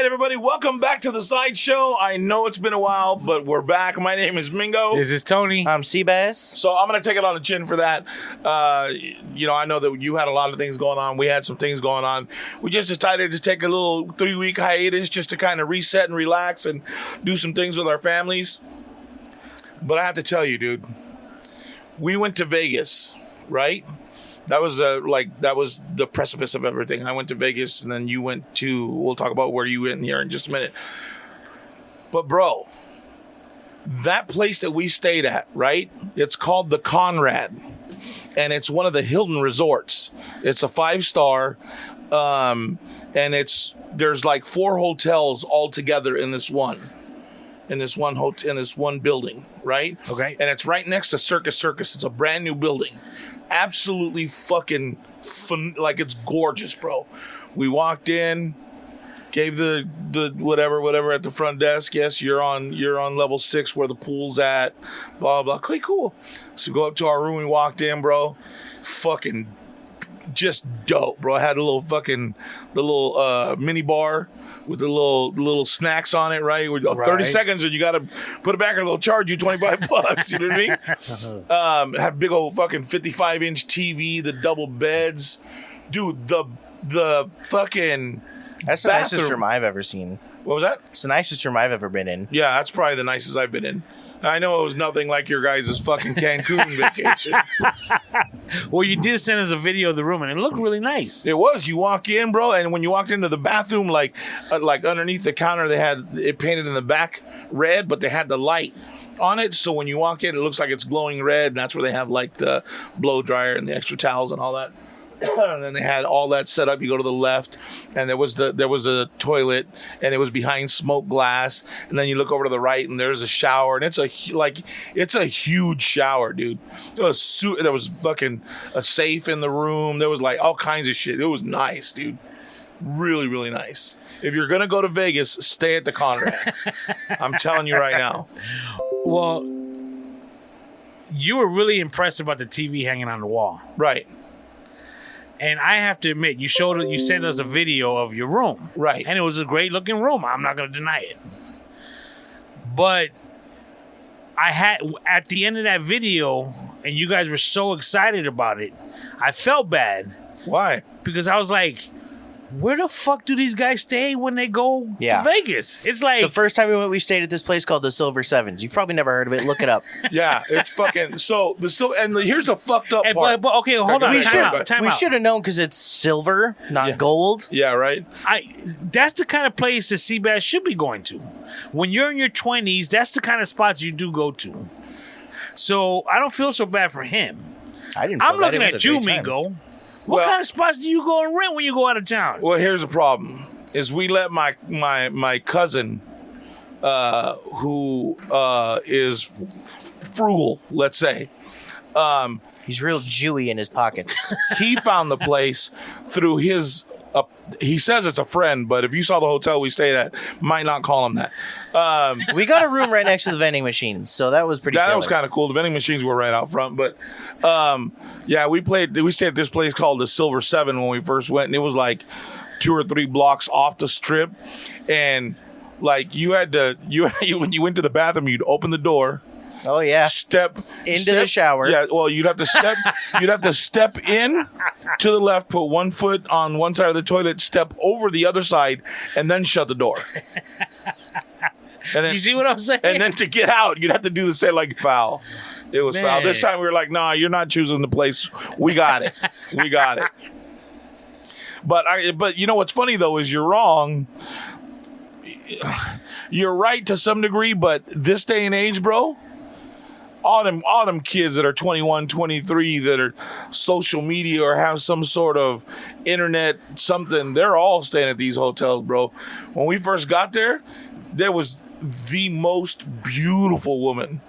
right, everybody, welcome back to the Sideshow. I know it's been a while, but we're back. My name is Mingo. This is Tony. I'm Seabass. So I'm going to take it on the chin for that. I know that you had a lot of things going on. We had some things going on. We just decided to take a little 3-week hiatus just to kind of reset and relax and do some things with our families. But I have to tell you, dude, we went to Vegas, right? That was the precipice of everything. I went to Vegas, and then you went to. We'll talk about where you went here in just a minute. But bro, that place that we stayed at, right? It's called the Conrad, and it's one of the Hilton resorts. It's a 5-star, and there's like 4 hotels all together in this one building, right? Okay. And it's right next to Circus. It's a brand new building. Absolutely fucking like it's gorgeous, bro. We walked in, gave the whatever at the front desk. Yes, you're on level 6 where the pool's at. Blah blah. Okay, cool. So go up to our room. We walked in, bro. Fucking just dope, bro. I had the little mini bar with the little snacks on it, right? With 30 seconds, and you got to put it back, or they'll charge you $25. You know what I mean? Had big old fucking 55-inch TV, the double beds, dude. The fucking that's the nicest room I've ever seen. What was that? It's the nicest room I've ever been in. Yeah, that's probably the nicest I've been in. I know it was nothing like your guys' fucking Cancun vacation. Well, you did send us a video of the room, and it looked really nice. It was. You walk in, bro, and when you walked into the bathroom, like underneath the counter, they had it painted in the back red, but they had the light on it. So when you walk in, it looks like it's glowing red, and that's where they have like the blow dryer and the extra towels and all that. And then they had all that set up. You go to the left, and there was a toilet, and it was behind smoked glass. And then you look over to the right, and there's a shower, and it's a huge shower, dude. There was fucking a safe in the room. There was like all kinds of shit. It was nice, dude. Really, really nice. If you're gonna go to Vegas, stay at the Conrad. I'm telling you right now. Well, you were really impressed about the TV hanging on the wall, Right. and I have to admit, you sent us a video of your room, Right. and it was a great looking room. I'm not going to deny it, but at the end of that video, and you guys were so excited about it, I felt bad. Why? Because I was like, where the fuck do these guys stay when they go to Vegas? It's like The first time we went, we stayed at this place called the Silver Sevens. You've probably never heard of it. Look it up. Yeah, it's fucking here's the fucked up part. But okay, hold on. We Time out. should have known because it's silver, not gold. Yeah, right. That's the kind of place that Seabass should be going to. When you're in your 20s, that's the kind of spots you do go to. So I don't feel so bad for him. I'm looking at you, Mingo. What kind of spots do you go and rent when you go out of town? Well, here's the problem: is we let my cousin, who is frugal, let's say. He's real Jewy in his pockets. He found the place through his. He says it's a friend, but if you saw the hotel we stayed at, might not call him that. We got a room right next to the vending machines, so that was pretty. That was kind of cool. The vending machines were right out front, but yeah, we stayed at this place called the Silver 7 when we first went, and it was like 2 or 3 blocks off the strip, and like you when you went to the bathroom, you'd open the door. Oh yeah. Step into the shower. Yeah, well, you'd have to step in to the left, put one foot on one side of the toilet, step over the other side, and then shut the door. And then, you see what I'm saying? And then to get out, you'd have to do the same like foul. It was foul. This time we were like, nah, you're not choosing the place. We got it. We got it. But you know what's funny though is you're wrong. You're right to some degree, but this day and age, bro, all them kids that are 21, 23 that are social media or have some sort of internet something, they're all staying at these hotels, bro. When we first got there was the most beautiful woman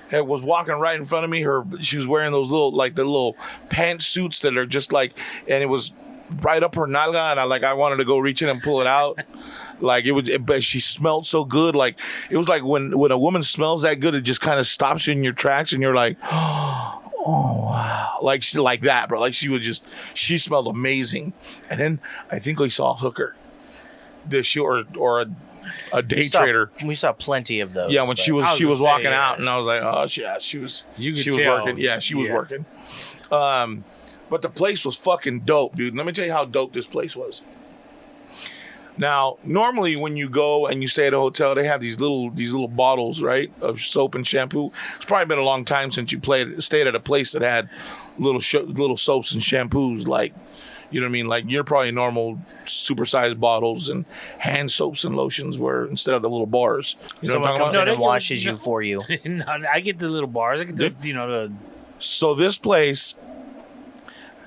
that was walking right in front of me. She was wearing those little pantsuits that are just like, and it was right up her nalga, and I wanted to go reach in and pull it out. Like but she smelled so good. Like it was like when a woman smells that good, it just kind of stops you in your tracks, and you're like, oh wow, like that, bro. Like she smelled amazing. And then I think we saw a hooker. a day trader. We saw plenty of those. Yeah, when but- she was gonna walking say, out, and I was like, oh yeah, she was tell. working. Yeah, she was Yeah. working. But the place was fucking dope, dude. Let me tell you how dope this place was. Now, normally when you go and you stay at a hotel, they have these little bottles, right, of soap and shampoo. It's probably been a long time since you stayed at a place that had little soaps and shampoos, like, you know what I mean? Like, you're probably normal supersized bottles and hand soaps and lotions where instead of the little bars. You know Someone what I'm comes talking in about? and washes you for you. No, I get the little bars. I get the So this place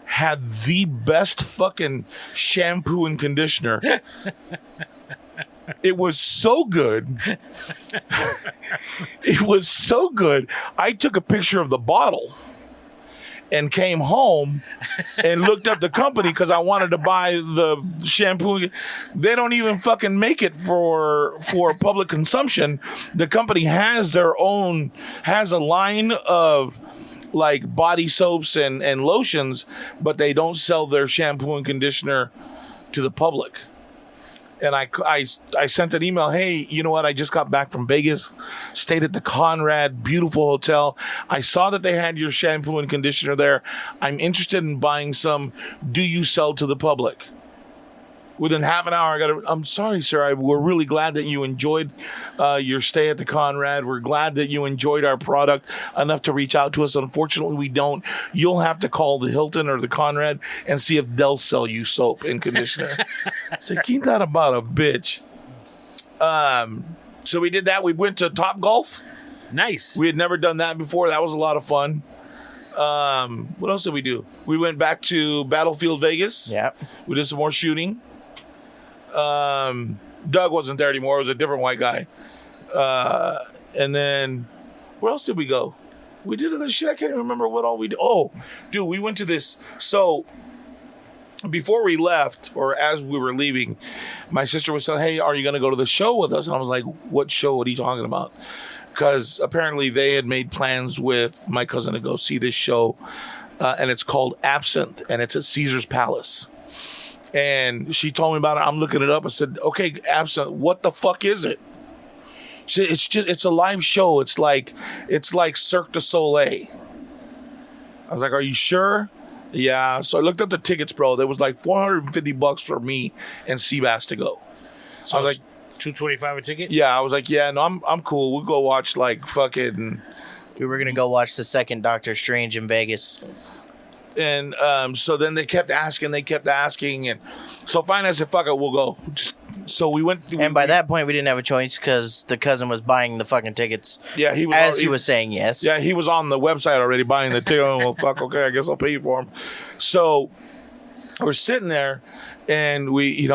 had the best fucking shampoo and conditioner. It was so good. It was so good. I took a picture of the bottle and came home and looked up the company because I wanted to buy the shampoo. They don't even fucking make it for public consumption. The company has a line of like body soaps and lotions, but they don't sell their shampoo and conditioner to the public. And I sent an email, hey, you know what? I just got back from Vegas, stayed at the Conrad, beautiful hotel. I saw that they had your shampoo and conditioner there. I'm interested in buying some. Do you sell to the public? Within half an hour, I'm sorry, sir. We're really glad that you enjoyed your stay at the Conrad. We're glad that you enjoyed our product enough to reach out to us. Unfortunately, we don't. You'll have to call the Hilton or the Conrad and see if they'll sell you soap and conditioner. So keep that about a bitch. So we did that. We went to Top Golf. nice. We had never done that before. That was a lot of fun. What else did we do? We went back to Battlefield Vegas. Yeah. We did some more shooting. Doug wasn't there anymore. It was a different white guy. And then where else did we go? We did other shit. I can't even remember what all we did. Oh, dude, we went to this. So before we left, or as we were leaving, my sister was saying, hey, are you going to go to the show with us? And I was like, what show? What are you talking about? Because apparently they had made plans with my cousin to go see this show. And it's called Absinthe, and it's at Caesar's Palace. And she told me about it. I'm looking it up. I said, okay, Absinthe, what the fuck is it? She said, it's a live show. It's like Cirque du Soleil. I was like, are you sure? Yeah. So I looked up the tickets, bro. There was like $450 for me and Seabass to go. So I was like, $225 a ticket. yeah. I was like, yeah, no, I'm cool. We'll go watch like fucking. We were gonna go watch the second Doctor Strange in Vegas. And so then they kept asking, and so finally I said, fuck it, we'll go. So we went. And by that point, we didn't have a choice because the cousin was buying the fucking tickets. Yeah, he was. As he was saying yes. Yeah, he was on the website already buying the ticket. Well, fuck, okay, I guess I'll pay you for him. So we're sitting there, and I'm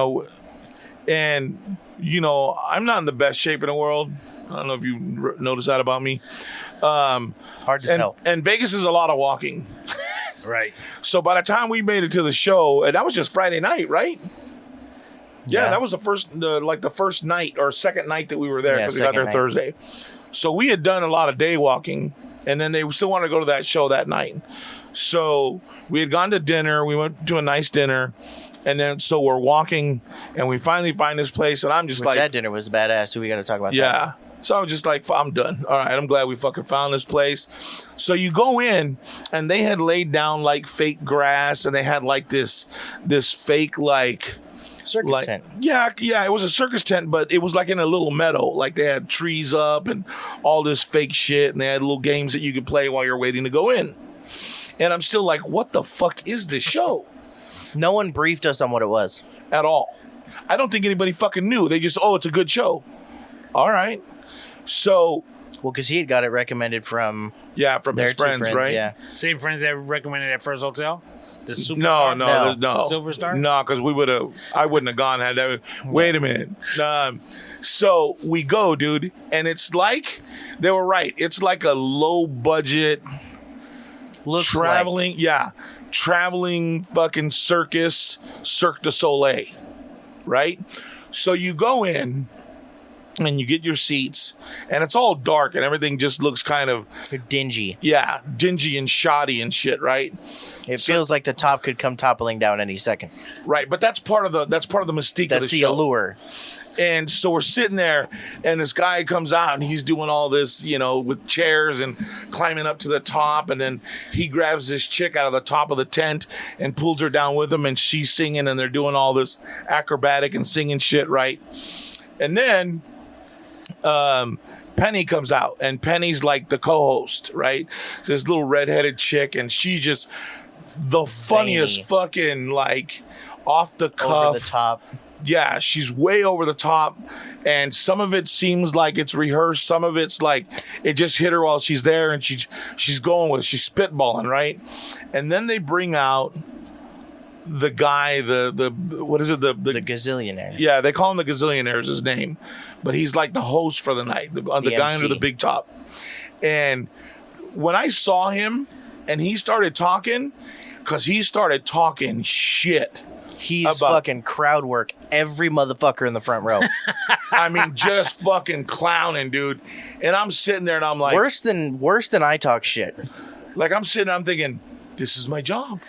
not in the best shape in the world. I don't know if you noticed that about me. Hard to tell. And Vegas is a lot of walking. Right. So by the time we made it to the show, and that was just Friday night, right? Yeah, Yeah. that was the first night or second night that we were there Yeah, because we got there second night. Thursday. So we had done a lot of day walking, and then they still wanted to go to that show that night. So we had gone to dinner. We went to a nice dinner, and then so we're walking, and we finally find this place, and I'm just like, that dinner was badass, so we got to talk about that. yeah. So I was just like, I'm done. All right, I'm glad we fucking found this place. So you go in, and they had laid down like fake grass, and they had like this fake like Circus tent. Yeah, it was a circus tent, but it was like in a little meadow. Like they had trees up and all this fake shit, and they had little games that you could play while you're waiting to go in. And I'm still like, what the fuck is this show? No one briefed us on what it was. At all. I don't think anybody fucking knew. They just, it's a good show. All right. So, Well, because he had got it recommended from yeah, from their his two friends, right? Yeah. Same friends that recommended that first hotel. The super No. Silver Star? No, because I wouldn't have gone had that. Wait a minute. So we go, dude, and it's like, they were right. It's like a low budget Looks traveling fucking Cirque du Soleil, right? So you go in, and you get your seats, and it's all dark, and everything just looks kind of dingy. Yeah, dingy and shoddy and shit, right? It feels like the top could come toppling down any second. Right, but that's part of the mystique of the show. Allure. And so we're sitting there, and this guy comes out, and he's doing all this, with chairs and climbing up to the top, and then he grabs this chick out of the top of the tent and pulls her down with him, and she's singing, and they're doing all this acrobatic and singing shit, right? And then Penny comes out, and Penny's like the co-host, right? This little redheaded chick, and she's just the funniest fucking, like, off the cuff. Over the top. Yeah, she's way over the top, and some of it seems like it's rehearsed. Some of it's like it just hit her while she's there, and she's going with it. She's spitballing, right? And then they bring out the guy, the what is it? The gazillionaire. Yeah, they call him the gazillionaire is his name, but he's like the host for the night, the guy under the big top. And when I saw him, and he started talking, because he started talking shit. He's fucking crowd work every motherfucker in the front row. I mean, just fucking clowning, dude. And I'm sitting there and I'm like... Worse than I talk shit. Like, I'm sitting there, I'm thinking, this is my job.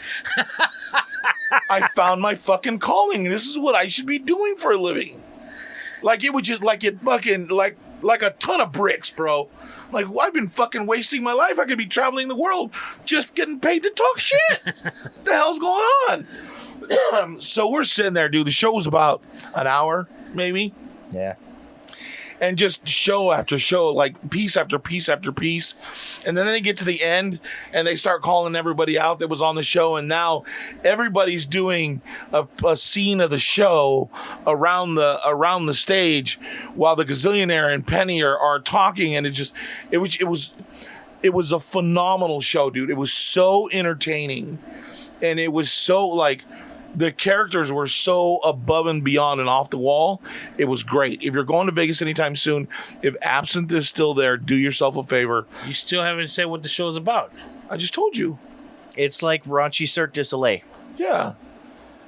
I found my fucking calling. This is what I should be doing for a living. Like, it was just like it fucking... Like a ton of bricks, bro. Like, I've been fucking wasting my life. I could be traveling the world just getting paid to talk shit. What the hell's going on? So we're sitting there, dude. The show was about an hour, maybe. Yeah. And just show after show, like piece after piece after piece. And then they get to the end and they start calling everybody out that was on the show. And now everybody's doing a scene of the show around the stage while the gazillionaire and Penny are talking. And it was a phenomenal show, dude. It was so entertaining. And it was so, like, the characters were so above and beyond and off the wall. It was great. If you're going to Vegas anytime soon, if Absinthe is still there, do yourself a favor. You still haven't said what the show's about. I just told you. It's like raunchy Cirque du Soleil. Yeah.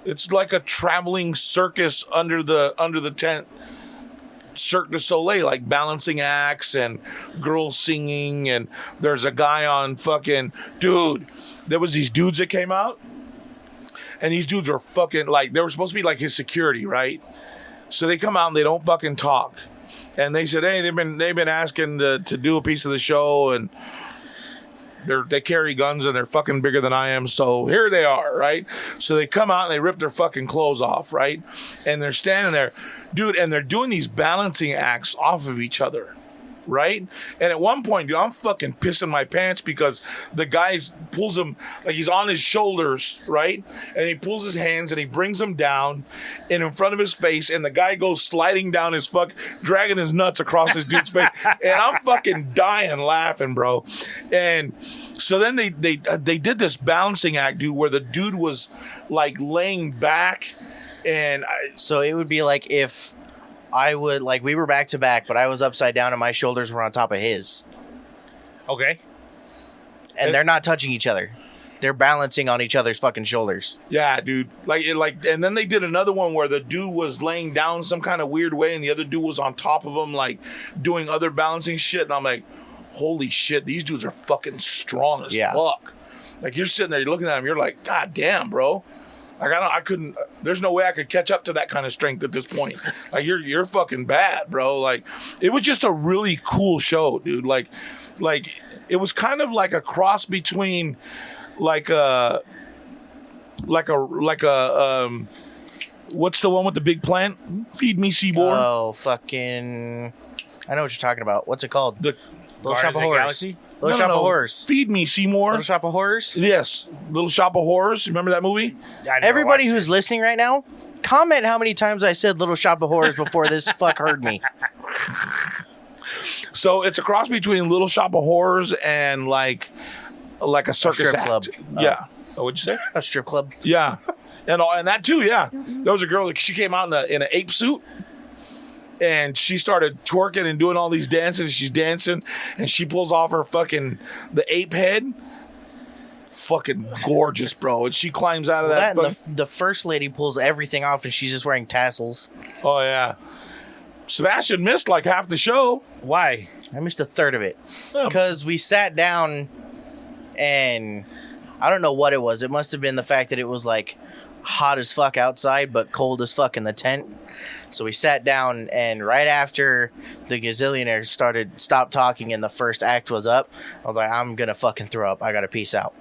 It's like a traveling circus under the tent. Cirque du Soleil, like balancing acts and girls singing, and there's a guy on fucking... Dude, there was these dudes that came out, and these dudes are fucking, like, they were supposed to be like his security, right? So they come out and they don't fucking talk. And they said, hey, they've been asking to do a piece of the show, and they carry guns and they're fucking bigger than I am, so here they are, right? So they come out and they rip their fucking clothes off, right? And they're standing there, dude, and they're doing these balancing acts off of each other. Right? And at one point, dude, I'm fucking pissing my pants because the guy pulls him, like he's on his shoulders, right? And he pulls his hands and he brings them down and in front of his face, and the guy goes sliding down his dragging his nuts across his dude's face. And I'm fucking dying laughing, bro. And so then they did this balancing act, dude, where the dude was like laying back, and so it would be like if we were back to back, but I was upside down and my shoulders were on top of his. Okay. And they're not touching each other. They're balancing on each other's fucking shoulders. Yeah, dude. And then they did another one where the dude was laying down some kind of weird way and the other dude was on top of him, like doing other balancing shit. And I'm like, holy shit, these dudes are fucking strong as fuck. Like, you're sitting there, you're looking at them, you're like, God damn, bro. Like, I couldn't, there's no way I could catch up to that kind of strength at this point. Like, you're fucking bad, bro. Like, it was just a really cool show, dude. Like, it was kind of like a cross between, what's the one with the big plant? Feed Me, Seaboard. Oh, fucking, I know what you're talking about. What's it called? The Little Shop of Horrors. Galaxy? Little Shop of Horrors. Feed Me, Seymour. Little Shop of Horrors? Yes. Little Shop of Horrors. Remember that movie? Everybody who's listening right now, comment how many times I said Little Shop of Horrors before this fuck heard me. So it's a cross between Little Shop of Horrors and like a circus strip act. club. Yeah. Oh, what'd you say? A strip club. Yeah. And that too, yeah. There was a girl, she came out in an ape suit. And she started twerking and doing all these dances. And she's dancing, and she pulls off her the ape head. Fucking gorgeous, bro. And she climbs out of that. The first lady pulls everything off, and she's just wearing tassels. Oh yeah. Sebastian missed like half the show. Why? I missed a third of it because we sat down, and I don't know what it was. It must have been the fact that it was like hot as fuck outside, but cold as fuck in the tent. So we sat down, and right after the gazillionaire stopped talking and the first act was up, I was like, I'm gonna fucking throw up. I gotta peace out.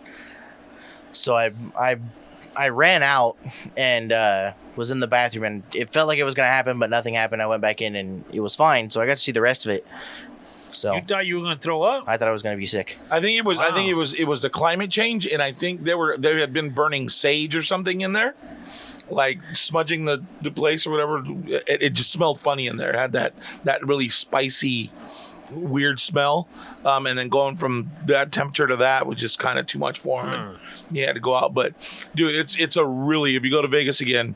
So I ran out and was in the bathroom, and it felt like it was gonna happen, but nothing happened. I went back in, and it was fine. So I got to see the rest of it. So You thought you were gonna throw up? I thought I was gonna be sick. I think it was. Wow. I think it was the climate change, and I think they had been burning sage or something in there, like smudging the place or whatever. It just smelled funny in there. It had that really spicy, weird smell, and then going from that temperature to that was just kind of too much for him. And he had to go out. But dude, it's a really, if you go to Vegas again,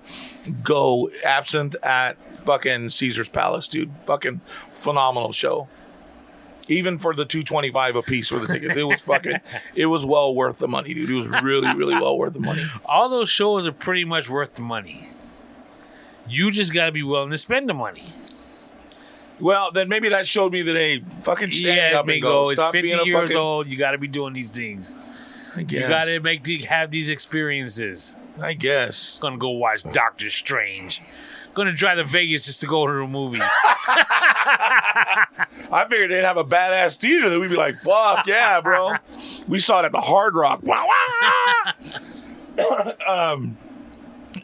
go Absinthe at fucking Caesar's Palace, dude. Fucking phenomenal show. Even for the $225 a piece for the tickets, it was well worth the money, dude. It was really, really well worth the money. All those shows are pretty much worth the money. You just got to be willing to spend the money. Well, then maybe that showed me that, hey, fucking stand up and go. It's Stop 50 being a years fucking... old. You got to be doing these things. I guess. You got to have these experiences. I guess. Gonna go watch Doctor Strange. Gonna drive to Vegas just to go to the movies. I figured they'd have a badass theater that we'd be like, fuck yeah, bro. We saw it at the Hard Rock.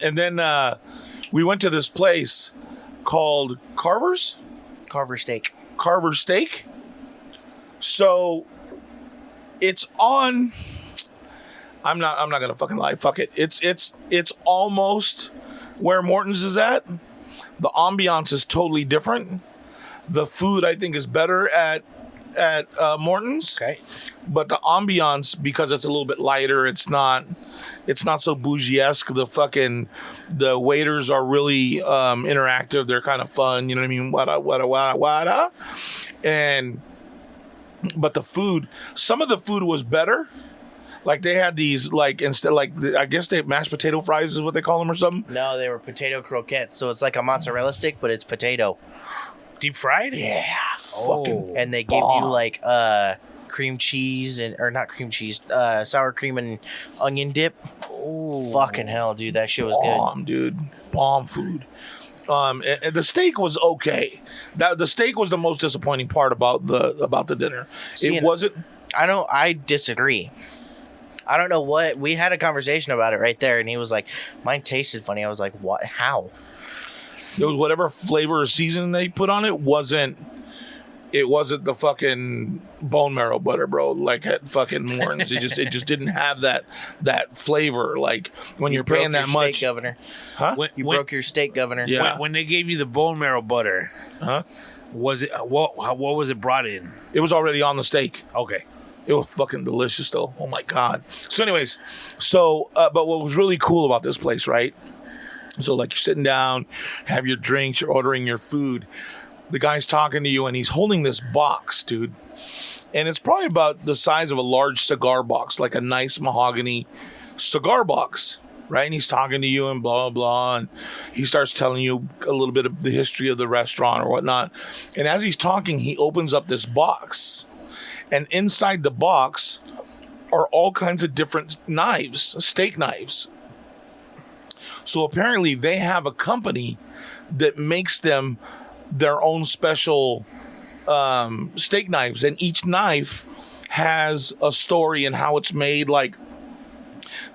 And then we went to this place called Carver Steak. So it's on. I'm not gonna fucking lie. Fuck it. It's almost where Morton's is at. The ambiance is totally different. The food I think is better at Morton's. Okay. But the ambiance, because it's a little bit lighter, it's not so bougie-esque. The waiters are really interactive. They're kind of fun. You know what I mean? Wada. But the food, some of the food was better. Like they had these, like instead, like I guess they mashed potato fries is what they call them or something. No, they were potato croquettes. So it's like a mozzarella stick, but it's potato. Deep fried? Yeah, Oh. fucking. And they give you like cream cheese or not cream cheese, sour cream and onion dip. Oh. Fucking hell, dude, that shit was Bomb, dude. Bomb food. And the steak was okay. The steak was the most disappointing part about the dinner. See, It wasn't. I disagree. I don't know what, we had a conversation about it right there, and he was like, mine tasted funny. I was like, what? How? It was whatever flavor or seasoning they put on it wasn't the fucking bone marrow butter, bro. Like at fucking Morton's, it just didn't have that flavor. Like when you're paying that much, steak, governor. huh? You broke your steak, governor. Yeah. When they gave you the bone marrow butter, Huh? was it what was it brought in? It was already on the steak. Okay. It was fucking delicious, though. Oh my god. So, anyways, but what was really cool about this place, right? So, like, you're sitting down, have your drinks, you're ordering your food. The guy's talking to you, and he's holding this box, dude. And it's probably about the size of a large cigar box, like a nice mahogany cigar box, right? And he's talking to you and blah, blah, and he starts telling you a little bit of the history of the restaurant or whatnot. And as he's talking, he opens up this box. And inside the box are all kinds of different knives, steak knives. So apparently they have a company that makes them their own special steak knives. And each knife has a story and how it's made. Like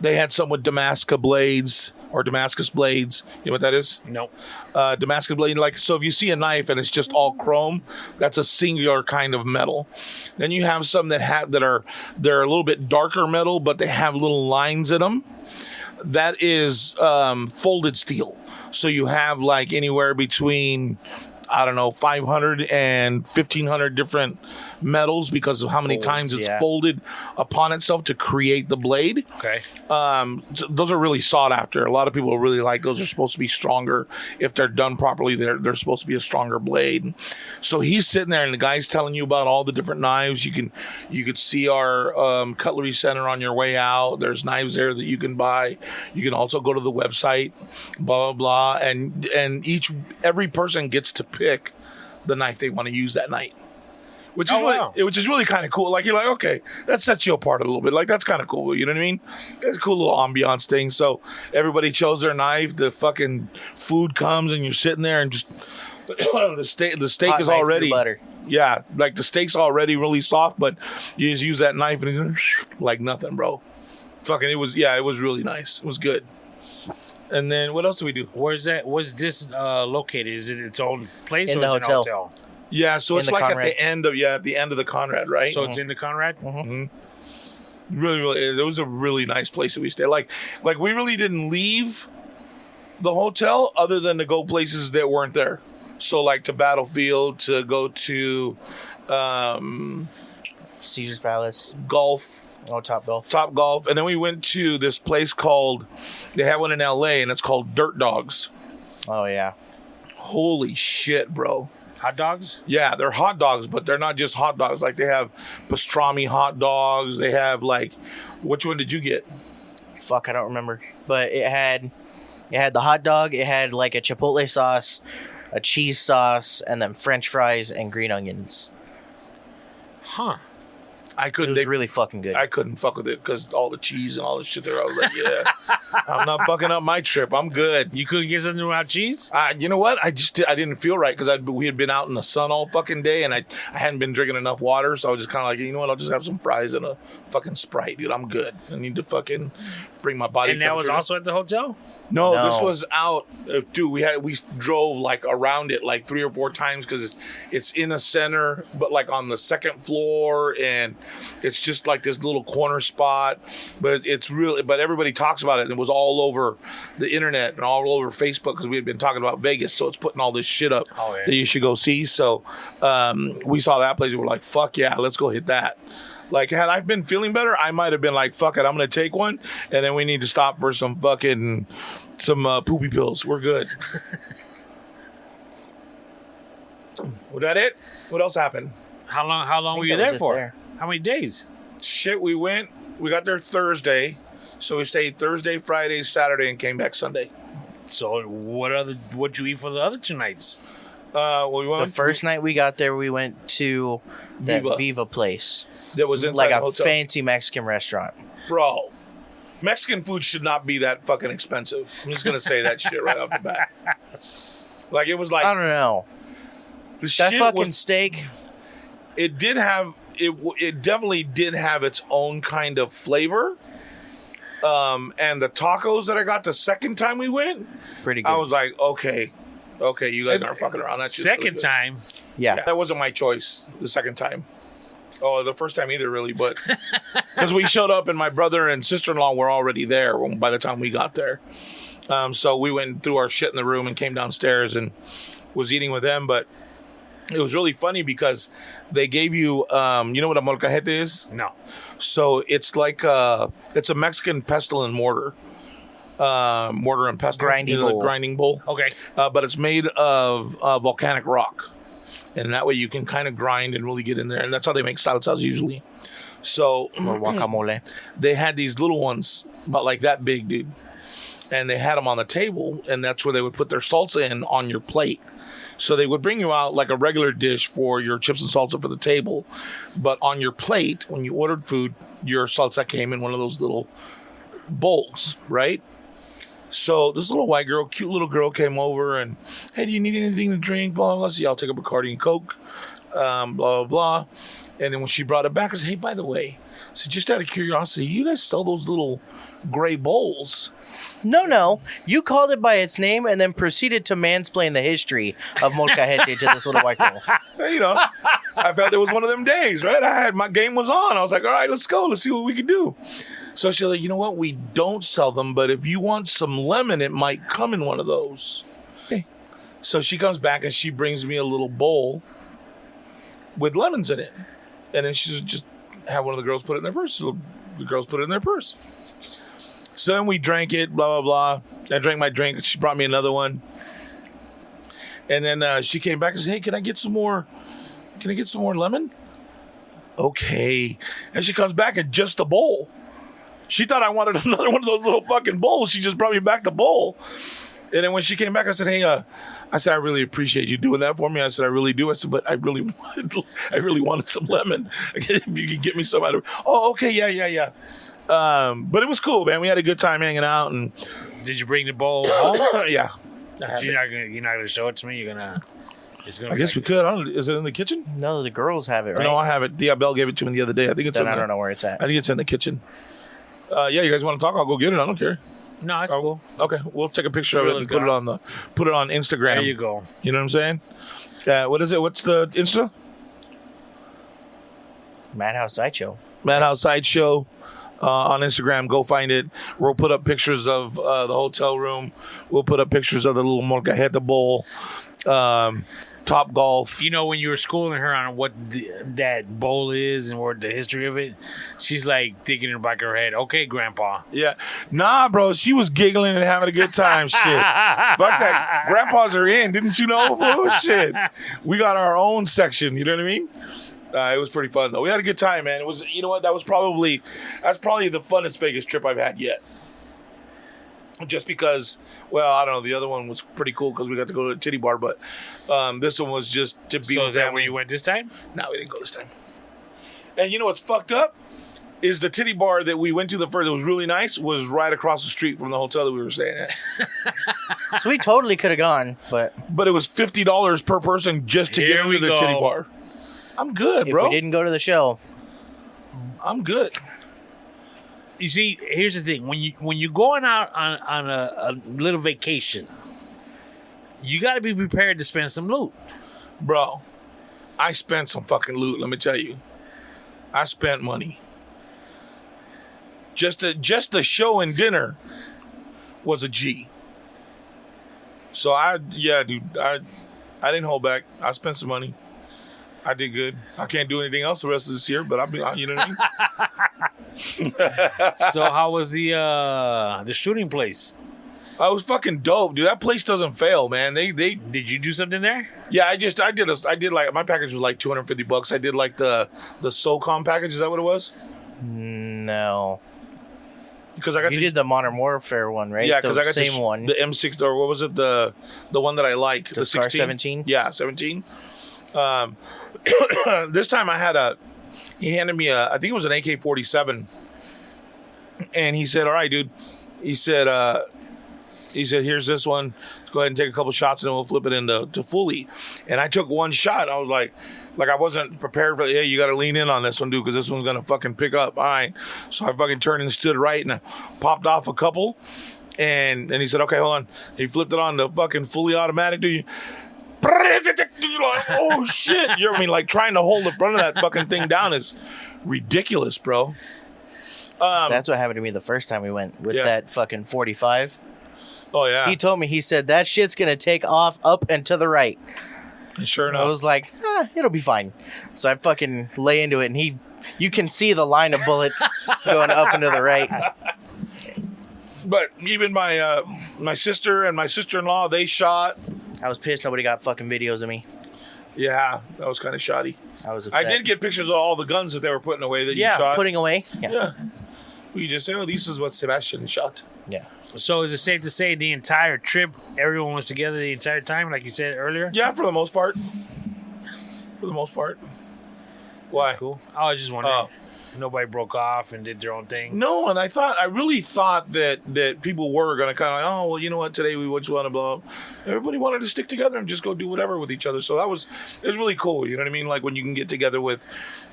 they had some with Damascus blades. You know what that is? No. Damascus blade. Like, so if you see a knife and it's just all chrome, that's a singular kind of metal. Then you have some they're a little bit darker metal, but they have little lines in them. That is folded steel. So you have like anywhere between, I don't know, 500 and 1,500 different metals because of how many times it's folded upon itself to create the blade. Okay. So those are really sought after. A lot of people really like those. Are supposed to be stronger if they're done properly. They're supposed to be a stronger blade. So he's sitting there, and the guy's telling you about all the different knives. You could see our cutlery center on your way out. There's knives there that you can buy. You can also go to the website, blah blah blah, and every person gets to pick pick the knife they want to use that night. Which is wow. which is really kind of cool. Like, you're like, okay, that sets you apart a little bit. Like, that's kind of cool. You know what I mean? It's a cool little ambiance thing. So everybody chose their knife. The fucking food comes and you're sitting there and just the steak Hot is knife already through butter. Yeah, like the steak's already really soft, but you just use that knife and it's like nothing, bro. Fucking, it was really nice. It was good. And then what else do we do? Where's this located? Is it its own place In or the is it hotel. a hotel? Yeah, so In it's the like Conrad. at the end of the Conrad, right? So it's in the Conrad? Really, it was a really nice place that we stayed. Like we really didn't leave the hotel other than to go places that weren't there. So like to Battlefield, to go to Caesar's Palace. golf, Top Golf. Top Golf, and then we went to this place called, they have one in LA, and it's called Dirt Dogs. Oh yeah. Holy shit, bro. Hot dogs? Yeah, they're hot dogs, but they're not just hot dogs. Like, they have pastrami hot dogs. They have, like, which one did you get? Fuck, I don't remember. But it had the hot dog. It had like a chipotle sauce, a cheese sauce, and then French fries and green onions. Huh. It was really fucking good. I couldn't fuck with it because all the cheese and all the shit there. I was like, yeah, I'm not fucking up my trip. I'm good. You couldn't get something without cheese? You know what? I didn't feel right because we had been out in the sun all fucking day and I hadn't been drinking enough water. So I was just kind of like, you know what? I'll just have some fries and a fucking Sprite, dude. I'm good. I need to fucking bring my body. And that was also at the hotel? No, No. this was out, dude. We drove like around it like 3 or 4 times because it's in a center, but like on the second floor, and it's just like this little corner spot. But but everybody talks about it, and it was all over the internet and all over Facebook because we had been talking about Vegas, so it's putting all this shit up that you should go see. So we saw that place and we're like, fuck yeah, let's go hit that. Like, had I been feeling better, I might have been like, fuck it, I'm going to take one. And then we need to stop for some poopy pills. We're good. Was that it? What else happened? How long were you that was there it for? there. How many days? Shit, we got there Thursday. So we stayed Thursday, Friday, Saturday, and came back Sunday. So what'd you eat for the other 2 nights? We went The first night we got there, we went to that Viva. Viva place. that was inside Like the a hotel. fancy Mexican restaurant. Bro, Mexican food should not be that fucking expensive. I'm just going to say that shit right off the bat. Like, it was like, I don't know. the That shit fucking was, steak. it did have, it definitely did have its own kind of flavor. And the tacos that I got the second time we went, Pretty good. I was like, okay, you guys aren't fucking around. That's just really Second good. time. yeah. That wasn't my choice the second time. Oh, the first time either, really, but because we showed up and my brother and sister-in-law were already there by the time we got there. So we went through our shit in the room and came downstairs and was eating with them. But it was really funny because they gave you, you know what a molcajete is? No. So it's like it's a Mexican pestle and mortar. Mortar and pestle. Grinding the bowl. grinding bowl. Okay. But it's made of volcanic rock. And that way you can kind of grind and really get in there. And that's how they make salsas usually. So Or guacamole. they had these little ones, about like that big, dude. And they had them on the table. And that's where they would put their salsa in on your plate. So they would bring you out like a regular dish for your chips and salsa for the table. But on your plate, when you ordered food, your salsa came in one of those little bowls, right? So this little white girl, cute little girl, came over and, hey, do you need anything to drink? Blah, blah, blah. So, yeah, I'll take a Bacardi and Coke, blah, blah, blah. And then when she brought it back, I said, hey, by the way, so just out of curiosity, you guys sell those little gray bowls? No. You called it by its name and then proceeded to mansplain the history of molcajete to this little white girl. You know, I felt it was one of them days, right? My game was on. I was like, all right, let's go. Let's see what we can do. So she's like, you know what? We don't sell them, but if you want some lemon, it might come in one of those. Okay. So she comes back and she brings me a little bowl with lemons in it. And then she just had one of the girls put it in their purse. So the girls put it in their purse. So then we drank it, blah, blah, blah. I drank my drink. She brought me another one. And then she came back and said, hey, can I get some more lemon? Okay. And she comes back and just a bowl. She thought I wanted another one of those little fucking bowls. She just brought me back the bowl. And then when she came back, I said, "Hey, I really appreciate you doing that for me." I said, "I really do." I said, "But I really wanted some lemon. If you could get me some out of." Oh, okay, yeah. But it was cool, man. We had a good time hanging out, and Did you bring the bowl home? yeah. You're not gonna show it to me. You're gonna. It's gonna. I guess we could. I don't. Is it in the kitchen? No, the girls have it, right? No, I have it. Yeah, Belle gave it to me the other day. I think it's. Then I don't know where it's at. I think it's in the kitchen. Yeah, you guys want to talk? I'll go get it. I don't care. No, it's cool. Okay, we'll take a picture of it and put it on Instagram. There you go. You know what I'm saying? What is it? What's the Insta? Madhouse Sideshow. Madhouse Sideshow on Instagram. Go find it. We'll put up pictures of the hotel room. We'll put up pictures of the little Molcajete Bowl, Top Golf. You know, when you were schooling her on what that bowl is and what the history of it, she's like thinking in the back of her head, "Okay, Grandpa." Yeah. Nah, bro. She was giggling and having a good time. Shit. Fuck that. Grandpas are in. Didn't you know? Fool? Shit. We got our own section. You know what I mean? It was pretty fun, though. We had a good time, man. It was, you know what? That's probably the funnest Vegas trip I've had yet. Just because, well, I don't know. The other one was pretty cool because we got to go to a titty bar, but this one was just to be. So is that where you went this time? No, we didn't go this time. And you know what's fucked up? Is the titty bar that we went to the first that was really nice was right across the street from the hotel that we were staying at. So we totally could have gone, but it was $50 per person just to get into the titty bar. I'm good, if bro. we didn't go to the show, I'm good. You see, here's the thing: when you're going out on a little vacation, you got to be prepared to spend some loot, Bro, I spent some fucking loot. Let me tell you, I spent money. Just the show and dinner was a G. So dude, I didn't hold back. I spent some money. I did good. I can't do anything else the rest of this year, but you know what I mean? So how was the shooting place? I was fucking dope, dude. That place doesn't fail, man. They Did you do something there? Yeah, I did like my package was like $250. I did like the SOCOM package. Is that what it was? no. Because I got You did the Modern Warfare one, right? yeah, because I got the same one. the M6 or what was it the one that I like The Scar 17? Yeah, 17. This time he handed me I think it was an AK-47, and he said, "All right, dude." He said, "Here's this one. Go ahead and take a couple shots, and then we'll flip it into fully." And I took one shot. I was like I wasn't prepared for. Hey, you got to lean in on this one, dude, because this one's gonna fucking pick up. All right. So I fucking turned and stood right, and I popped off a couple. And he said, "Okay, hold on." He flipped it on the fucking fully automatic, dude. You're like, oh shit! You know what I mean? Like trying to hold the front of that fucking thing down is ridiculous, bro. That's what happened to me the first time we went with that fucking 45. Oh yeah. He told me, he said, that shit's going to take off up and to the right. And sure enough. I was like, it'll be fine. So I fucking lay into it, and you can see the line of bullets going up and to the right. But even my sister and my sister-in-law, they shot. I was pissed nobody got fucking videos of me. Yeah, that was kind of shoddy. I was upset. I did get pictures of all the guns that they were putting away that you shot. Putting away. Yeah. We just say, "Oh, this is what Sebastian shot." Yeah. So is it safe to say the entire trip, everyone was together the entire time, like you said earlier? Yeah, for the most part. Why? That's cool. I was just wondering. Nobody broke off and did their own thing. No, and I really thought that people were going to kind of like, oh, well, you know what, today we just want to blow. Everybody wanted to stick together and just go do whatever with each other. So it was really cool. You know what I mean? Like when you can get together with,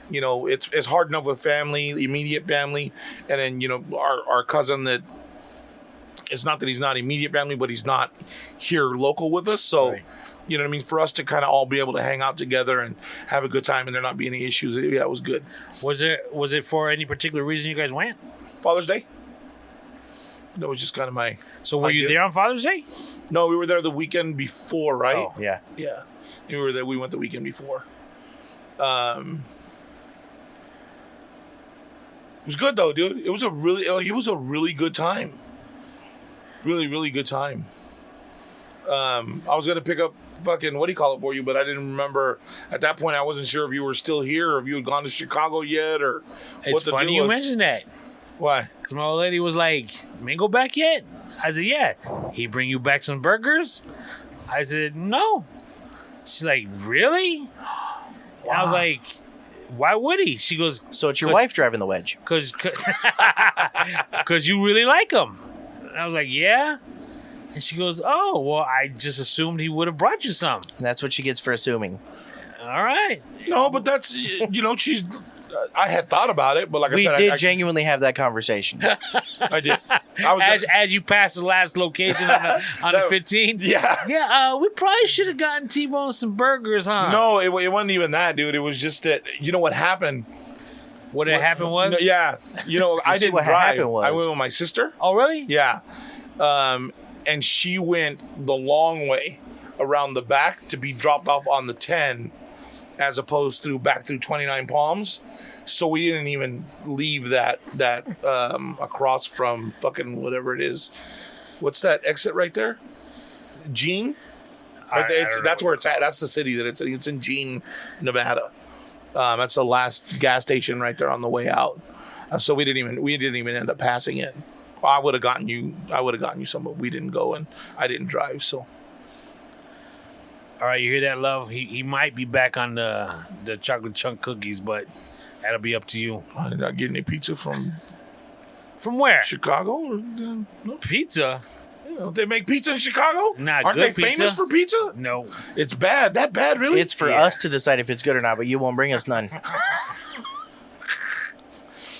you know, it's hard enough with family, immediate family, and then, you know, our cousin that, it's not that he's not immediate family, but he's not here local with us. So, Right. You know what I mean? For us to kind of all be able to hang out together and have a good time and there not be any issues, yeah, it was good. Was it for any particular reason you guys went? Father's Day. That was just kind of my... So were you there on Father's Day? No, we were there the weekend before, right? Oh. Yeah. Yeah. We were there. We went the weekend before. It was good though, dude. It was a really good time. Really, really good time. I was gonna pick up fucking for you, but I didn't remember at that point. I wasn't sure if you were still here or if you had gone to Chicago yet or It's what the funny deal you was. mentioned that. Why? Because my old lady was like, "You ain't go back yet?" I said, "Yeah." "He bring you back some burgers?" I said, "No." She's like, "Really?" Wow. I was like, "Why would he?" She goes, So it's your wife driving the wedge. Because you really like him. And I was like, "Yeah." And she goes, "Oh, well, I just assumed he would have brought you some." And that's what she gets for assuming. All right. No, but that's, she's... I had thought about it, but like I said... We did genuinely have that conversation. I did. I was As you pass the last location on the 15? Yeah. Yeah, we probably should have gotten T-Bone some burgers, huh? No, it wasn't even that, dude. It was just that, what happened? What happened was? No, yeah. I didn't what drive. happened was- I went with my sister. Oh, really? Yeah. And she went the long way around the back to be dropped off on the 10 as opposed to back through 29 Palms. So we didn't even leave that across from fucking whatever it is. What's that exit right there? Jean? Right there, that's where it's at. That's the city that it's in. It's in Jean, Nevada. That's the last gas station right there on the way out. So we didn't even end up passing it. I would have gotten you some, but we didn't go and I didn't drive. So. All right, you hear that, love? He might be back on the chocolate chunk cookies, but that'll be up to you. I did not get any pizza from where? Chicago. No. Pizza? Don't they make pizza in Chicago? Nah, Aren't good they famous for pizza? No. It's bad. That bad, really? It's for us to decide if it's good or not, but you won't bring us none.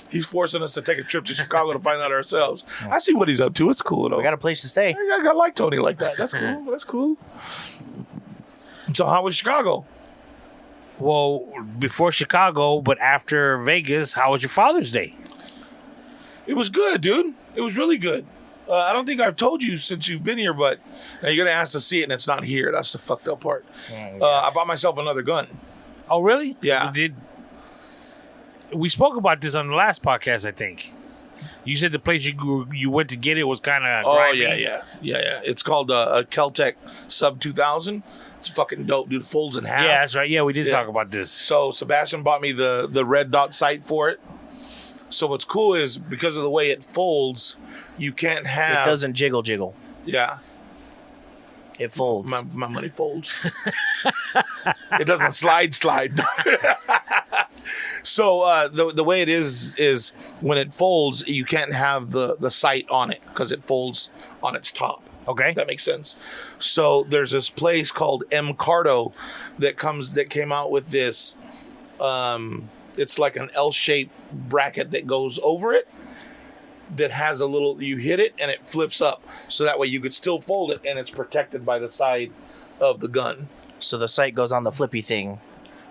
He's forcing us to take a trip to Chicago to find out ourselves. I see what he's up to. It's cool, though. We got a place to stay. I like Tony like that. That's cool. That's cool. So how was Chicago? Well, before Chicago, but after Vegas, how was your Father's Day? It was good, dude. It was really good. I don't think I've told you since you've been here, but now you're going to ask to see it, and it's not here. That's the fucked up part. I bought myself another gun. Oh, really? Yeah. We spoke about this on the last podcast, I think. You said the place you went to get it was kind of grimy. Yeah. It's called a Keltec Sub 2000. It's fucking dope, dude. Folds in half. Yeah, that's right. Yeah, we did talk about this. So Sebastian bought me the red dot sight for it. So what's cool is because of the way it folds, you can't have... It doesn't jiggle. Yeah. It folds. My money folds. It doesn't slide. So the way it is when it folds, you can't have the sight on it because it folds on its top. Okay. That makes sense. So there's this place called M Cardo that came out with this. It's like an L-shaped bracket that goes over it. That has a little. You hit it and it flips up, so that way you could still fold it and it's protected by the side of the gun. So the sight goes on the flippy thing.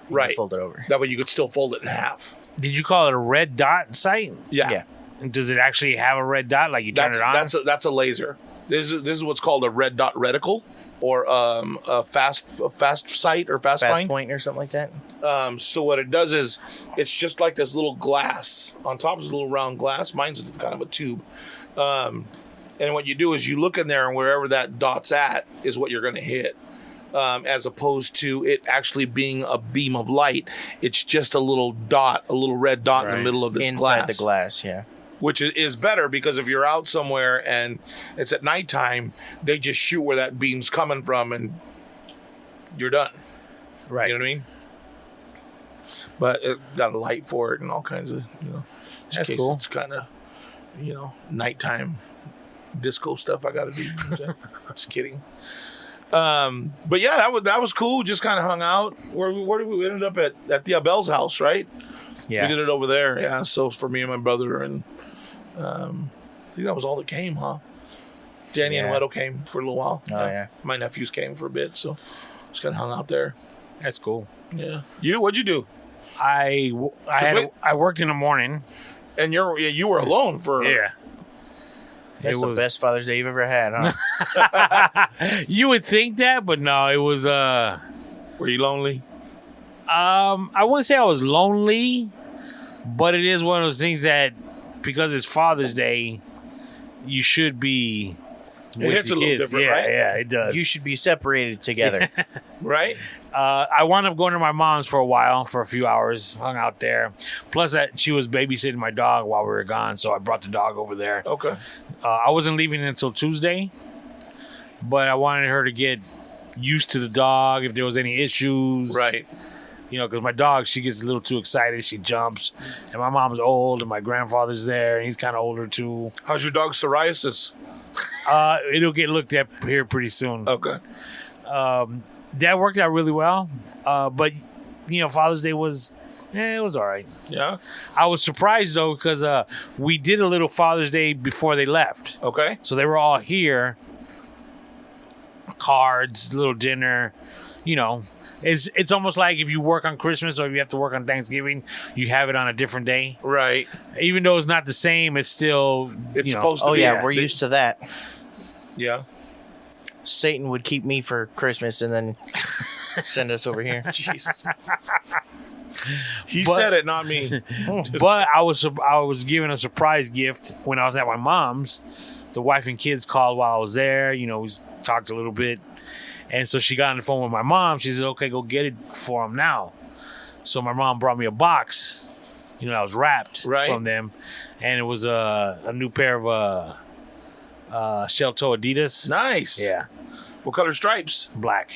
Right. Fold it over. That way you could still fold it in half. Did you call it a red dot sight? Yeah. And does it actually have a red dot? Like you turn it on? That's a laser. This is what's called a red dot reticle, or a fast sight or fast find point or something like that. So what it does is it's just like this little glass. On top is a little round glass. Mine's kind of a tube. And what you do is you look in there, and wherever that dot's at is what you're going to hit. As opposed to it actually being a beam of light, it's just a little dot, a little red dot in the middle of this glass. Inside the glass, yeah. Which is better because if you're out somewhere and it's at nighttime, they just shoot where that beam's coming from and you're done. Right. You know what I mean? But it got a light for it and all kinds of, just That's in case cool. it's kind of, nighttime disco stuff I got to do. Just kidding. But yeah, that was cool. Just kind of hung out. Where did we ended up at the Abel's house, right? Yeah. We did it over there. Yeah. So for me and my brother, and I think that was all that came, huh? Danny and Weddle came for a little while. Oh yeah. My nephews came for a bit, so just kind of hung out there. That's cool. Yeah. What'd you do? I worked in the morning. And you were alone for That's the best Father's Day you've ever had, huh? You would think that, but no, it was Were you lonely? I wouldn't say I was lonely, but it is one of those things that because it's Father's Day, you should be It hits a your little kids. different, yeah, right? Yeah, it does. You should be separated together. Right? I wound up going to my mom's for a while, for a few hours, hung out there. Plus, that she was babysitting my dog while we were gone, so I brought the dog over there. Okay. I wasn't leaving until Tuesday, but I wanted her to get used to the dog if there was any issues. Right. You know, because my dog, she gets a little too excited. She jumps. And my mom's old, and my grandfather's there, and he's kind of older, too. How's your dog's psoriasis? It'll get looked at here pretty soon. Okay. That worked out really well. But, you know, Father's Day was, it was all right. Yeah. I was surprised, though, because we did a little Father's Day before they left. Okay. So they were all here. Cards, little dinner, you know. It's almost like if you work on Christmas or if you have to work on Thanksgiving, you have it on a different day. Right. Even though it's not the same, it's still, It's you know. supposed to Oh be. yeah, we're used to that. Yeah. Satan would keep me for Christmas and then send us over here. Jesus. He But- said it, not me. But I was given a surprise gift when I was at my mom's. The wife and kids called while I was there. You know, we talked a little bit. And so she got on the phone with my mom. She said, okay, go get it for him now. So my mom brought me a box. You know, I was wrapped Right. from them. And it was a new pair of shell toe Adidas. Nice. Yeah, What color stripes? black.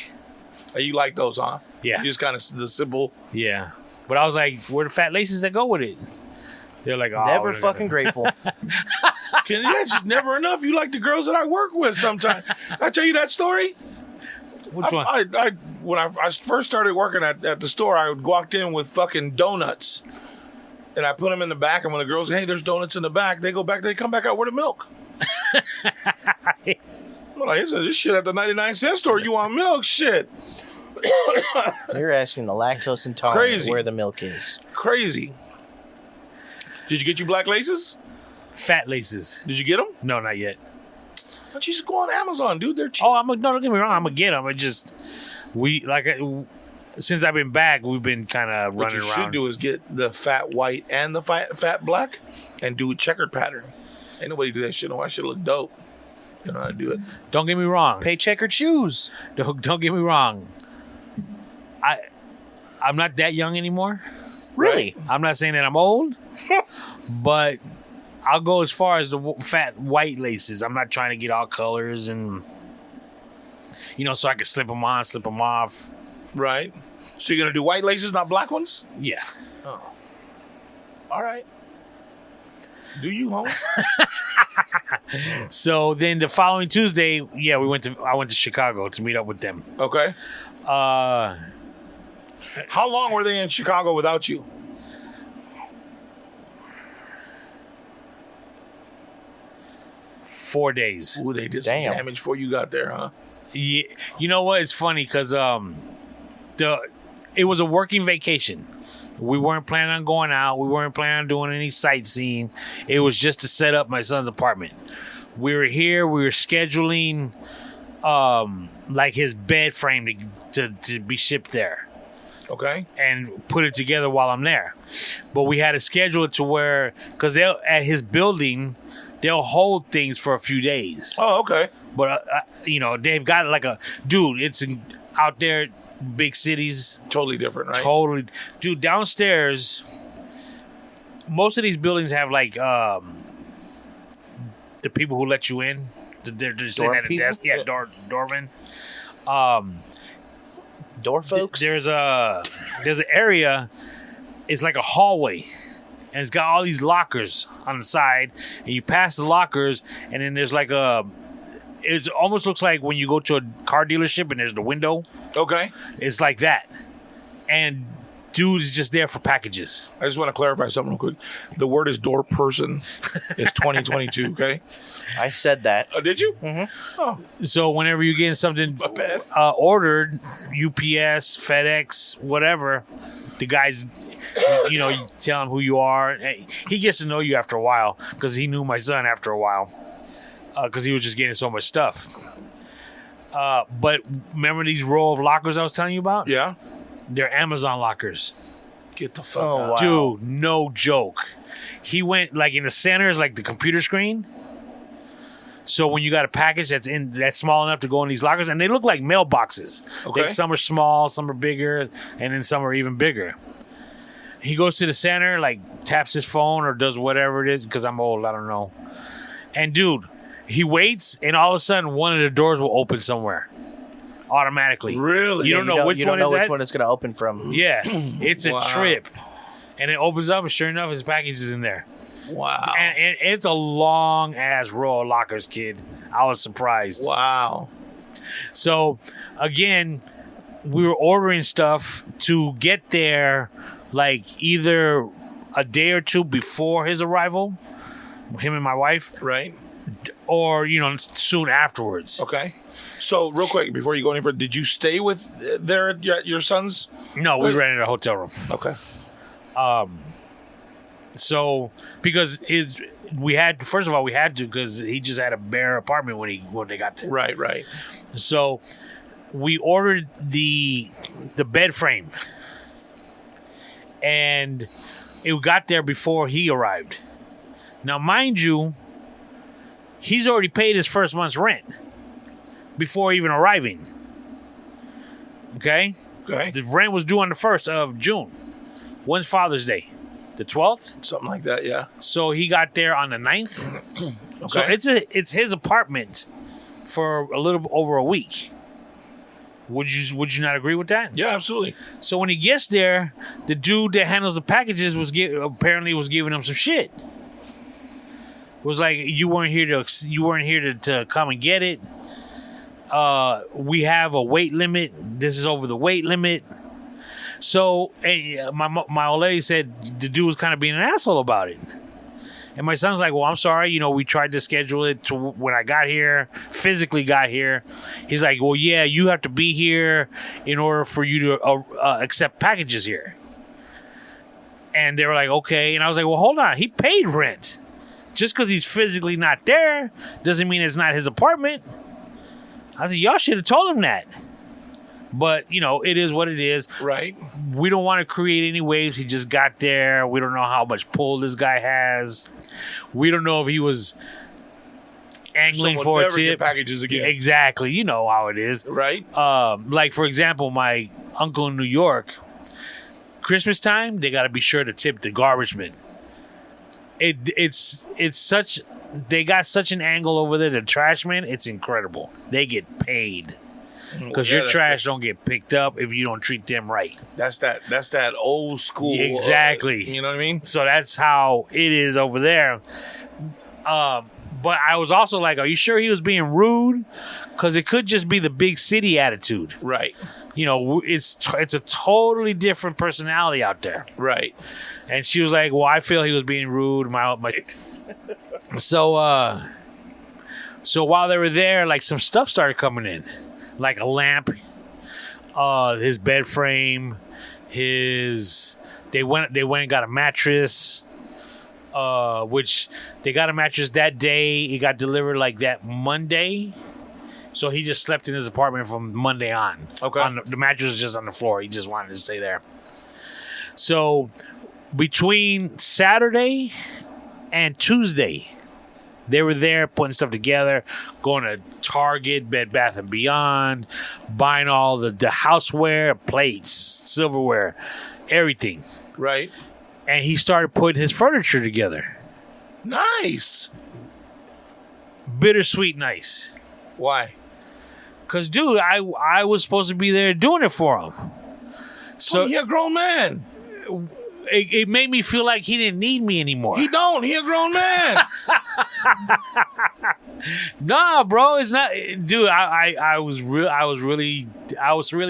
You like those, huh? Yeah. You just kind of the simple. Yeah. But I was like, where the fat laces that go with it? They're like, oh. Never we're fucking grateful. That's just never enough. You like the girls that I work with sometimes. I tell you that story. Which one? When I first started working at the store, I walked in with fucking donuts. And I put them in the back, and when the girls say, hey, there's donuts in the back, they go back, they come back out with the milk. I'm like, this shit at the 99-cent store, you want milk? Shit. You're asking the lactose intolerant Crazy. where the milk is. Crazy. Did you get you black laces? Fat laces. Did you get them? No, not yet. Why don't you just go on Amazon, dude? They're cheap. Oh, no, don't get me wrong. I'm gonna get them. Since I've been back, we've been kind of What running you around. should do is get the fat white and the fat black and do a checkered pattern. Ain't nobody do that shit. No, I should look dope. You know how to do it. Don't get me wrong. Pay checkered shoes. Don't get me wrong. I'm not that young anymore. Really? I'm not saying that I'm old, but I'll go as far as the fat white laces. I'm not trying to get all colors and, you know, so I can slip them on, slip them off. Right. So you're going to do white laces, not black ones? Yeah. Oh. All right. Do you, homie? So then the following Tuesday, yeah, I went to Chicago to meet up with them. Okay. How long were they in Chicago without you? Four days. Ooh, they did some Damn. damage before you got there, huh? Yeah, you know what? It's funny because it was a working vacation. We weren't planning on going out. We weren't planning on doing any sightseeing. It was just to set up my son's apartment. We were here. We were scheduling like his bed frame to be shipped there Okay. and put it together while I'm there. But we had to schedule it to where, because at his building, they'll hold things for a few days. Oh, okay. But, you know, they've got it's out there, big cities. Totally different, right? Totally. Dude, downstairs, most of these buildings have like the people who let you in. They're just sitting Door at a people? desk. Yeah, doorman. Door folks? There's an area, it's like a hallway. And it's got all these lockers on the side. And you pass the lockers, and then there's like it almost looks like when you go to a car dealership and there's the window. Okay. It's like that. And dude is just there for packages. I just want to clarify something real quick. The word is door person. It's 2022, okay? I said that. Oh, did you? Mm-hmm. Oh, So whenever you're getting something my bad. ordered, UPS, FedEx, whatever, the guys, you know, you tell him who you are. He gets to know you after a while because he knew my son after a while because he was just getting so much stuff. But remember these row of lockers I was telling you about? Yeah? They're Amazon lockers. Get the fuck Oh, out. wow. Dude, no joke. He went like in the center is like the computer screen. So when you got a package that's small enough to go in these lockers, and they look like mailboxes. Okay. Like some are small, some are bigger, and then some are even bigger. He goes to the center, like taps his phone or does whatever it is, because I'm old, I don't know. And dude, he waits, and all of a sudden, one of the doors will open somewhere automatically. Really? You don't know which one is which that? one it's going to open from. Yeah, it's a Wow. trip. And it opens up, and sure enough, his package is in there. Wow. And it's a long ass row of lockers, kid. I was surprised. Wow. So again, we were ordering stuff to get there like either a day or two before his arrival, him and my wife, Right. or soon afterwards. Okay. So real quick, before you go any further, did you stay with there at your son's? No, we rented a hotel room. Okay. So because we had to because he just had a bare apartment when they got there. Right. Right. So we ordered the bed frame, and it got there before he arrived. Now, mind you, he's already paid his first month's rent before even arriving. Okay? Okay. The rent was due on the 1st of June. When's Father's Day? The 12th? Something like that. Yeah. So he got there on the 9th. Okay. So it's his apartment for a little over a week. Would you not agree with that? Yeah. Absolutely. So when he gets there, the dude that handles the packages apparently was giving him some shit. Was like, you weren't here to come and get it. We have a weight limit. This is over the weight limit. So my old lady said the dude was kind of being an asshole about it. And my son's like, well, I'm sorry. We tried to schedule it to when I got here, physically got here. He's like, well, yeah, you have to be here in order for you to accept packages here. And they were like, okay. And I was like, well, hold on. He paid rent. Just because he's physically not there doesn't mean it's not his apartment. I said, y'all should have told him that. But, it is what it is. Right. We don't want to create any waves. He just got there. We don't know how much pull this guy has. We don't know if he was angling Someone for a never get tip. packages again. Exactly. You know how it is. Right. Like, for example, my uncle in New York, Christmas time, they got to be sure to tip the garbage man. It's such... They got such an angle over there. The trash man, it's incredible. They get paid. Because your trash don't get picked up if you don't treat them right. That's that old school. Exactly. You know what I mean? So that's how it is over there. But I was also like, are you sure he was being rude? Because it could just be the big city attitude. Right. It's a totally different personality out there. Right. And she was like, well, I feel he was being rude. So while they were there, like some stuff started coming in. Like a lamp, his bed frame, they went and got a mattress, which they got a mattress that day. It got delivered like that Monday. So he just slept in his apartment from Monday on. Okay. The mattress was just on the floor. He just wanted to stay there. So between Saturday and Tuesday, they were there putting stuff together, going to Target, Bed Bath & Beyond, buying all the houseware, plates, silverware, everything. Right. And he started putting his furniture together. Nice. Bittersweet nice. Why? Because, dude, I was supposed to be there doing it for him. So He a grown man. it made me feel like he didn't need me anymore. He don't. He a grown man. Nah, bro, it's not, dude. I was really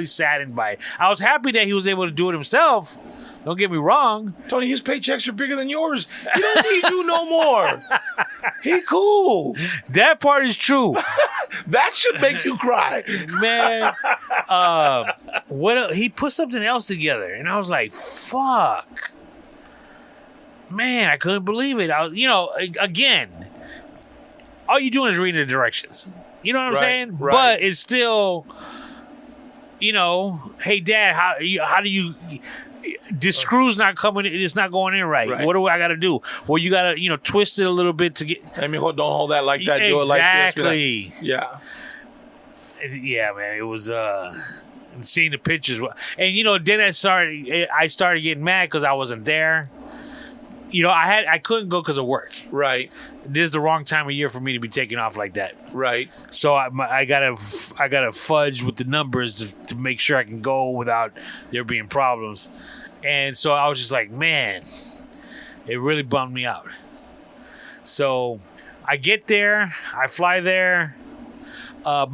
saddened by it. I was happy that he was able to do it himself. Don't get me wrong. Tony, his paychecks are bigger than yours. He don't need you no more. He cool. That part is true, That should make you cry. man. He put something else together, and I was like, "Fuck, man!" I couldn't believe it. Again, all you doing is reading the directions. You know what I'm saying? Right. But it's still, hey, Dad, how do you? this screw's not coming. It's not going in right. What do I got to do? Well, you got to twist it a little bit to get. I mean, don't hold that like that. Do it like this. Exactly. Yeah. Yeah, man. It was seeing the pictures, and then I started getting mad because I wasn't there. I couldn't go because of work. Right. This is the wrong time of year for me to be taking off like that. Right. So I gotta fudge with the numbers to make sure I can go without there being problems. And so I was just like, man, it really bummed me out. So I get there, I fly there. My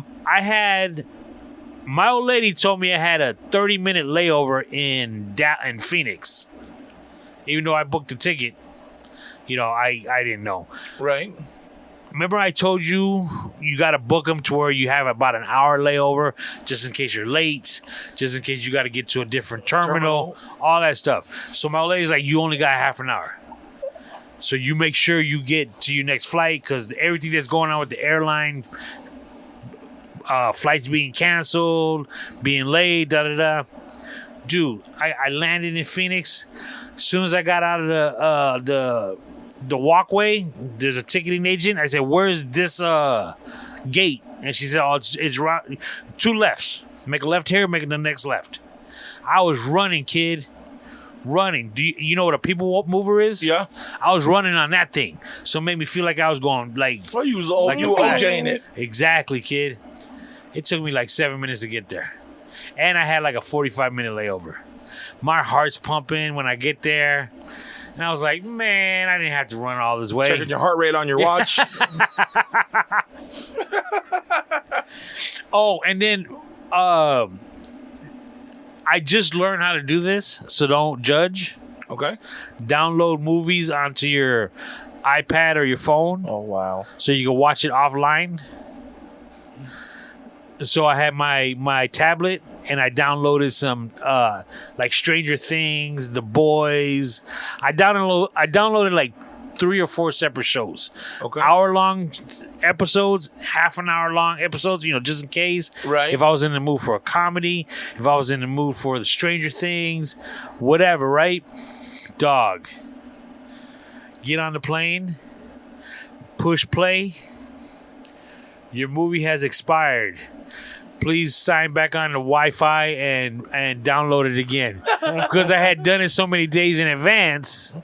old lady told me I had a 30-minute layover in Phoenix. Even though I booked the ticket, I didn't know. Right. Remember I told you got to book them to where you have about an hour layover just in case you're late, just in case you got to get to a different terminal, all that stuff. So my old lady's like, you only got half an hour. So you make sure you get to your next flight because everything that's going on with the airline, flights being canceled, being late, da-da-da. Dude, I landed in Phoenix. As soon as I got out of the walkway, there's a ticketing agent. I said, "Where's this gate?" And she said, "Oh, it's right, 2 lefts. Make a left here, make the next left." I was running, kid. Running. Do you know what a people mover is? Yeah. I was running on that thing, so it made me feel like I was going like. Well, you was OJing it. Exactly, kid. It took me like 7 minutes to get there, and I had like a 45-minute layover. My heart's pumping when I get there. And I was like, man, I didn't have to run all this way. Checking your heart rate on your watch. Oh, and then I just learned how to do this, so don't judge. Okay. Download movies onto your iPad or your phone. Oh, wow. So you can watch it offline. So I had my tablet and I downloaded some like Stranger Things, The Boys. I downloaded like 3 or 4 separate shows. Okay. Hour-long episodes, half an hour long episodes, just in case. Right. If I was in the mood for a comedy, if I was in the mood for the Stranger Things, whatever, right? Dog. Get on the plane, push play. Your movie has expired. Please sign back on the Wi-Fi and download it again. Because I had done it so many days in advance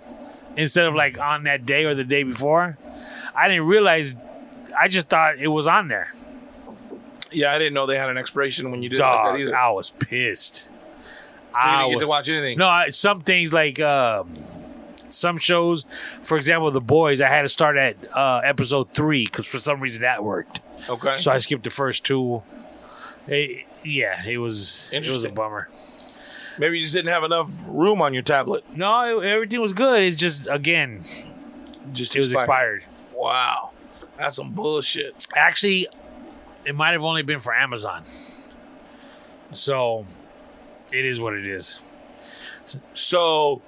instead of like on that day or the day before. I didn't realize. I just thought it was on there. Yeah, I didn't know they had an expiration when you did Dog, like that either. I was pissed. So you didn't get to watch anything. No, some things like some shows, for example, The Boys, I had to start at episode 3 because for some reason that worked. Okay. So I skipped the first 2. It was a bummer. Maybe you just didn't have enough room on your tablet. No, everything was good. It's just, again, it was expired. Wow. That's some bullshit. Actually, it might have only been for Amazon. So, it is what it is. So,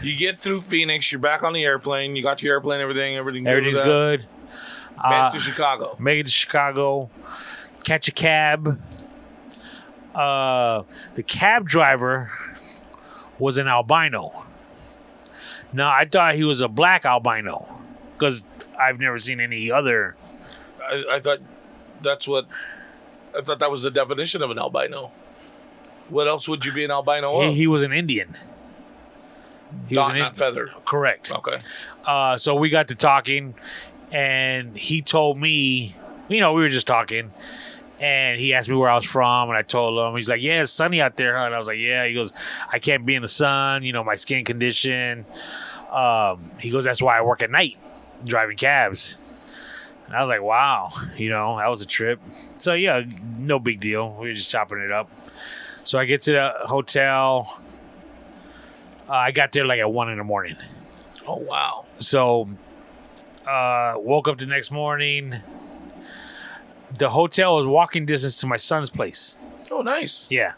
you get through Phoenix. You're back on the airplane. You got to your airplane, everything's Everything's good. Back to Chicago. Make it to Chicago. Catch a cab. The cab driver was an albino. Now, I thought he was a black albino because I've never seen any other. I thought that was the definition of an albino. What else would you be an albino of? He was an Indian. Not feathered. Correct. Okay. So we got to talking, and he told me, we were just talking, and he asked me where I was from, and I told him. He's like, yeah, it's sunny out there, huh? And I was like, yeah. He goes, I can't be in the sun, my skin condition. He goes, that's why I work at night, driving cabs. And I was like, wow, that was a trip. So, yeah, no big deal. We were just chopping it up. So I get to the hotel. I got there like at 1 a.m. Oh, wow. So, woke up the next morning. The hotel was walking distance to my son's place. Oh, nice. Yeah.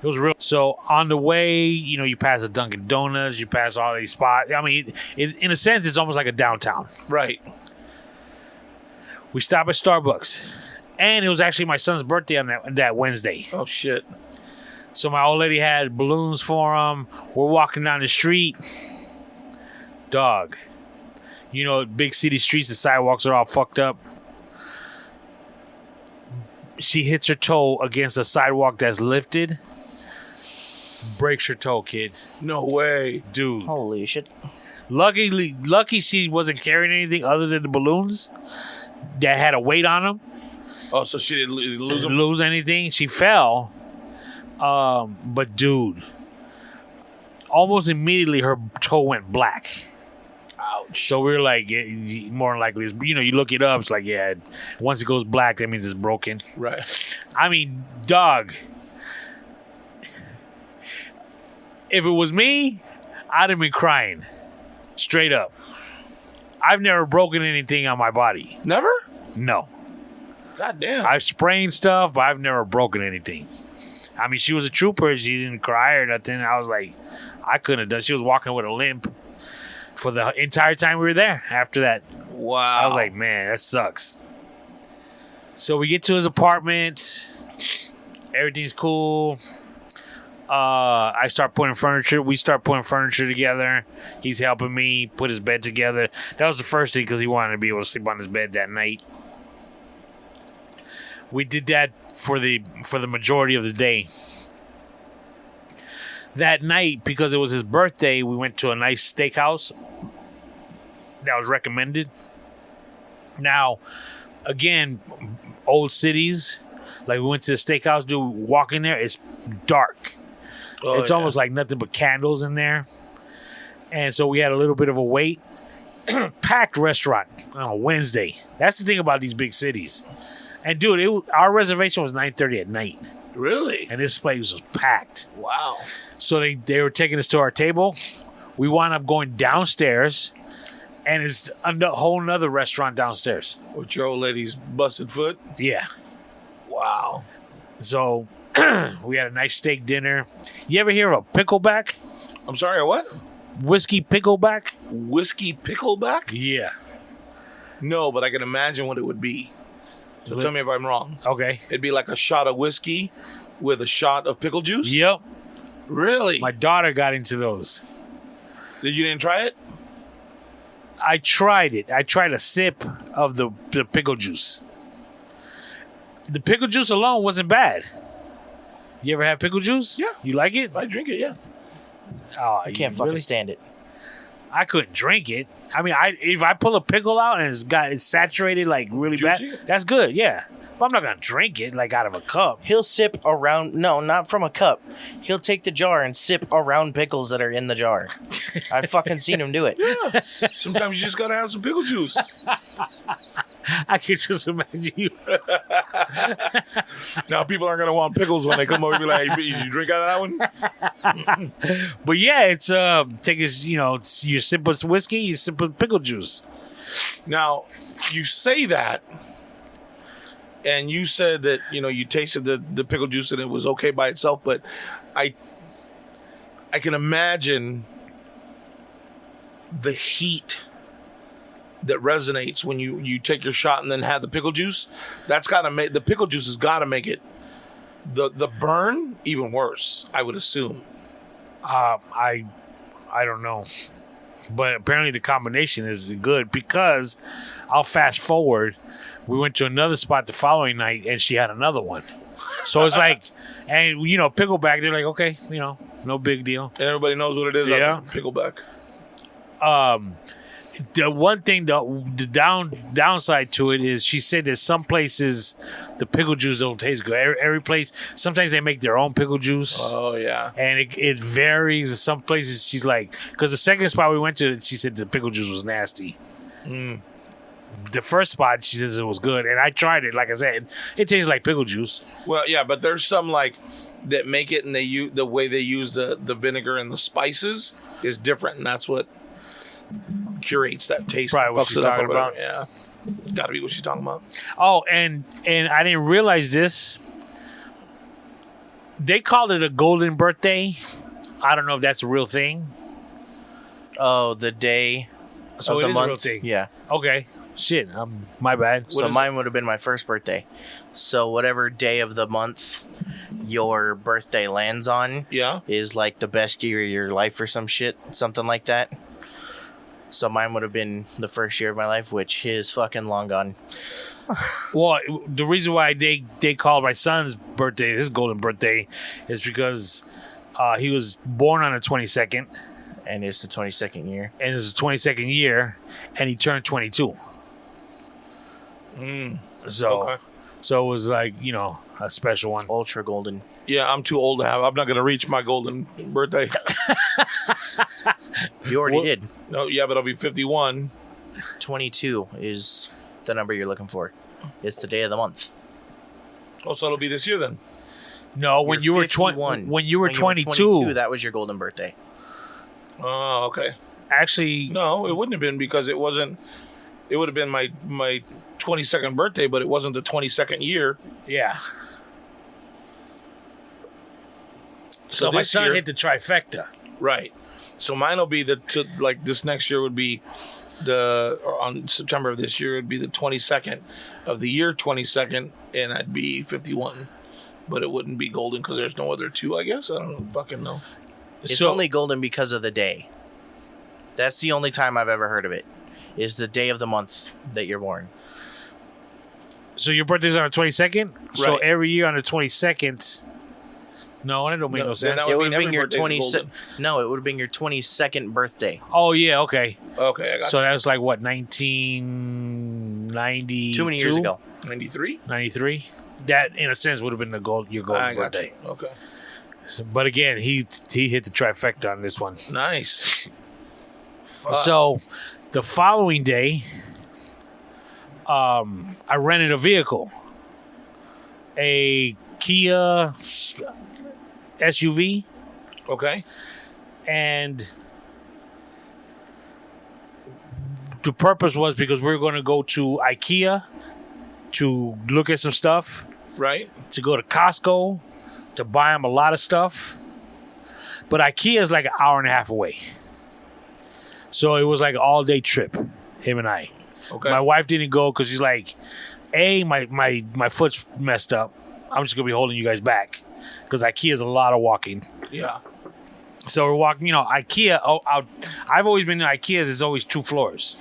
It was real. So, on the way, you pass a Dunkin' Donuts, you pass all these spots. I mean, in a sense, it's almost like a downtown. Right. We stopped at Starbucks. And it was actually my son's birthday on that Wednesday. Oh, shit. So my old lady had balloons for him. We're walking down the street. Dog. You know, big city streets, the sidewalks are all fucked up. She hits her toe against a sidewalk that's lifted. Breaks her toe, kid. No way. Dude. Holy shit. Lucky she wasn't carrying anything other than the balloons that had a weight on them. Oh, so she didn't lose them? Lose anything. She fell. But dude, almost immediately her toe went black. Ouch. So we were like, more than likely, you know, you look it up. It's like, yeah, once it goes black, that means it's broken. Right. I mean, dog. If it was me, I'd have been crying. Straight up. I've never broken anything on my body. Never? No. God damn. I've sprained stuff, but I've never broken anything. I mean, she was a trooper. She didn't cry or nothing. I was like, I couldn't have done. She was walking with a limp for the entire time we were there. After that, Wow. I was like, man, that sucks. So we get to his apartment. Everything's cool. I start putting furniture. We start putting furniture together. He's helping me put his bed together. That was the first thing because he wanted to be able to sleep on his bed that night. We did that for the majority of the day. That night, because it was his birthday, we went to a nice steakhouse that was recommended. Now, again, old cities, like we went to the steakhouse, dude, walk in there, it's dark. Oh, It's almost like nothing but candles in there. And so we had a little bit of a wait. Packed restaurant on a Wednesday. That's the thing about these big cities. And dude, our reservation was 9:30 at night. Really? And this place was packed. Wow. So they were taking us to our table. We wound up going downstairs. And it's a whole nother restaurant downstairs. With your old lady's busted foot? Yeah. Wow. So we had a nice steak dinner. You ever hear of a pickleback? I'm sorry, a what? Whiskey pickleback? Whiskey pickleback? Yeah. No, but I can imagine what it would be. So tell me if I'm wrong. Okay. It'd be like a shot of whiskey with a shot of pickle juice? Yep. Really? My daughter got into those. You didn't try it? I tried it. I tried a sip of the pickle juice. The pickle juice alone wasn't bad. You ever have pickle juice? Yeah. You like it? I drink it, yeah. Oh, I can't fucking stand it. I couldn't drink it. I mean, if I pull a pickle out and it's saturated like really Juicy? bad, that's good. Yeah, but I'm not gonna drink it like out of a cup. He'll sip around. No, not from a cup. He'll take the jar and sip around pickles that are in the jar. I've fucking seen him do it. Yeah. Sometimes you just gotta have some pickle juice. I can just imagine you. Now people aren't gonna want pickles when they come over and be like, hey, did you drink out of that one? But yeah, it's take his, you sip with whiskey, you sip with pickle juice. Now, you say that, and you said that, you tasted the pickle juice and it was okay by itself, but I can imagine the heat that resonates when you take your shot and then have the pickle juice. That's gotta make the pickle juice has gotta make it the burn even worse, I would assume. I don't know, but apparently the combination is good because I'll fast forward. We went to another spot the following night and she had another one. So it's like, and pickleback. They're like, okay, no big deal. And everybody knows what it is. Yeah. Pickleback. The one thing, the downside to it is she said that some places the pickle juice don't taste good. Every place, sometimes they make their own pickle juice. Oh, yeah. And it varies. Some places she's like, because the second spot we went to, she said the pickle juice was nasty. The first spot, she says it was good. And I tried it. Like I said, it tastes like pickle juice. Well, yeah, but there's some that make it and the way they use the vinegar and the spices is different. And that's what curates that taste. Probably what she's talking about. Yeah, gotta be what she's talking about. Oh, and I didn't realize this. They called it a golden birthday. I don't know if that's a real thing. Oh, the day So of it the is month. a real thing. Yeah. Okay. Shit. My bad. So mine would have been my first birthday. So whatever day of the month your birthday lands on Yeah. is like the best year of your life or some shit, something like that. So mine would have been the first year of my life, which is fucking long gone. Well, the reason why they called my son's birthday his golden birthday is because he was born on the 22nd, And it's the 22nd year. and it's the 22nd year, and he turned 22. So, Okay. so it was like, you know, a special one. Ultra golden. Yeah, I'm too old to have. I'm not gonna reach my golden birthday. You already Well- did. No, yeah, but I'll be 51. 22 is the number you're looking for. It's the day of the month. Oh, so it'll be this year then. No, when You're you were 20, 51. when you were When 22, that was your golden birthday. Oh, okay. actually, No, it wouldn't have been because it wasn't. It would have been my 22nd birthday, but it wasn't the 22nd year. yeah. So my this son year- hit the trifecta. Right. So mine will be like this next year would be on September of this year would be the 22nd of the year 22nd, and I'd be 51. But it wouldn't be golden because there's no other two. I guess I don't fucking know. It's So- only golden because of the day. That's the only time I've ever heard of it. Is the day of the month that you're born. So your birthday's on the 22nd? So Right. every year on the 22nd. No, that don't make No, no then sense. that It would would have mean been every your birthday's 20. golden. No, it would have been your 22nd birthday. Oh, yeah, okay. Okay, I got So that was like, what, 1992? Too many years ago. 93. 93? That, in a sense, would have been your golden I got birthday. you. Okay, So, but again, he hit the trifecta on this one. nice. Fuck. So the following day, I rented a vehicle, a Kia SUV, Okay. and the purpose was because we were going to go to IKEA to look at some stuff, Right. to go to Costco to buy him a lot of stuff. But IKEA is like an hour and a half away. So it was like an all day trip, him and I. Okay. My wife didn't go because she's like, my foot's messed up. I'm just going to be holding you guys back because IKEA is a lot of walking. Yeah. So we're walking, IKEA. I've always been to IKEA's. It's always 2 floors.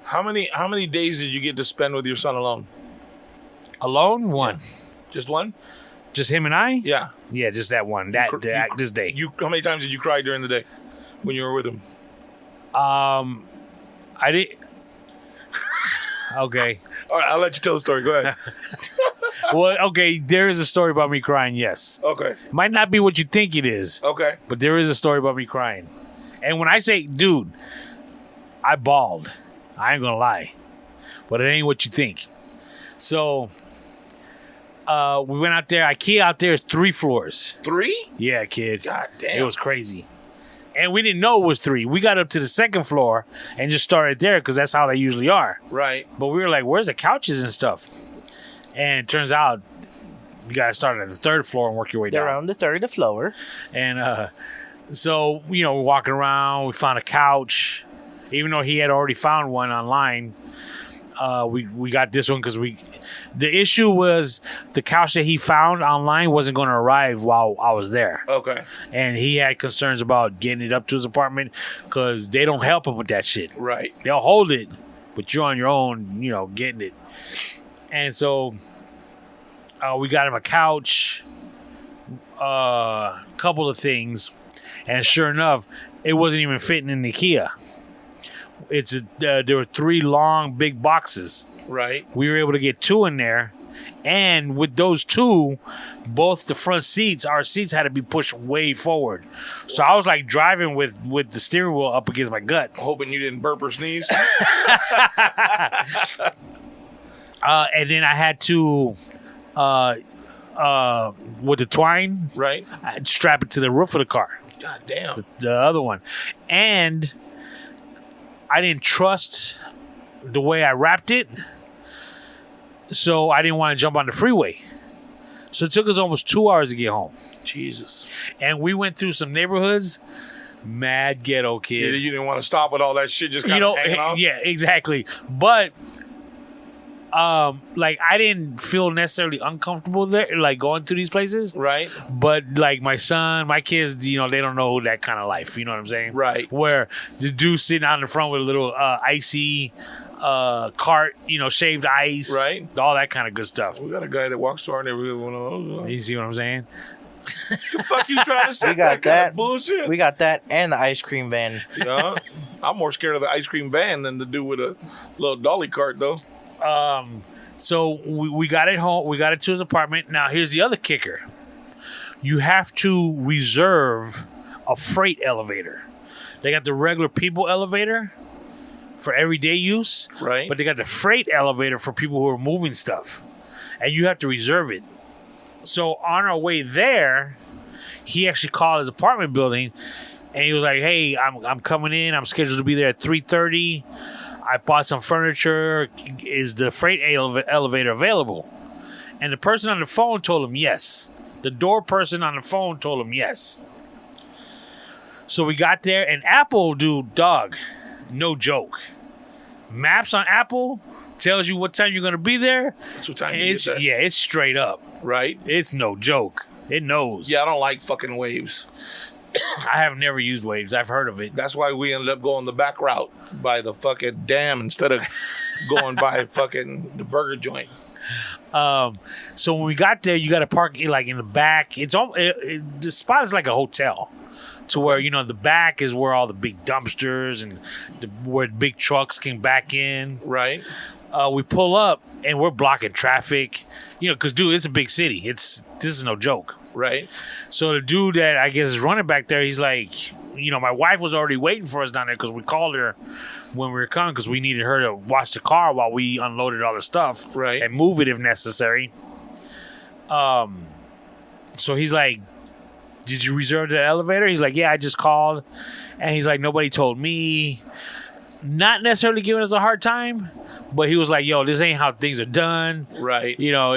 How many days did you get to spend with your son alone? Alone, one. Just one? Just him and I? Yeah. Yeah, just that one. This day. How many times did you cry during the day when you were with him? I did. Okay. All right, I'll let you tell the story. Go ahead. Well, okay. There is a story about me crying. Yes. Okay. Might not be what you think it is, Okay. but there is a story about me crying. And when I say, dude, I bawled. I ain't gonna lie, but it ain't what you think. So, we went out there. IKEA out there is 3 floors. 3? Yeah, kid. God damn. It was crazy. And we didn't know it was 3. We got up to the 2nd floor and just started there because that's how they usually are. Right. But we were like, where's the couches and stuff? And it turns out you got to start at the 3rd floor and work your way down. They're on the 3rd floor. And so, we're walking around. We found a couch. Even though he had already found one online, we got this one because the issue was the couch that he found online wasn't going to arrive while I was there. Okay. And he had concerns about getting it up to his apartment because they don't help him with that shit. Right. They'll hold it, but you're on your own, getting it. And so we got him a couch, a couple of things, and sure enough, it wasn't even fitting in the IKEA. There were 3 long, big boxes. Right. We were able to get 2 in there, and with those 2, both the front seats, our seats had to be pushed way forward. So I was like driving with the steering wheel up against my gut. Hoping you didn't burp or sneeze. And then I had to, with the twine, Right. I'd strap it to the roof of the car, God damn. the other one. And I didn't trust the way I wrapped it, so I didn't want to jump on the freeway. So it took us almost 2 hours to get home. Jesus. And we went through some neighborhoods, mad ghetto You kid. didn't want to stop with all that shit just kind of hanging off? Yeah, exactly. But Like I didn't feel necessarily uncomfortable there, like going to these places. Right. But like my son, my kids, you know, they don't know that kind of life. You know what I'm saying? Right. Where the dude sitting out in the front with a little icy cart, you know, shaved ice, Right. all that kind of good stuff. We got a guy that walks to our neighborhood with one of those. You see what I'm saying? The fuck you trying to say? We got that kind that. of bullshit. We got that and the ice cream van. Yeah. I'm more scared of the ice cream van than the dude with a little dolly cart, though. So we got it home. We got it to his apartment. Now here's the other kicker: you have to reserve a freight elevator. They got the regular people elevator for everyday use, Right. but they got the freight elevator for people who are moving stuff, and you have to reserve it. So on our way there, he actually called his apartment building, and he was like, "Hey, I'm coming in. I'm scheduled to be there at 3:30. I bought some furniture. Is the freight elevator available?" And the person on the phone told him yes. The door person on the phone told him yes. So we got there, and Apple, dude, dog, no joke. Maps on Apple tells you what time you're going to be there. That's what time you get there. Yeah, it's straight up. Right. It's no joke. It knows. Yeah, I don't like fucking waves. I have never used Waves. I've heard of it. That's why we ended up going the back route by the fucking dam instead of going by fucking the burger joint. So when we got there, you got to park like in the back. It's all the spot is like a hotel, to where, you know, the back is where all the big dumpsters and where big trucks can back in. Right. We pull up and we're blocking traffic, you know, because dude, it's a big city. This is no joke. Right. So the dude that I guess is running back there, he's like, you know, my wife was already waiting for us down there because we called her when we were coming because we needed her to watch the car while we unloaded all the stuff, Right. and move it if necessary. So he's like, "Did you reserve the elevator?" He's like, "Yeah, I just called," and he's like, "Nobody told me." Not necessarily giving us a hard time, but he was like, "Yo, this ain't how things are done." Right. You know,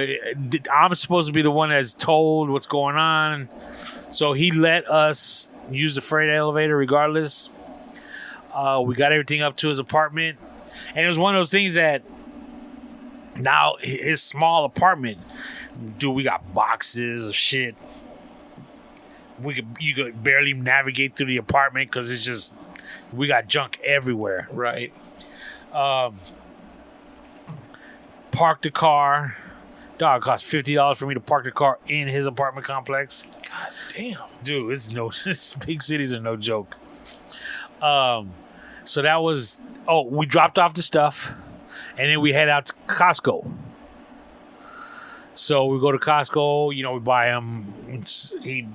I'm supposed to be the one that's told what's going on. So he let us use the freight elevator regardless. We got everything up to his apartment. And it was one of those things that now his small apartment, dude, we got boxes of shit. You could barely navigate through the apartment because it's just, we got junk everywhere. Right. Parked the car. Dog, it cost $50 for me to park the car in his apartment complex. God damn. Dude, it's big cities are no joke. So that was, we dropped off the stuff, and then we head out to Costco. So we go to Costco, you know, we buy him. He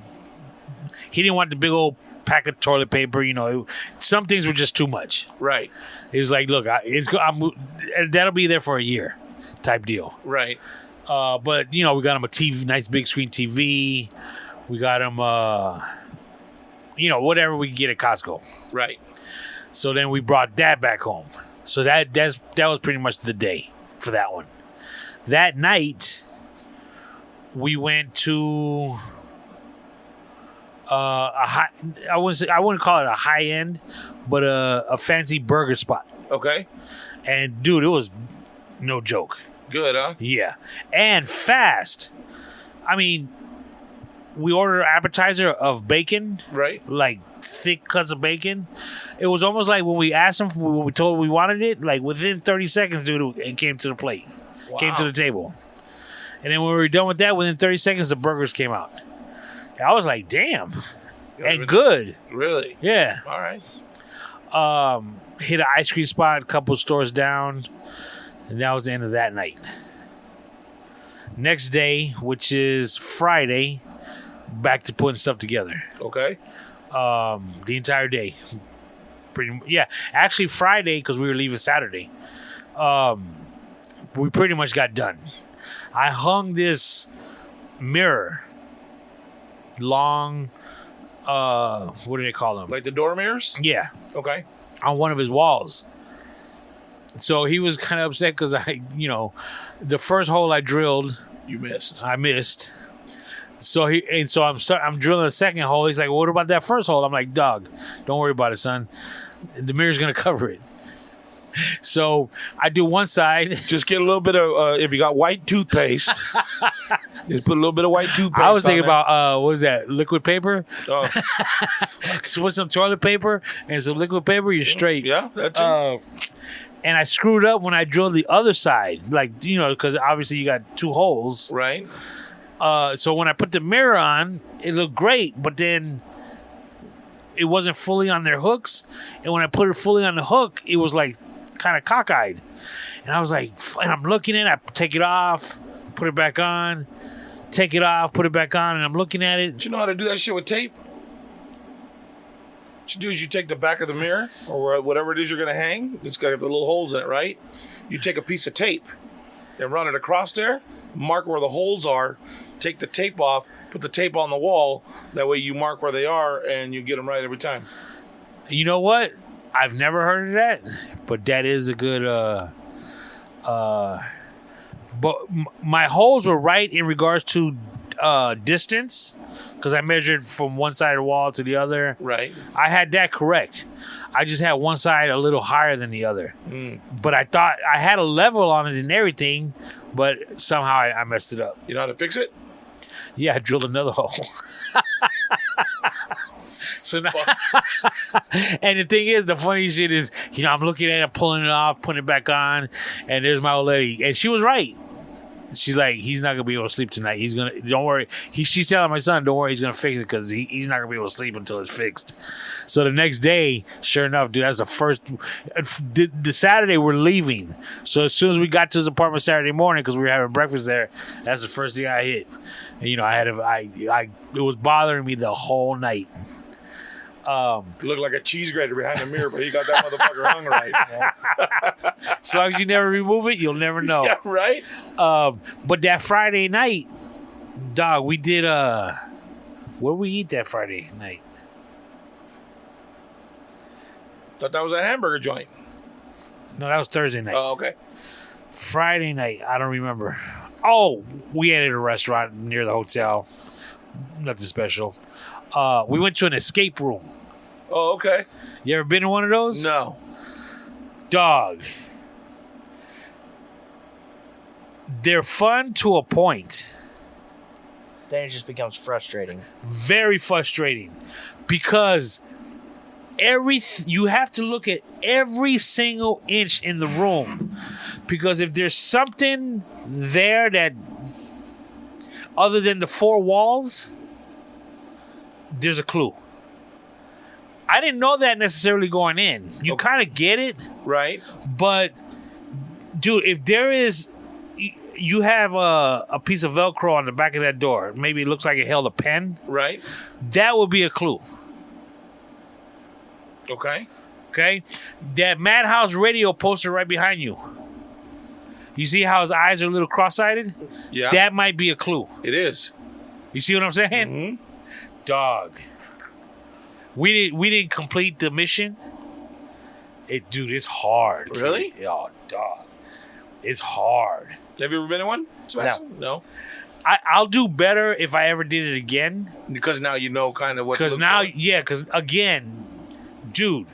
didn't want the big old pack of toilet paper, you know. Some things were just too much. Right. He was like, "Look, that'll be there for a year," type deal. Right. But you know, we got him a TV, nice big screen TV. We got him, you know, whatever we could get at Costco. Right. So then we brought that back home. So that was pretty much the day for that one. That night, we went to I wouldn't call it a high end, but a fancy burger spot. Okay. And dude, it was no joke. Good, huh? Yeah, and fast. I mean, we ordered an appetizer of bacon, Right. like thick cuts of bacon. It was almost like when we asked him, when we told him we wanted it, like within 30 seconds, dude, it came to the plate, came to the table. And then when we were done with that, within 30 seconds, the burgers came out. And I was like, damn. And good. Really? Yeah. All right. Hit an ice cream spot a couple stores down, and that was the end of that night. Next day, which is Friday, back to putting stuff together. Okay. The entire day. Actually Friday, because we were leaving Saturday. We pretty much got done. I hung this mirror, long, what do they call them? Like the door mirrors? Yeah, Okay. on one of his walls. So he was kind of upset because the first hole I drilled, You missed. I missed. So I'm drilling the second hole. He's like, well, "What about that first hole?" I'm like, "Dog, don't worry about it, son. The mirror's gonna cover it." So I do one side. Just get a little bit of if you got white toothpaste, just put a little bit of white toothpaste. I was thinking on there. about what is that? Liquid paper. Oh, So with some toilet paper and some liquid paper, you're straight. yeah, that's it. And I screwed up when I drilled the other side, like because obviously you got two holes. Right. So when I put the mirror on, it looked great, but then it wasn't fully on their hooks. And when I put it fully on the hook, it was like kind of cockeyed. And I was like, and I'm looking at it, I take it off, put it back on, take it off, put it back on, and I'm looking at it. Do you know how to do that shit with tape? What you do is you take the back of the mirror or whatever it is you're going to hang. It's got the little holes in it, right? You take a piece of tape and run it across there, mark where the holes are, take the tape off, put the tape on the wall. That way you mark where they are and you get them right every time. You know what? I've never heard of that, but that is a good. But my holes were right in regards to distance, because I measured from one side of the wall to the other. Right. I had that correct. I just had one side a little higher than the other. But I thought I had a level on it and everything, but somehow I messed it up. You know how to fix it? Yeah, I drilled another hole. So now, and the thing is, the funny shit is, I'm looking at it, pulling it off, putting it back on, and there's my old lady, and she was right. She's like, he's not gonna be able to sleep tonight. Don't worry. She's telling my son, don't worry, he's gonna fix it because he's not gonna be able to sleep until it's fixed. So the next day, sure enough, dude, that's the first. The Saturday we're leaving. So as soon as we got to his apartment Saturday morning, because we were having breakfast there, that's the first thing I hit. And, it was bothering me the whole night. You look like a cheese grater behind the mirror, but you got that motherfucker hung right. As long as you never remove it, you'll never know. Yeah, right? But that Friday night, dog, we did where we eat that Friday night? Thought that was a hamburger joint. No, that was Thursday night. Oh, okay. Friday night, I don't remember. Oh, we ate at a restaurant near the hotel. Nothing special. We went to an escape room. Oh, okay. You ever been in one of those? No. Dog. They're fun to a point. Then it just becomes frustrating. Very frustrating. Because you have to look at every single inch in the room. Because if there's something there that, other than the four walls, there's a clue. I didn't know that necessarily going in. You kind of get it. Right. But, dude, if there is... You have a piece of Velcro on the back of that door. Maybe it looks like it held a pen. Right. That would be a clue. Okay. Okay? That Madhouse radio poster right behind you. You see how his eyes are a little cross-eyed? Yeah. That might be a clue. It is. You see what I'm saying? Mm-hmm. Dog. We didn't complete the mission. Dude, it's hard. Kid. Really? Oh, dog. It's hard. Have you ever been in one, Sebastian? No. I'll do better if I ever did it again. Because now you know kind of what. Because now, because again, dude,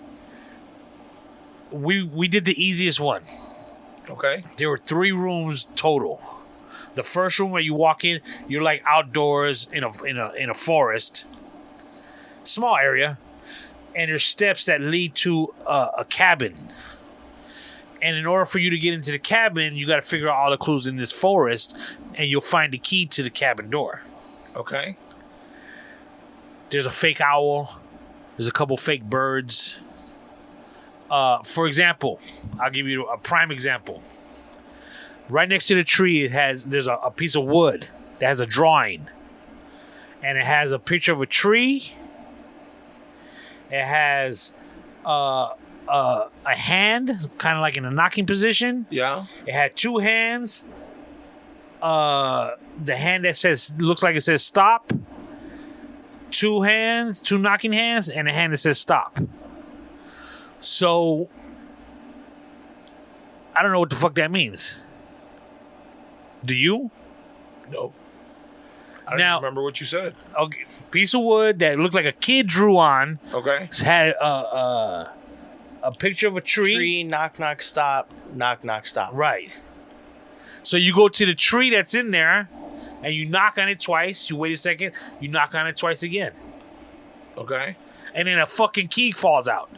we did the easiest one. Okay. There were 3 rooms total. The first room where you walk in, you're like outdoors in a forest, small area, and there's steps that lead to a cabin. And in order for you to get into the cabin, you got to figure out all the clues in this forest, and you'll find the key to the cabin door. Okay. There's a fake owl. There's a couple fake birds. For example, I'll give you a prime example. Right next to the tree, there's a piece of wood that has a drawing. And it has a picture of a tree. It has a hand, kind of like in a knocking position. Yeah. It had 2 hands. The hand that looks like it says stop. 2 hands, 2 knocking hands, and a hand that says stop. So, I don't know what the fuck that means. Do you? No. I don't Now- even remember what you said. Okay, piece of wood that looked like a kid drew on. Okay. Had a picture of a Tree, knock, knock, stop, knock, knock, stop. Right. So you go to the tree that's in there, and you knock on it twice. You wait a second. You knock on it twice again. Okay. And then a fucking key falls out.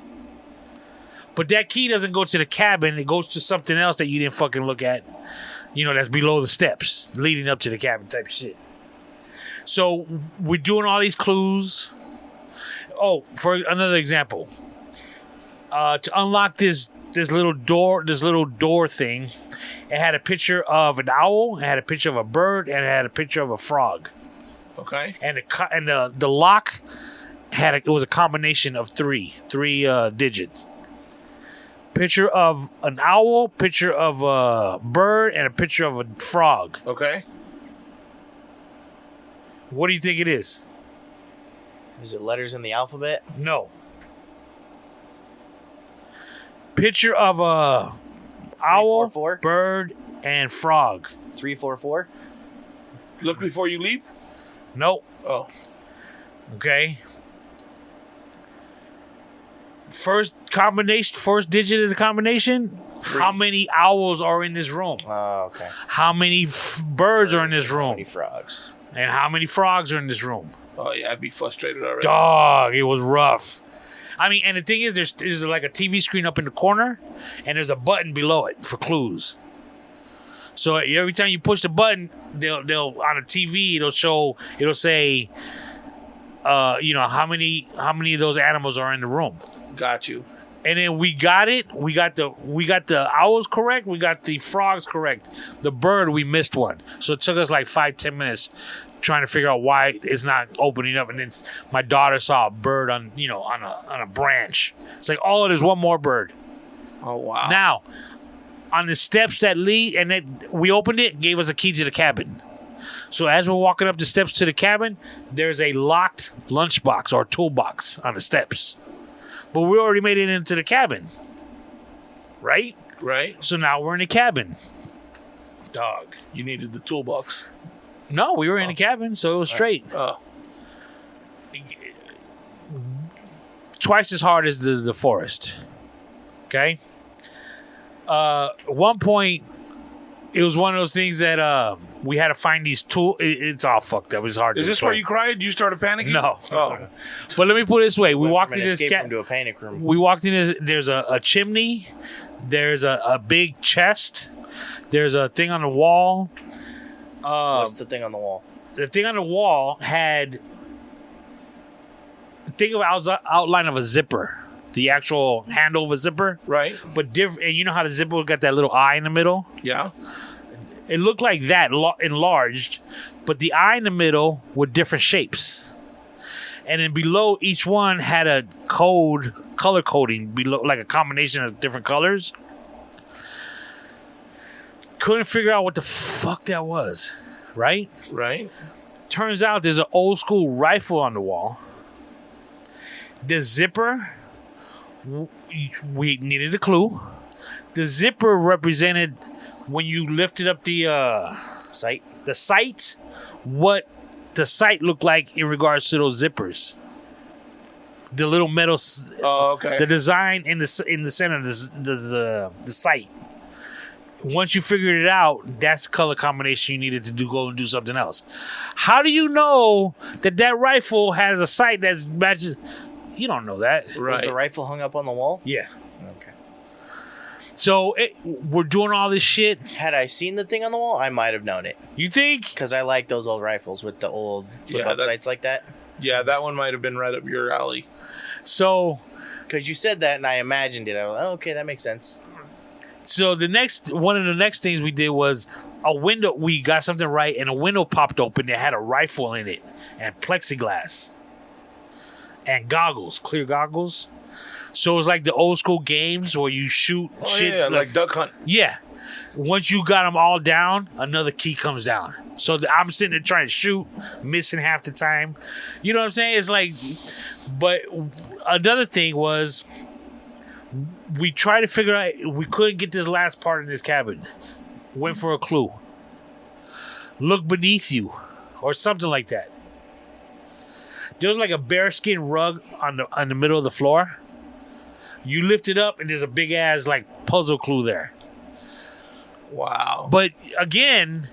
But that key doesn't go to the cabin. It goes to something else that you didn't fucking look at. You know, that's below the steps leading up to the cabin type shit. So we're doing all these clues. Oh, for another example. To unlock this little door thing, it had a picture of an owl, it had a picture of a bird, and it had a picture of a frog. Okay. And the lock it was a combination of three digits. Picture of an owl, picture of a bird, and a picture of a frog. Okay. What do you think it is? Is it letters in the alphabet? No. Picture of a owl, 4? bird, and frog. 344. Look before you leap. Nope. Oh. Okay. First digit of the combination. 3. How many owls are in this room? Oh, okay. How many birds are in this How room? many frogs? And how many frogs are in this room? Oh yeah, I'd be frustrated already. Dog, it was rough. I mean, and the thing is, there's like a TV screen up in the corner, and there's a button below it for clues. So every time you push the button, they'll on a TV it'll say, how many of those animals are in the room. Got you. And then we got it. We got the owls correct. We got the frogs correct. The bird, we missed one. So it took us like 5-10 minutes trying to figure out why it's not opening up. And then my daughter saw a bird on a branch. It's like, oh, there's one more bird. Oh wow. Now, on the steps that lead, and then we opened it, gave us a key to the cabin. So as we're walking up the steps to the cabin, there's a locked lunchbox or toolbox on the steps. But we already made it into the cabin. Right? Right. So now we're in the cabin. Dog. You needed the toolbox. No, we were in the cabin, so it was straight. Oh. Twice as hard as the forest. Okay? At one point, it was one of those things that we had to find these tools. It's all fucked up. It's hard to Is this explain. where you cried? You started panicking? No. Oh. But let me put it this way. We walked from into an this escape room to a panic room. We walked in this. There's a chimney. There's a big chest. There's a thing on the wall. What's the thing on the wall? The thing on the wall had outline of a zipper. The actual handle of a zipper. Right. But different. And you know how the zipper got that little eye in the middle? Yeah. It looked like that enlarged, but the eye in the middle were different shapes. And then below each one had a color coding below, like a combination of different colors. Couldn't figure out what the fuck that was, right? Right. Turns out there's an old school rifle on the wall. The zipper, we needed a clue. The zipper represented when you lifted up the sight, what the sight looked like in regards to those zippers. The little metal. Oh, okay. The design in the center of the sight. Once you figured it out, that's the color combination you needed to go and do something else. How do you know that rifle has a sight that matches? You don't know that. Right. Was the rifle hung up on the wall? Yeah. Okay. So we're doing all this shit. Had I seen the thing on the wall, I might have known it. You think? Because I like those old rifles with the old flip-up sights like that. Yeah, that one might have been right up your alley. So... Because you said that and I imagined it. I was like, oh, okay, that makes sense. So one of the next things we did was a window. We got something right, and a window popped open. It had a rifle in it and plexiglass and goggles, clear goggles. So it was like the old school games where you shoot shit. Yeah, like Duck Hunt. Yeah. Once you got them all down, another key comes down. So I'm sitting there trying to shoot, missing half the time. You know what I'm saying? It's like, but another thing was we tried to figure out, we couldn't get this last part in this cabin. Went for a clue. Look beneath you or something like that. There was like a bearskin rug on the middle of the floor. You lift it up, and there's a big ass like puzzle clue there. Wow. But again,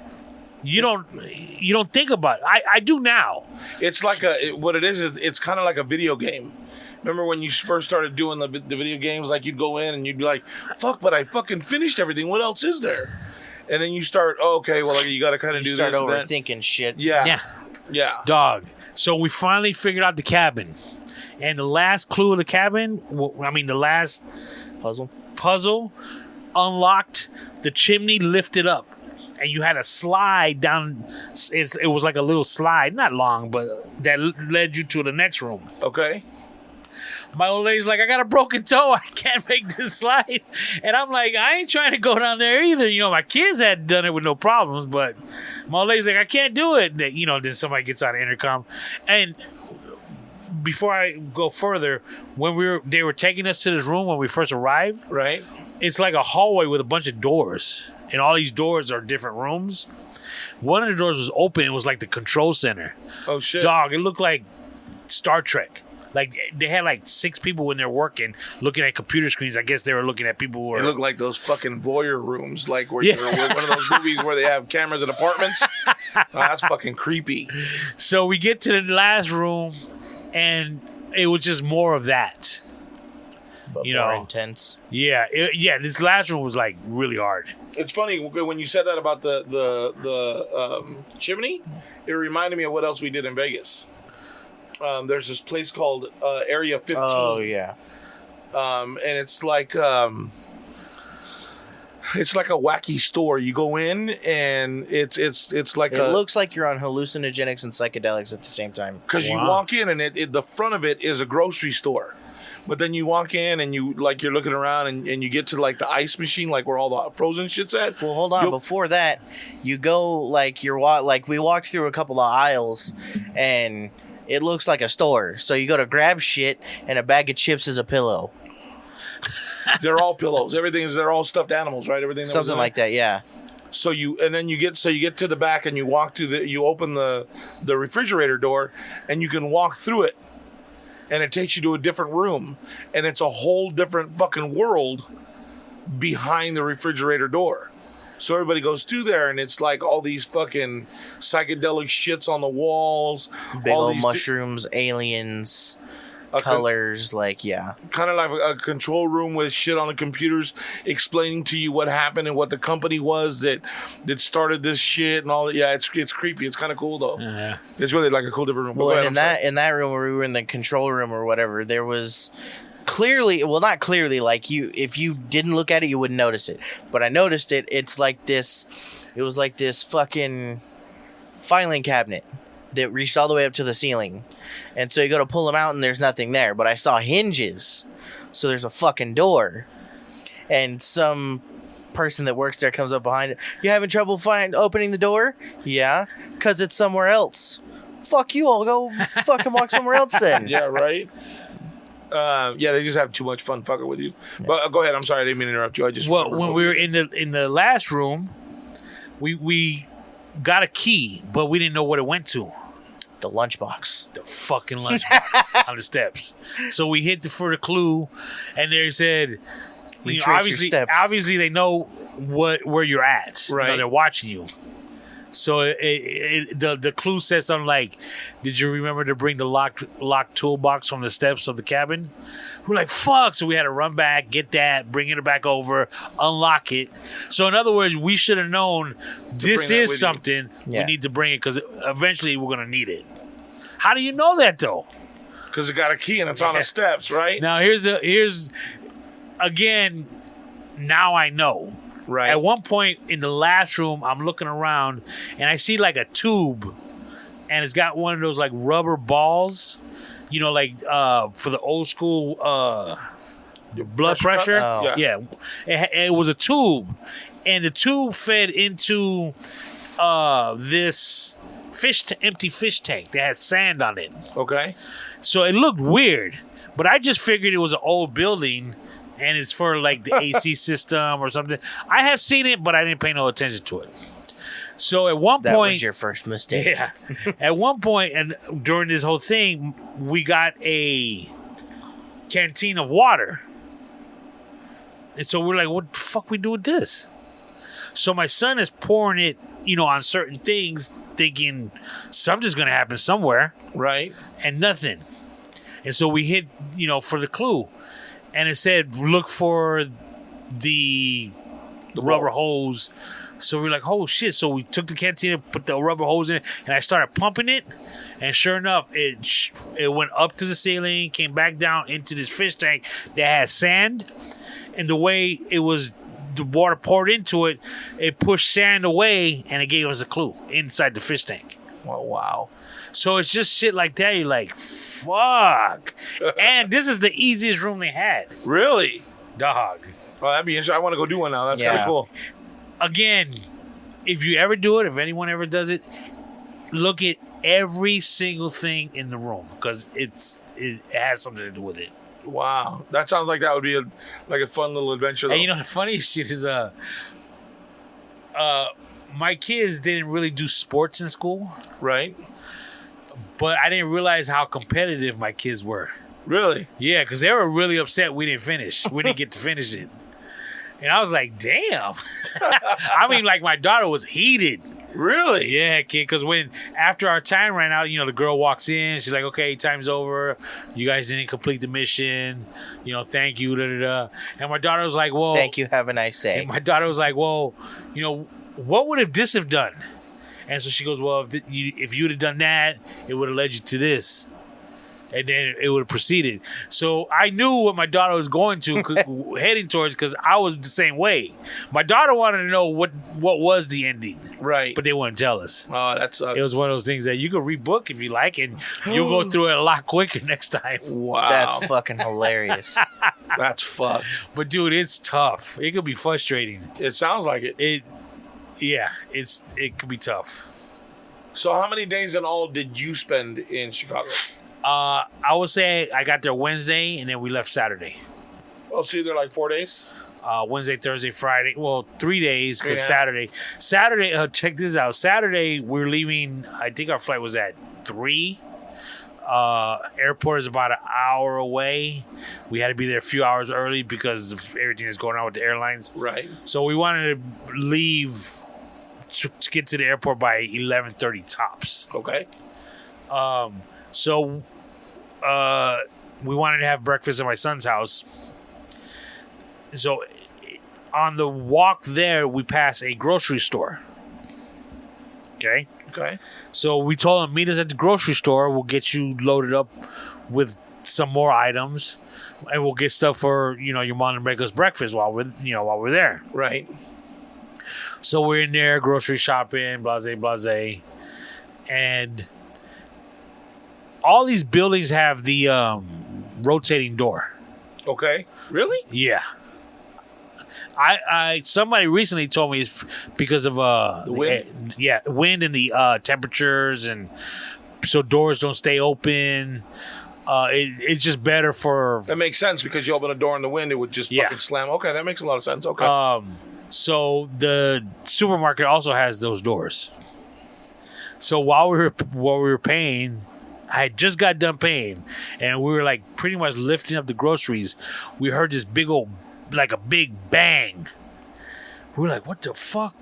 you don't think about it. I do now. It's like what it is it's kind of like a video game. Remember when you first started doing the video games? Like you'd go in and you'd be like, "Fuck!" But I fucking finished everything. What else is there? And then you start, okay, well, like, you got to kind of do start this. overthinking shit. Yeah. Dog. So we finally figured out the cabin, and the last clue of the cabin. The last puzzle unlocked the chimney, lifted up, and you had a slide down. It was like a little slide, not long, but that led you to the next room. Okay. My old lady's like, I got a broken toe. I can't make this slide. And I'm like, I ain't trying to go down there either. You know, my kids had done it with no problems, but my old lady's like, I can't do it. You know, then somebody gets on the intercom. And before I go further, when they were taking us to this room when we first arrived. Right. It's like a hallway with a bunch of doors. And all these doors are different rooms. One of the doors was open. It was like the control center. Oh, shit. Dog, it looked like Star Trek. Like, they had like 6 people in there working, looking at computer screens. I guess they were looking at people who were... It looked like those fucking voyeur rooms, like where you're one of those movies where they have cameras in apartments. Oh, that's fucking creepy. So we get to the last room, and it was just more of that. But more intense. Yeah, this last room was like really hard. It's funny when you said that about the chimney. It reminded me of what else we did in Vegas. There's this place called Area 15. Oh yeah. And it's like a wacky store. You go in and it's like it looks like you're on hallucinogenics and psychedelics at the same time. Because you walk in and the front of it is a grocery store. But then you walk in and you're looking around and you get to like the ice machine, like where all the frozen shit's at. Well, hold on. Before that, you go we walked through a couple of aisles and it looks like a store. So you go to grab shit and a bag of chips is a pillow. They're all pillows. They're all stuffed animals, right? Everything. Something like that, yeah. So you get to the back and you walk you open the refrigerator door and you can walk through it. And it takes you to a different room. And it's a whole different fucking world behind the refrigerator door. So everybody goes through there, and it's like all these fucking psychedelic shits on the walls. Big old mushrooms, aliens, colors, kind of like a control room with shit on the computers explaining to you what happened and what the company was that started this shit and all that. Yeah, it's creepy. It's kind of cool though. Yeah. It's really like a cool different room. Well, and in that room where we were in the control room or whatever, there was clearly, well, not clearly, like if you didn't look at it, you wouldn't notice it. But I noticed it. It was like this fucking filing cabinet that reached all the way up to the ceiling. And so you go to pull them out and there's nothing there. But I saw hinges. So there's a fucking door. And some person that works there comes up behind it. You having trouble opening the door? Yeah. Because it's somewhere else. Fuck you, I'll go fucking walk somewhere else then. Yeah, right? They just have too much fun fucking with you. Yeah. But go ahead. I'm sorry, I didn't mean to interrupt you. When we were in the last room, we got a key, but we didn't know what it went to. The lunchbox. The fucking lunchbox on the steps. So we hit for the clue, and they said, obviously they know where you're at. Right. You know, they're watching you. So the clue said something like, "Did you remember to bring the locked toolbox from the steps of the cabin?" We're like, "Fuck!" So we had to run back, get that, bring it back over, unlock it. So in other words, we should have known this is something we need to bring it because eventually we're gonna need it. How do you know that though? Because it got a key and it's on the steps, right? Now here's again. Now I know. Right. At one point in the last room, I'm looking around and I see like a tube, and it's got one of those like rubber balls, you know, like for the old school blood pressure. Oh. Yeah. It was a tube, and the tube fed into this empty fish tank that had sand on it. Okay. So it looked weird, but I just figured it was an old building. And it's for like the AC system or something. I have seen it, but I didn't pay no attention to it. So at one point, that was your first mistake. Yeah. At one point, and during this whole thing, we got a canteen of water. And so we're like, what the fuck we do with this? So my son is pouring it, on certain things, thinking something's going to happen somewhere. Right. And nothing. And so we hit, for the clue. And it said, look for the rubber hose. So we're like, oh shit. So we took the canteen and put the rubber hose in it, and I started pumping it. And sure enough, it went up to the ceiling, came back down into this fish tank that had sand. And the way the water poured into it, it pushed sand away, and it gave us a clue inside the fish tank. Oh, wow. So it's just shit like that. You're like, fuck. And this is the easiest room they had. Really? Dog. Oh, that'd be interesting. I want to go do one now. That's kind of cool. Again, if you ever do it, if anyone ever does it, look at every single thing in the room, because it has something to do with it. Wow. That sounds like that would be a fun little adventure, though. And the funniest shit is my kids didn't really do sports in school. Right. But I didn't realize how competitive my kids were. Really? Yeah, because they were really upset we didn't finish. We didn't get to finish it. And I was like, damn. I mean, like, my daughter was heated. Really? Yeah, kid, because after our time ran out, the girl walks in. She's like, okay, time's over. You guys didn't complete the mission. Thank you, da-da-da. And my daughter was like, well. Thank you, have a nice day. And my daughter was like, well, what would have this have done? And so she goes, well, if you'd have done that, it would have led you to this. And then it would have proceeded. So I knew what my daughter was going to, heading towards, because I was the same way. My daughter wanted to know what was the ending. Right. But they wouldn't tell us. Oh, that sucks. It was one of those things that you could rebook if you like, and you'll go through it a lot quicker next time. Wow. That's fucking hilarious. That's fucked. But, dude, it's tough. It could be frustrating. It sounds like it. It could be tough. So how many days in all did you spend in Chicago? I would say I got there Wednesday, and then we left Saturday. Oh, so you're there like 4 days? Wednesday, Thursday, Friday. Well, 3 days, because Saturday, check this out. Saturday, we're leaving. I think our flight was at 3. Airport is about an hour away. We had to be there a few hours early because of everything that's going on with the airlines. Right. So we wanted to leave to get to the airport by 11:30 tops. Okay. So we wanted to have breakfast at my son's house. So on the walk there, we passed a grocery store. Okay? Okay. So we told him, meet us at the grocery store. We'll get you loaded up with some more items. And we'll get stuff for, your mom to make us breakfast while we're there. Right. So we're in there, grocery shopping, blase. And all these buildings have the rotating door. Okay. Really? Yeah. Somebody recently told me it's because of the wind. Wind and the temperatures, and so doors don't stay open. It's just better for. That makes sense because you open a door in the wind, it would just fucking slam. Okay, that makes a lot of sense. Okay. So the supermarket also has those doors. So while we were paying, I had just got done paying, and we were like pretty much lifting up the groceries. We heard this big old, like a big bang. We were like, what the fuck?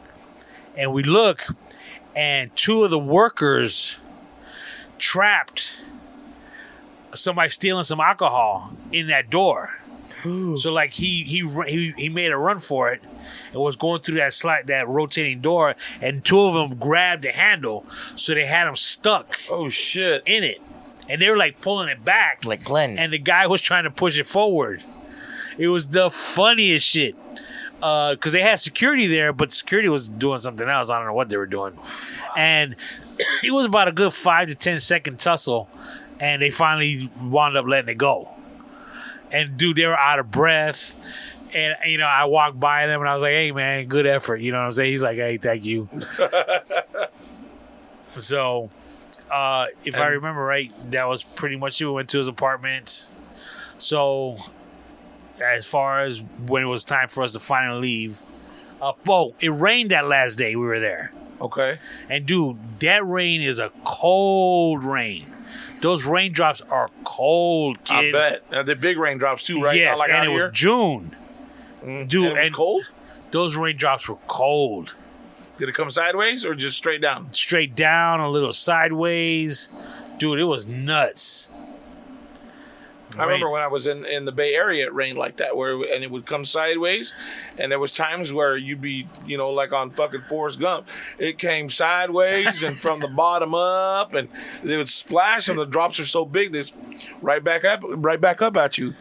And we look, and 2 of the workers trapped somebody stealing some alcohol in that door. So like he made a run for it and was going through that rotating door, and 2 of them grabbed the handle, so they had him stuck. Oh shit! In it, and they were like pulling it back, like Glenn, and the guy was trying to push it forward. It was the funniest shit because they had security there, but security was doing something else. I don't know what they were doing, and it was about a good 5 to 10 second tussle, and they finally wound up letting it go. And dude, they were out of breath. And, I walked by them and I was like, hey, man, good effort. You know what I'm saying? He's like, hey, thank you. So, if I remember right, that was pretty much it. We went to his apartment. So, as far as when it was time for us to finally leave, it rained that last day we were there. Okay. And, dude, that rain is a cold rain. Those raindrops are cold, kid. I bet. The big raindrops, too, right? Yes, Not like and out it here? was June. Dude, and it was and cold? those raindrops were cold. Did it come sideways or just straight down? Straight down, a little sideways. Dude, it was nuts. I remember when I was in the Bay Area, it rained like that, and it would come sideways, and there was times where you'd be, like on fucking Forrest Gump. It came sideways and from the bottom up, and it would splash, and the drops are so big, they right back up at you.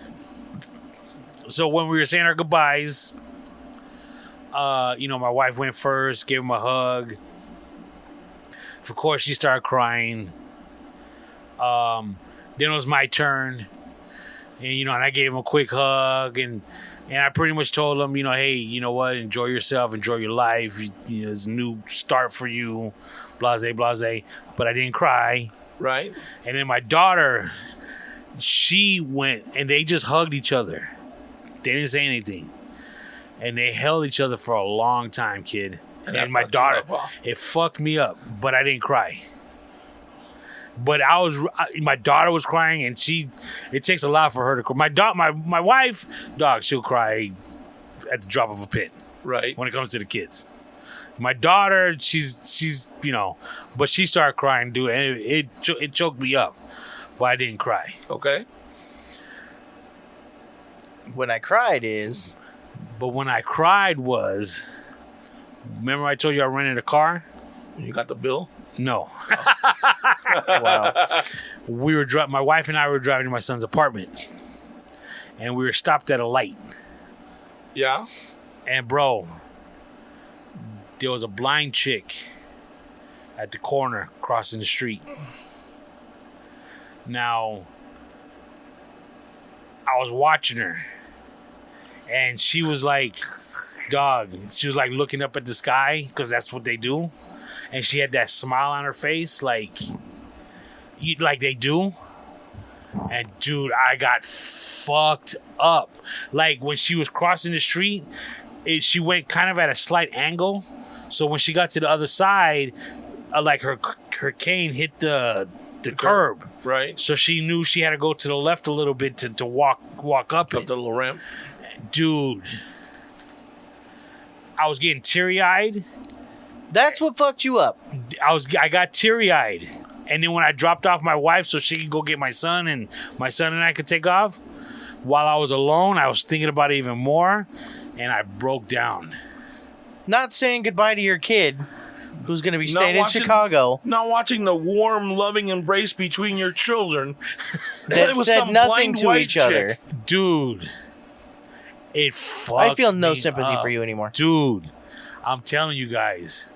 So when we were saying our goodbyes, my wife went first, gave him a hug. Of course, she started crying. Then it was my turn. And, and I gave him a quick hug, and I pretty much told him, hey, you know what, enjoy yourself, enjoy your life. It's a new start for you, blase, blase. But I didn't cry. Right. And then my daughter, she went, and they just hugged each other. They didn't say anything. And they held each other for a long time, kid. And my daughter, it fucked me up, but I didn't cry. But my daughter was crying, and it takes a lot for her to cry. My wife, dog, she'll cry at the drop of a pin. Right. When it comes to the kids. My daughter, she's but she started crying, dude, and it choked me up, but I didn't cry. Okay. When I cried is... But when I cried was... Remember I told you I rented a car? You got the bill? No. Wow. My wife and I were driving to my son's apartment, and we were stopped at a light. Yeah. And bro, there was a blind chick at the corner crossing the street. Now, I was watching her, and she was like, she was like looking up at the sky, because that's what they do. And she had that smile on her face, like they do. And dude, I got fucked up. Like when she was crossing the street, she went kind of at a slight angle. So when she got to the other side, like her cane hit the curb. Right. So she knew she had to go to the left a little bit to walk up the little ramp. Dude, I was getting teary-eyed. That's what fucked you up. I got teary-eyed. And then when I dropped off my wife so she could go get my son and I could take off, while I was alone, I was thinking about it even more, and I broke down. Not saying goodbye to your kid, who's going to be staying in Chicago. Not watching the warm, loving embrace between your children. That said nothing to each other. Dude, it fucked I feel no me sympathy up. for you anymore. Dude, I'm telling you guys.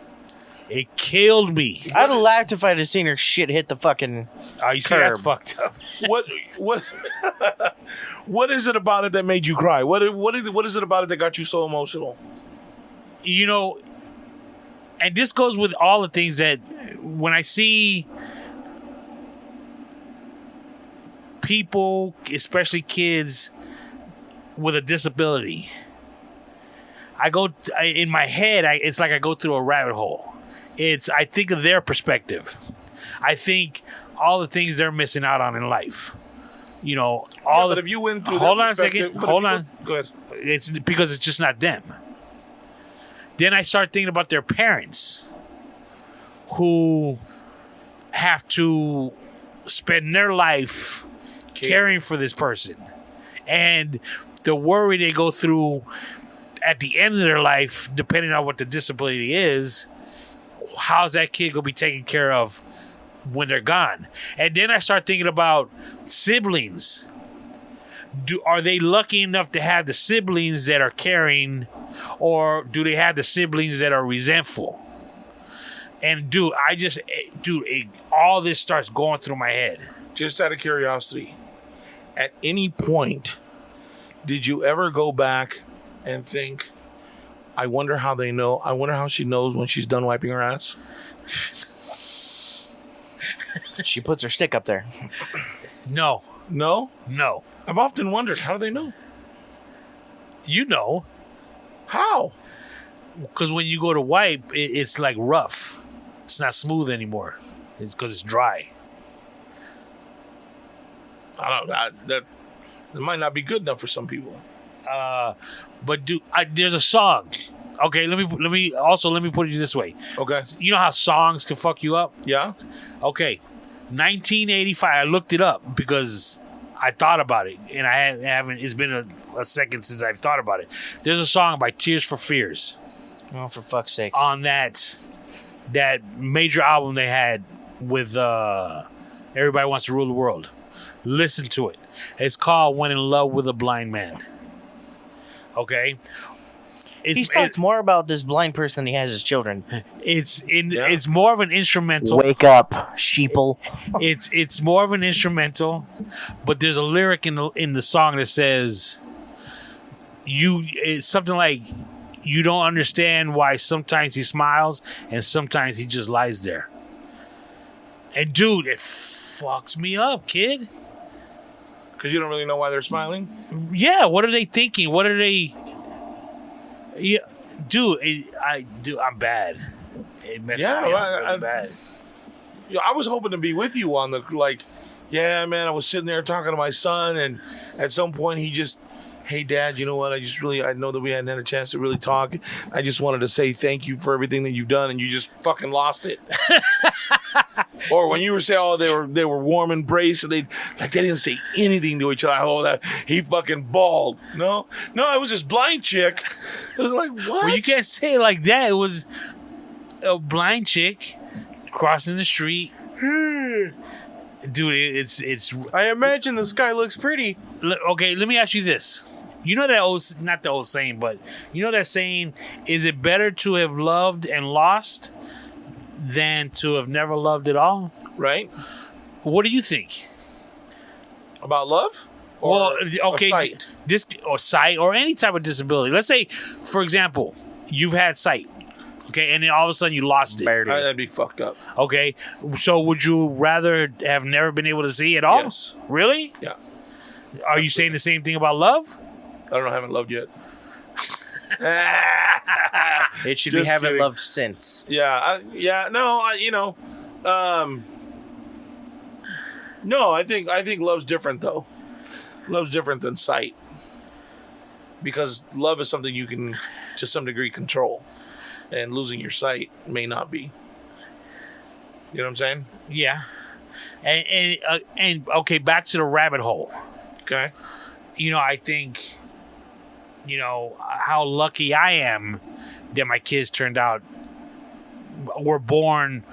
It killed me. I'd have laughed if I'd have seen her shit hit the fucking you see, curb. that's fucked up. What is it about it that made you cry? What is it about it that got you so emotional? And this goes with all the things that when I see people, especially kids with a disability, in my head, it's like I go through a rabbit hole. I think of their perspective. I think all the things they're missing out on in life. But if you went through hold on a second. Hold on. Go ahead. It's because it's just not them. Then I start thinking about their parents who have to spend their life caring for this person. And the worry they go through at the end of their life, depending on what the disability is, how's that kid going to be taken care of when they're gone? And then I start thinking about siblings. Are they lucky enough to have the siblings that are caring, or do they have the siblings that are resentful? And all this starts going through my head. Just out of curiosity, at any point, did you ever go back and think, I wonder how they know. I wonder how she knows when she's done wiping her ass. She puts her stick up there. No. No? No. I've often wondered, how do they know? You know. How? Because when you go to wipe, it's like rough. It's not smooth anymore. It's because it's dry. I don't know. That might not be good enough for some people. But there's a song. Okay, let me put it this way. Okay. You know how songs can fuck you up? Yeah. Okay. 1985. I looked it up because I thought about it, and I haven't. It's been a second since I've thought about it. There's a song by Tears for Fears. Oh, for fuck's sake! On that major album they had with Everybody Wants to Rule the World. Listen to it. It's called "When in Love with a Blind Man." Okay. He's talked more about this blind person than he has his children. It's more of an instrumental. Wake up, sheeple. It's more of an instrumental, but there's a lyric in the song that says it's something like, you don't understand why sometimes he smiles and sometimes he just lies there. And dude, it fucks me up, kid. Because you don't really know why they're smiling? Yeah, what are they thinking? What are they... Yeah, dude, I'm bad. It messes me up really bad. I was hoping to be with you on yeah, man, I was sitting there talking to my son, and at some point he just, hey, Dad, you know what? I know that we hadn't had a chance to really talk. I just wanted to say thank you for everything that you've done, and you just fucking lost it. Or when you were saying, oh, they were warm embrace, and they didn't say anything to each other. Oh, that he fucking bawled. No, it was this blind chick. It was like, what? Well, you can't say it like that. It was a blind chick crossing the street. Dude, it's. I imagine the sky looks pretty. Okay, let me ask you this. You know that not the old saying, but you know that saying, is it better to have loved and lost than to have never loved at all? Right. What do you think? About love? Or sight? Or sight, or any type of disability. Let's say, for example, you've had sight. Okay, and then all of a sudden you lost it. Barely. That'd be fucked up. Okay, so would you rather have never been able to see at all? Yes. Really? Yeah. Are you saying the same thing about love? I haven't loved yet. It should Just be haven't kidding. loved since. No, I think love's different though. Love's different than sight. Because love is something you can, to some degree, control. And losing your sight may not be. You know what I'm saying? Yeah. And okay, back to the rabbit hole. Okay. I think, how lucky I am that my kids were born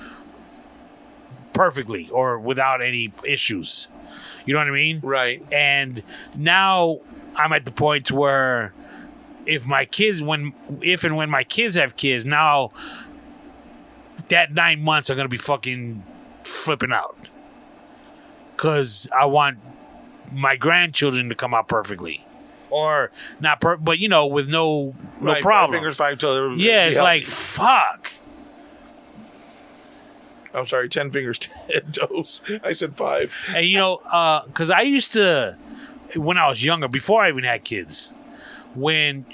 perfectly or without any issues. You know what I mean? Right. And now I'm at the point where if and when my kids have kids, now that 9 months are going to be fucking flipping out. Because I want my grandchildren to come out perfectly. Or not but with no Right, problem. 5 fingers, 5 toes. Yeah, it's like, fuck. I'm sorry, 10 fingers, 10 toes. I said 5. And because I used to, when I was younger, before I even had kids, when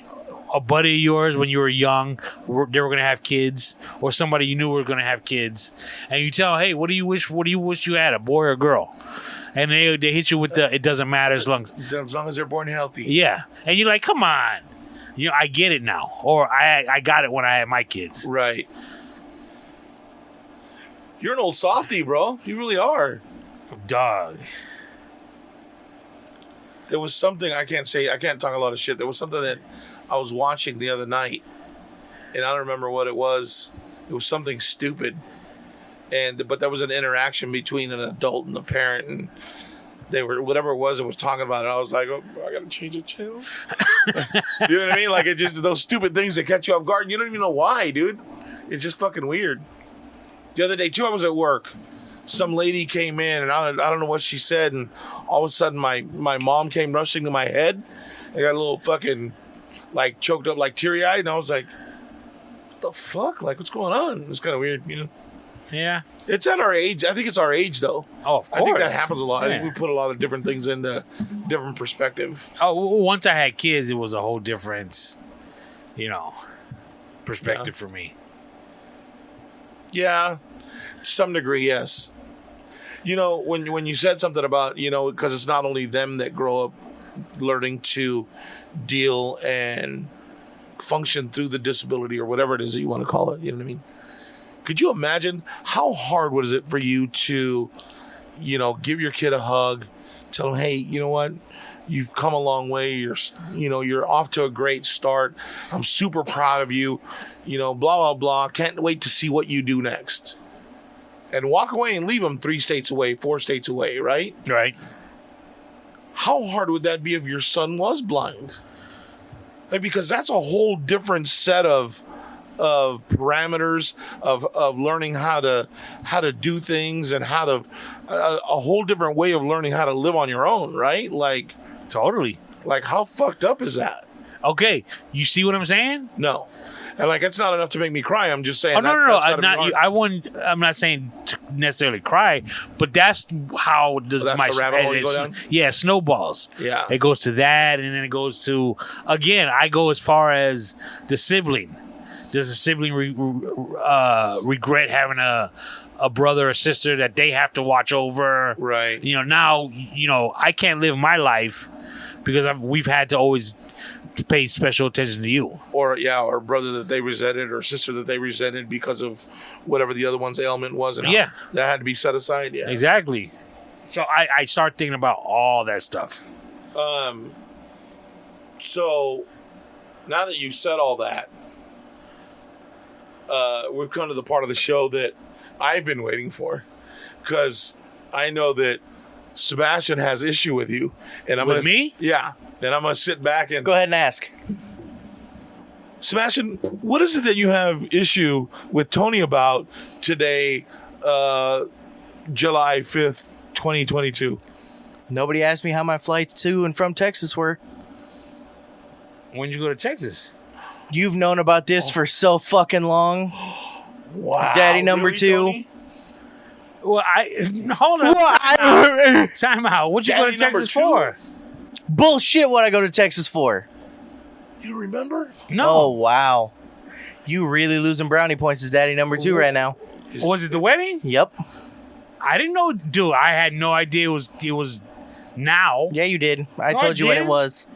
a buddy of yours, when you were young, they were going to have kids, or somebody you knew were going to have kids, and you tell, hey, what do you wish you had, a boy or a girl? And they hit you with it doesn't matter as long as they're born healthy. Yeah. And you're like, come on. I get it now. Or I got it when I had my kids. Right. You're an old softy, bro. You really are. Dog. There was something I can't talk a lot of shit. There was something that I was watching the other night, and I don't remember what it was. It was something stupid. But there was an interaction between an adult and the parent, and they were, whatever it was talking about it. I was like, oh, I gotta change the channel. You know what I mean? Like, it just, those stupid things that catch you off guard, and you don't even know why, dude. It's just fucking weird. The other day too, I was at work. Some lady came in, and I don't know what she said, and all of a sudden my mom came rushing to my head. I got a little fucking choked up, teary-eyed, and I was like, what the fuck? What's going on? It's kind of weird, Yeah. It's at our age. I think it's our age, though. Oh, of course. I think that happens a lot. Yeah. I think we put a lot of different things into different perspective. Oh, once I had kids, it was a whole different, perspective for me. Yeah, to some degree, yes. When you said something about, because it's not only them that grow up learning to deal and function through the disability or whatever it is that you want to call it. You know what I mean? Could you imagine how hard was it for you to, give your kid a hug, tell him, hey, you know what? You've come a long way. You're off to a great start. I'm super proud of you. Blah, blah, blah. Can't wait to see what you do next. And walk away and leave them 3 states away, 4 states away, right? Right. How hard would that be if your son was blind? Because that's a whole different set of parameters of learning how to do things and how to a whole different way of learning how to live on your own, right? Like Totally. Like how fucked up is that? Okay, you see what I'm saying? No. And it's not enough to make me cry. I'm just saying. Oh no! I'm not saying to necessarily cry, but that's how the rabbit hole you go down. Yeah, snowballs. Yeah, it goes to that, and then it goes to again. I go as far as the sibling. Does a sibling regret having a brother or sister that they have to watch over? Right. Now I can't live my life because we've had to always pay special attention to you, or a brother that they resented or sister that they resented because of whatever the other one's ailment was, and that had to be set aside. Yeah, exactly. So I start thinking about all that stuff. So now that you've said all that, we've come to the part of the show that I've been waiting for, because I know that Sebastian has issue with you, and I'm with me. Yeah. Then I'm going to sit back and... Go ahead and ask. Sebastian, what is it that you have issue with Tony about today, July 5th, 2022? Nobody asked me how my flights to and from Texas were. When did you go to Texas? You've known about this for so fucking long. Wow. Daddy number really, 2. Tony? Well, hold on. Time out. What'd you go to Texas for? Bullshit, what I go to Texas for? You don't remember? No. Oh, wow. You really losing brownie points as daddy number 2 right now. Was it the wedding? Yep. I didn't know, dude. I had no idea it was now. Yeah, you did. I told you when it was.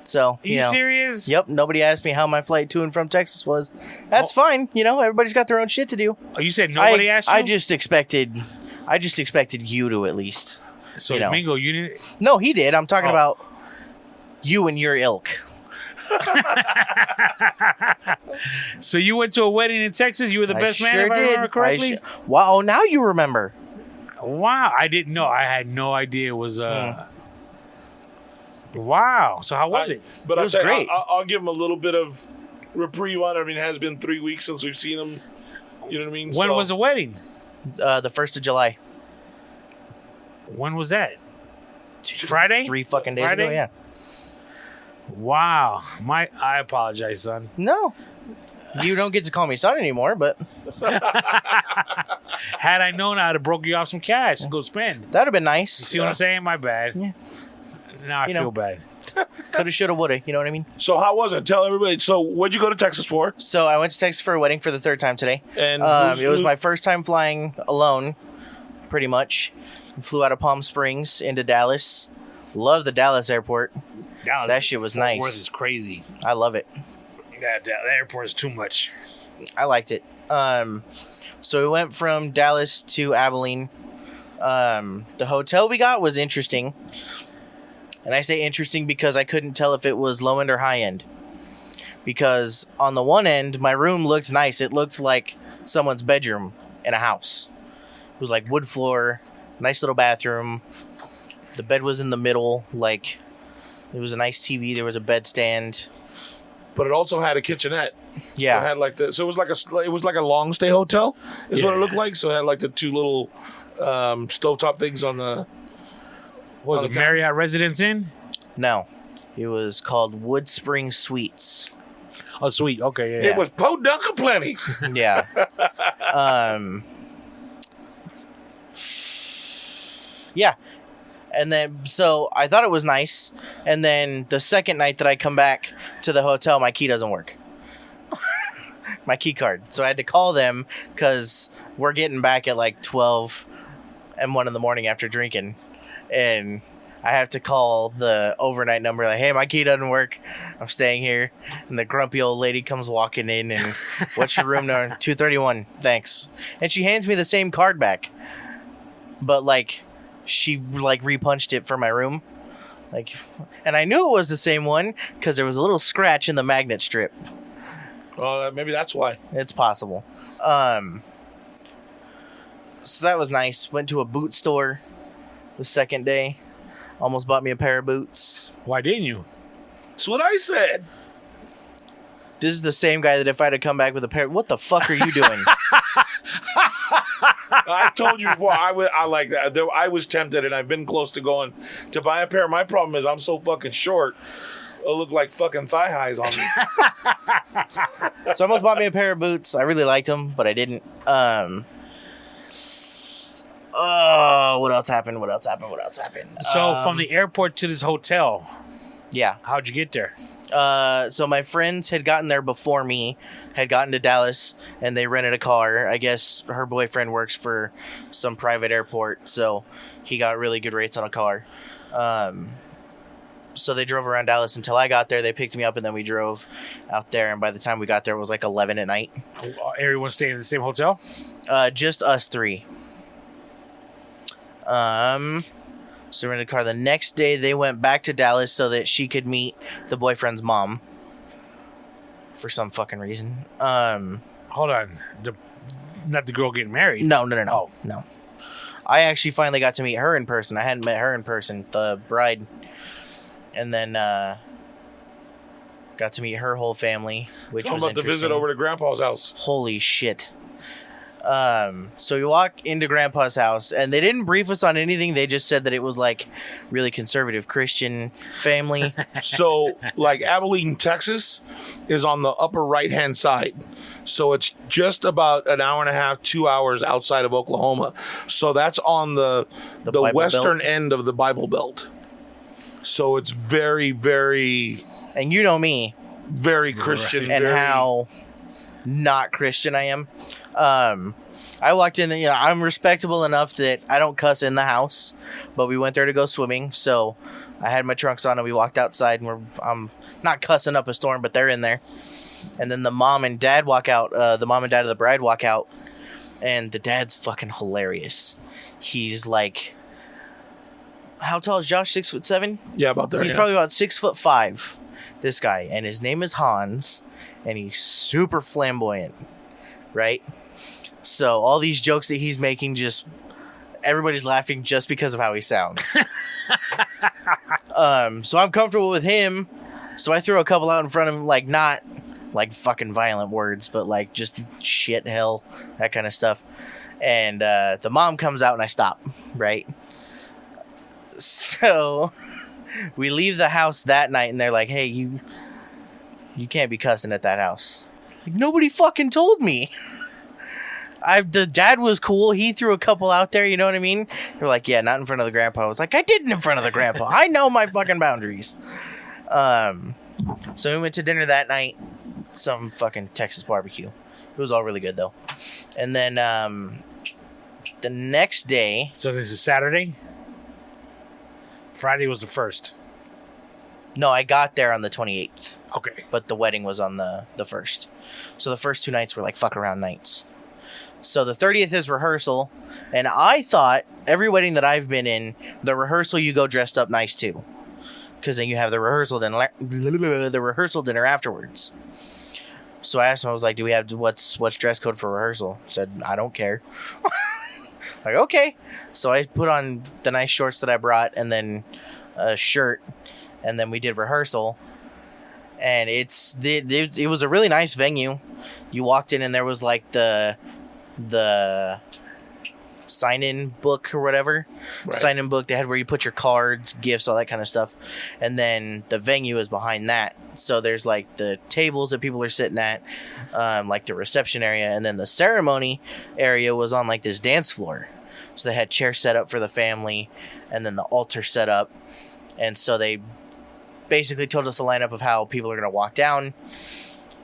So, Are you serious? Yep. Nobody asked me how my flight to and from Texas was. That's fine. Everybody's got their own shit to do. Oh, you said nobody asked you? I just expected you to at least. So, Mingo, you didn't? No, he did. I'm talking about you and your ilk. So you went to a wedding in Texas? You were the best man, if I remember correctly? Wow, now you remember. Wow, I didn't know. I had no idea it was... Wow. So how was it? But it was great. I'll give him a little bit of reprieve on it. I mean, it has been 3 weeks since we've seen him. You know what I mean? When was the wedding? The 1st of July. When was that? Friday? 3 fucking days ago, yeah. Wow. I apologize, son. No. You don't get to call me son anymore, but... Had I known, I'd have broke you off some cash and go spend. That would have been nice. You see what I'm saying? My bad. Yeah. Now I feel bad. Coulda, shoulda, woulda. You know what I mean? So how was it? Tell everybody. So what'd you go to Texas for? So I went to Texas for a wedding for the 3rd time today. And it was my first time flying alone, pretty much. Flew out of Palm Springs into Dallas. Love the Dallas airport. Dallas, that shit was nice. Fort Worth is crazy. I love it. That airport is too much. I liked it. So we went from Dallas to Abilene. The hotel we got was interesting. And I say interesting because I couldn't tell if it was low end or high end. Because on the one end, my room looked nice. It looked like someone's bedroom in a house. It was like wood floor, nice little bathroom. The bed was in the middle. Like, it was a nice TV. There was a bed stand. But it also had a kitchenette. Yeah. So it had it was like a long stay hotel, is what it looked like. So it had like the 2 little stovetop things on the... Was it Marriott Residence Inn? No. It was called Wood Spring Suites. Oh, sweet. Okay, yeah. It was podunk aplenty. Yeah. Yeah. And then, so I thought it was nice. And then the second night that I come back to the hotel, my key doesn't work. My key card. So I had to call them because we're getting back at like 12 and 1 in the morning after drinking. And I have to call the overnight number, like, hey, my key doesn't work. I'm staying here. And the grumpy old lady comes walking in and, what's your room number? 231. Thanks. And she hands me the same card back. But, like, she, like, repunched it for my room. Like, and I knew it was the same one because there was a little scratch in the magnet strip. Maybe that's why. It's possible. So that was nice. Went to a boot store the second day. Almost bought me a pair of boots. Why didn't you? That's what I said. This is the same guy that if I had to come back with a pair, what the fuck are you doing? I told you before. I like that. I was tempted, and I've been close to going to buy a pair. My problem is I'm so fucking short. It'll look like fucking thigh highs on me. So I almost bought me a pair of boots. I really liked them, but I didn't. What else happened? So from the airport to this hotel, Yeah. how'd you get there? So my friends had gotten there before me, had gotten to Dallas, and they rented a car. I guess her boyfriend works for some private airport, so he got really good rates on a car. So they drove around Dallas until I got there. They picked me up, and then we drove out there. And by the time we got there, it was like 11 at night. Everyone staying in the same hotel? Just us three. So we rented a car. The next day, they went back to Dallas so that she could meet the boyfriend's mom. For some fucking reason. Hold on. Not the girl getting married. No. Oh. No. I actually finally got to meet her in person. I hadn't met her in person, the bride. And then got to meet her whole family, which was about the visit over to Grandpa's house. Holy shit. So we walk into Grandpa's house, and they didn't brief us on anything. They just said that it was like really conservative Christian family. So, like Abilene, Texas, is on the upper right-hand side. So it's just about an hour and a half, 2 hours outside of Oklahoma. So that's on the western end of the Bible Belt. So it's very, very, and you know me, very Christian, and very, how not Christian I am. I walked in, I'm respectable enough that I don't cuss in the house, but we went there to go swimming, so I had my trunks on and we walked outside, and I'm not cussing up a storm, but they're in there. And then the mom and dad walk out, the mom and dad of the bride walk out, and the dad's fucking hilarious. He's like, how tall is Josh? 6'7"? Yeah, about there. He's probably about 6'5", this guy, and his name is Hans, and he's super flamboyant, right? So all these jokes that he's making, just everybody's laughing just because of how he sounds. So I'm comfortable with him. So I throw a couple out in front of him, like not like fucking violent words, but like just shit, hell, that kind of stuff. And the mom comes out and I stop, right? So we leave the house that night and they're like, hey, you can't be cussing at that house. Like, nobody fucking told me. The dad was cool. He threw a couple out there, you know what I mean? They're like, yeah, not in front of the grandpa. I was like, I did it in front of the grandpa. I know my fucking boundaries. So we went to dinner that night. Some fucking Texas barbecue. It was all really good, though. And then the next day... So this is Saturday? Friday was the 1st. No, I got there on the 28th. Okay. But the wedding was on the 1st. So the first 2 nights were like fuck around nights. So the 30th is rehearsal, and I thought every wedding that I've been in, the rehearsal you go dressed up nice too, because then you have the rehearsal dinner afterwards. So I asked him, I was like, "Do we have what's dress code for rehearsal?" He said, "I don't care." Like, okay. So I put on the nice shorts that I brought, and then a shirt, and then we did rehearsal. And it was a really nice venue. You walked in, and there was like the sign-in book or whatever. Right. Sign-in book, they had where you put your cards, gifts, all that kind of stuff. And then the venue is behind that. So there's like the tables that people are sitting at, like the reception area. And then the ceremony area was on like this dance floor. So they had chairs set up for the family, and then the altar set up. And so they basically told us the lineup of how people are going to walk down.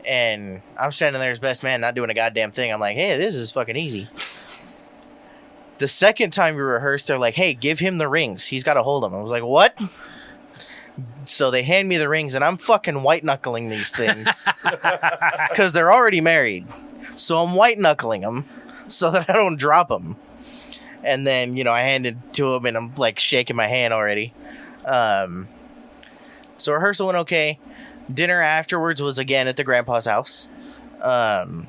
And I'm standing there as best man, not doing a goddamn thing. I'm like, hey, this is fucking easy. The second time we rehearsed, they're like, hey, give him the rings. He's got to hold them. I was like, what? So they hand me the rings, and I'm fucking white-knuckling these things. Because they're already married. So I'm white-knuckling them so that I don't drop them. And then, I hand it to him, and I'm, like, shaking my hand already. So rehearsal went okay. Dinner afterwards was again at the grandpa's house. And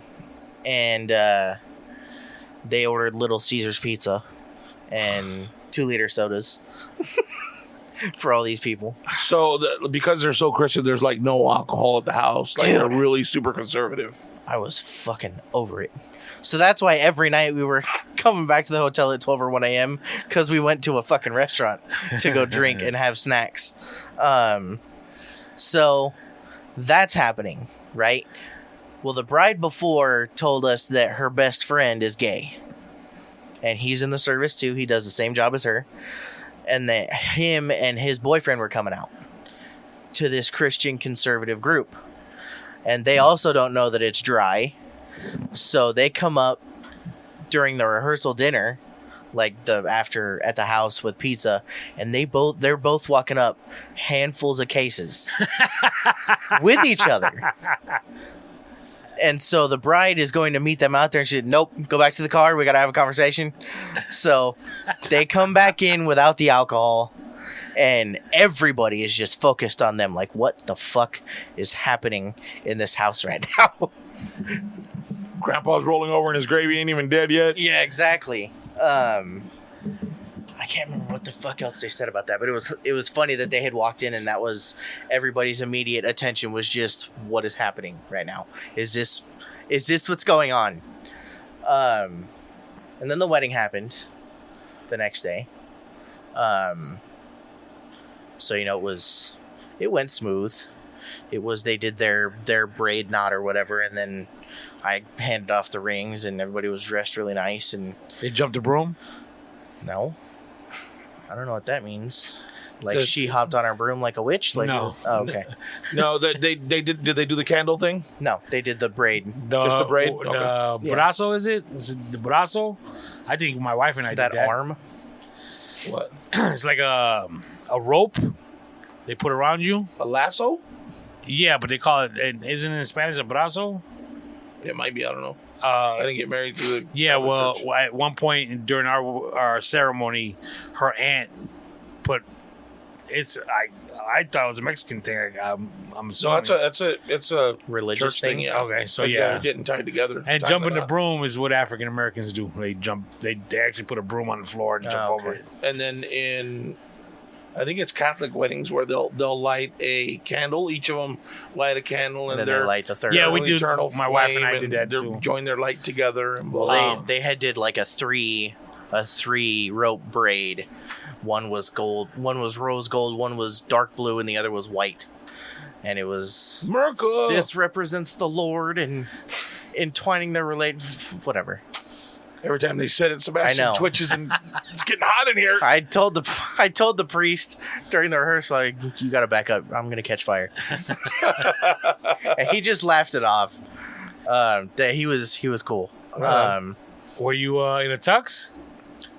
they ordered Little Caesar's pizza and 2-liter sodas for all these people. So because they're so Christian, there's like no alcohol at the house. Like they're really super conservative. I was fucking over it. So that's why every night we were coming back to the hotel at 12 or 1 a.m. because we went to a fucking restaurant to go drink and have snacks. So that's happening, right? Well, the bride before told us that her best friend is gay. And he's in the service too. He does the same job as her. And that him and his boyfriend were coming out to this Christian conservative group. And they also don't know that it's dry. So they come up during the rehearsal dinner, like after at the house with pizza, and they're both walking up handfuls of cases with each other. And so the bride is going to meet them out there, and she said, nope, go back to the car. We got to have a conversation. So they come back in without the alcohol, and everybody is just focused on them. Like, what the fuck is happening in this house right now? Grandpa's rolling over in his grave. He ain't even dead yet. Yeah, exactly. I can't remember what the fuck else they said about that, but it was funny that they had walked in and that was everybody's immediate attention was just what is happening right now. Is this what's going on? And then the wedding happened the next day. So it went smooth. They did their braid knot or whatever, and then I handed off the rings and everybody was dressed really nice. And they jumped a broom? No. I don't know what that means. Like she hopped on our broom like a witch? Like, no. Oh, okay. No, they did they do the candle thing? No, they did the braid. Just the braid? The Okay. brazo, is it? Is it the brazo? I think my wife and I that did that. arm? What? It's like a rope they put around you. A lasso? Yeah, but they call it, isn't it in Spanish a brazo? It might be. I don't know. I didn't get married to the Yeah, well, church. at one point during our ceremony, her aunt put I thought it was a Mexican thing. I'm assuming. No, it's a Religious church thing. Yeah. Okay, so Those yeah. guys are getting tied together. And tied jumping like the broom is what African Americans do. They jump. They actually put a broom on the floor and jump over it. that. And then I think it's Catholic weddings where they'll light a candle. Each of them light a candle, And and then they're they light the third. Yeah, we one. do. eternal My wife and flame, I did that they're too. join their light together. And blah, Well, blah. they had did like a three rope braid. One was gold, one was rose gold, one was dark blue, and the other was white. And it was Merca. this represents the Lord and entwining their whatever. Every time they said it, Sebastian I know. twitches and it's getting hot in here. I told the priest during the rehearsal, like, you gotta back up. I'm gonna catch fire. And he just laughed it off. That he was cool. Were you in a tux?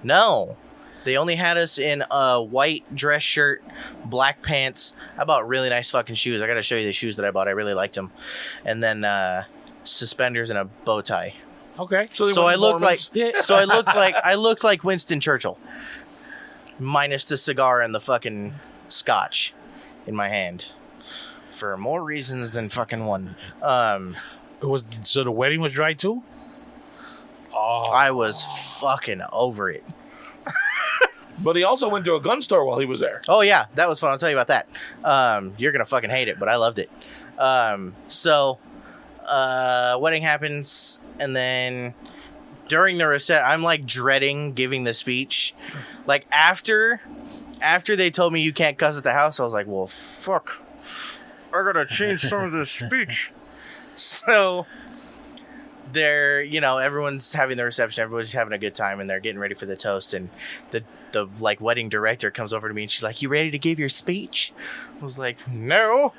No. They only had us in a white dress shirt, black pants. I bought really nice fucking shoes. I gotta show you the shoes that I bought. I really liked them. And then suspenders and a bow tie. Okay. So I looked like Yeah. I looked like Winston Churchill, minus the cigar and the fucking scotch in my hand, for more reasons than fucking one. So the wedding was dry too? Oh, I was fucking over it. But he also went to a gun store while he was there. Oh yeah, that was fun. I'll tell you about that. You're gonna fucking hate it, but I loved it. So wedding happens, and then during the reception, I'm like dreading giving the speech. Like after they told me you can't cuss at the house, I was like, well, fuck, I gotta change some of this speech. So they're, everyone's having the reception, everybody's having a good time, and they're getting ready for the toast, and the like wedding director comes over to me and she's like, you ready to give your speech? I was like, no.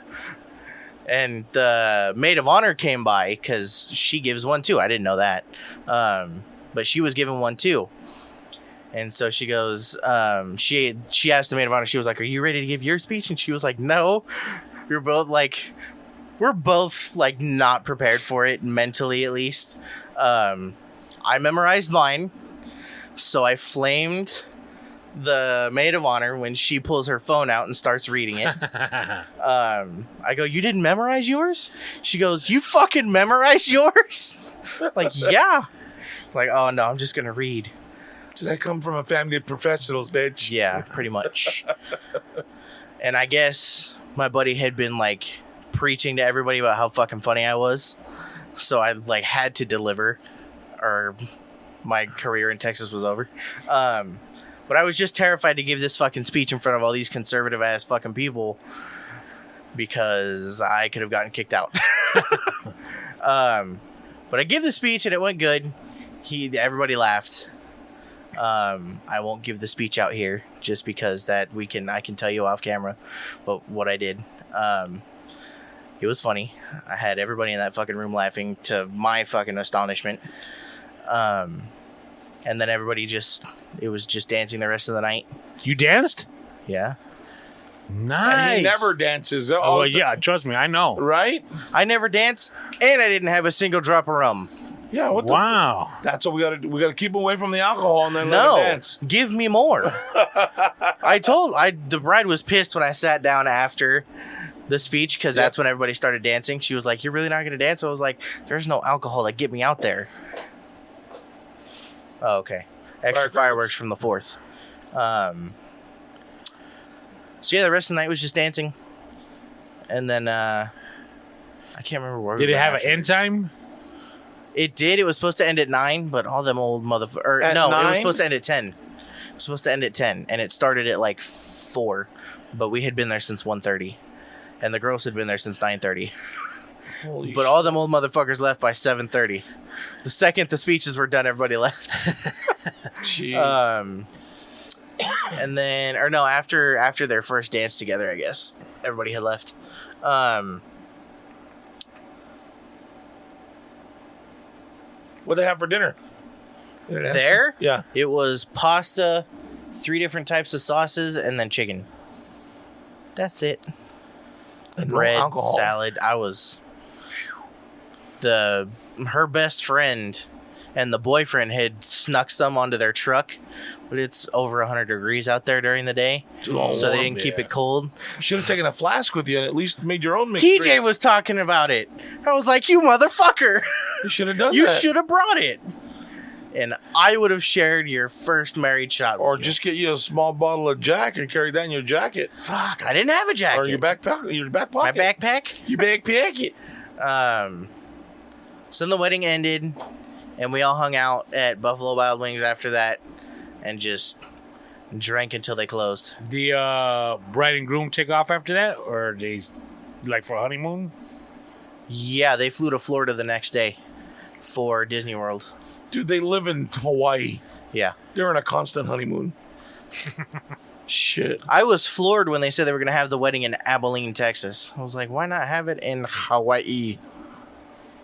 And the maid of honor came by because she gives one too. I didn't know that. But she was given one too. And so she goes, she asked the maid of honor, she was like, "Are you ready to give your speech?" And she was like, "No." We're both like not prepared for it, mentally at least. I memorized mine, so I flamed the maid of honor when she pulls her phone out and starts reading it. I go, "You didn't memorize yours?" She goes, "You fucking memorized yours?" Like, yeah. Like, oh no, I'm just gonna read. So that come from a family of professionals, bitch. Yeah, pretty much. And I guess my buddy had been like preaching to everybody about how fucking funny I was, so I like had to deliver, or my career in Texas was over. But I was just terrified to give this fucking speech in front of all these conservative ass fucking people because I could have gotten kicked out. But I gave the speech and it went good. Everybody laughed. I won't give the speech out here just because I can tell you off camera, but what I did, it was funny. I had everybody in that fucking room laughing to my fucking astonishment. And then everybody it was just dancing the rest of the night. You danced? Yeah. Nice. And he never dances. Oh, well, yeah, trust me, I know. Right? I never danced, and I didn't have a single drop of rum. Yeah, what the Wow. That's what we gotta do. We gotta keep away from the alcohol and then let No, it dance. give me more. The bride was pissed when I sat down after the speech because that's when everybody started dancing. She was like, "You're really not going to dance?" I was like, "There's no alcohol. Like, get me out there." Oh, okay. Extra fireworks from the 4th. So yeah, the rest of the night was just dancing. And then I can't remember where. Did it have an end time? It did. It was supposed to end at 9, but all them old motherfuckers. No, 9? It was supposed to end at 10. It was supposed to end at 10, and it started at like 4. But we had been there since 1:30, and the girls had been there since 9:30. But all them old motherfuckers left by 7:30. The second the speeches were done, everybody left. And then, or no, after their first dance together, I guess everybody had left. What they have for dinner? There? Yeah. It was pasta, 3 different types of sauces, and then chicken. That's it. And bread, no alcohol. salad. Her best friend and the boyfriend had snuck some onto their truck, but it's over 100 degrees out there during the day, so they didn't keep it cold. You should have taken a flask with you and at least made your own mixed TJ drinks. was talking about it. I was like, "You motherfucker. You should have done You that. should have brought it." And I would have shared your first married shot with Or you. just get you a small bottle of Jack and carry that in your jacket. Fuck, I didn't have a jacket. Or your back pocket. My backpack? Your backpack it. So then the wedding ended, and we all hung out at Buffalo Wild Wings after that, and just drank until they closed. The bride and groom take off after that, or they like for a honeymoon? Yeah, they flew to Florida the next day for Disney World. Dude, they live in Hawaii. Yeah. They're in a constant honeymoon. Shit. I was floored when they said they were going to have the wedding in Abilene, Texas. I was like, why not have it in Hawaii?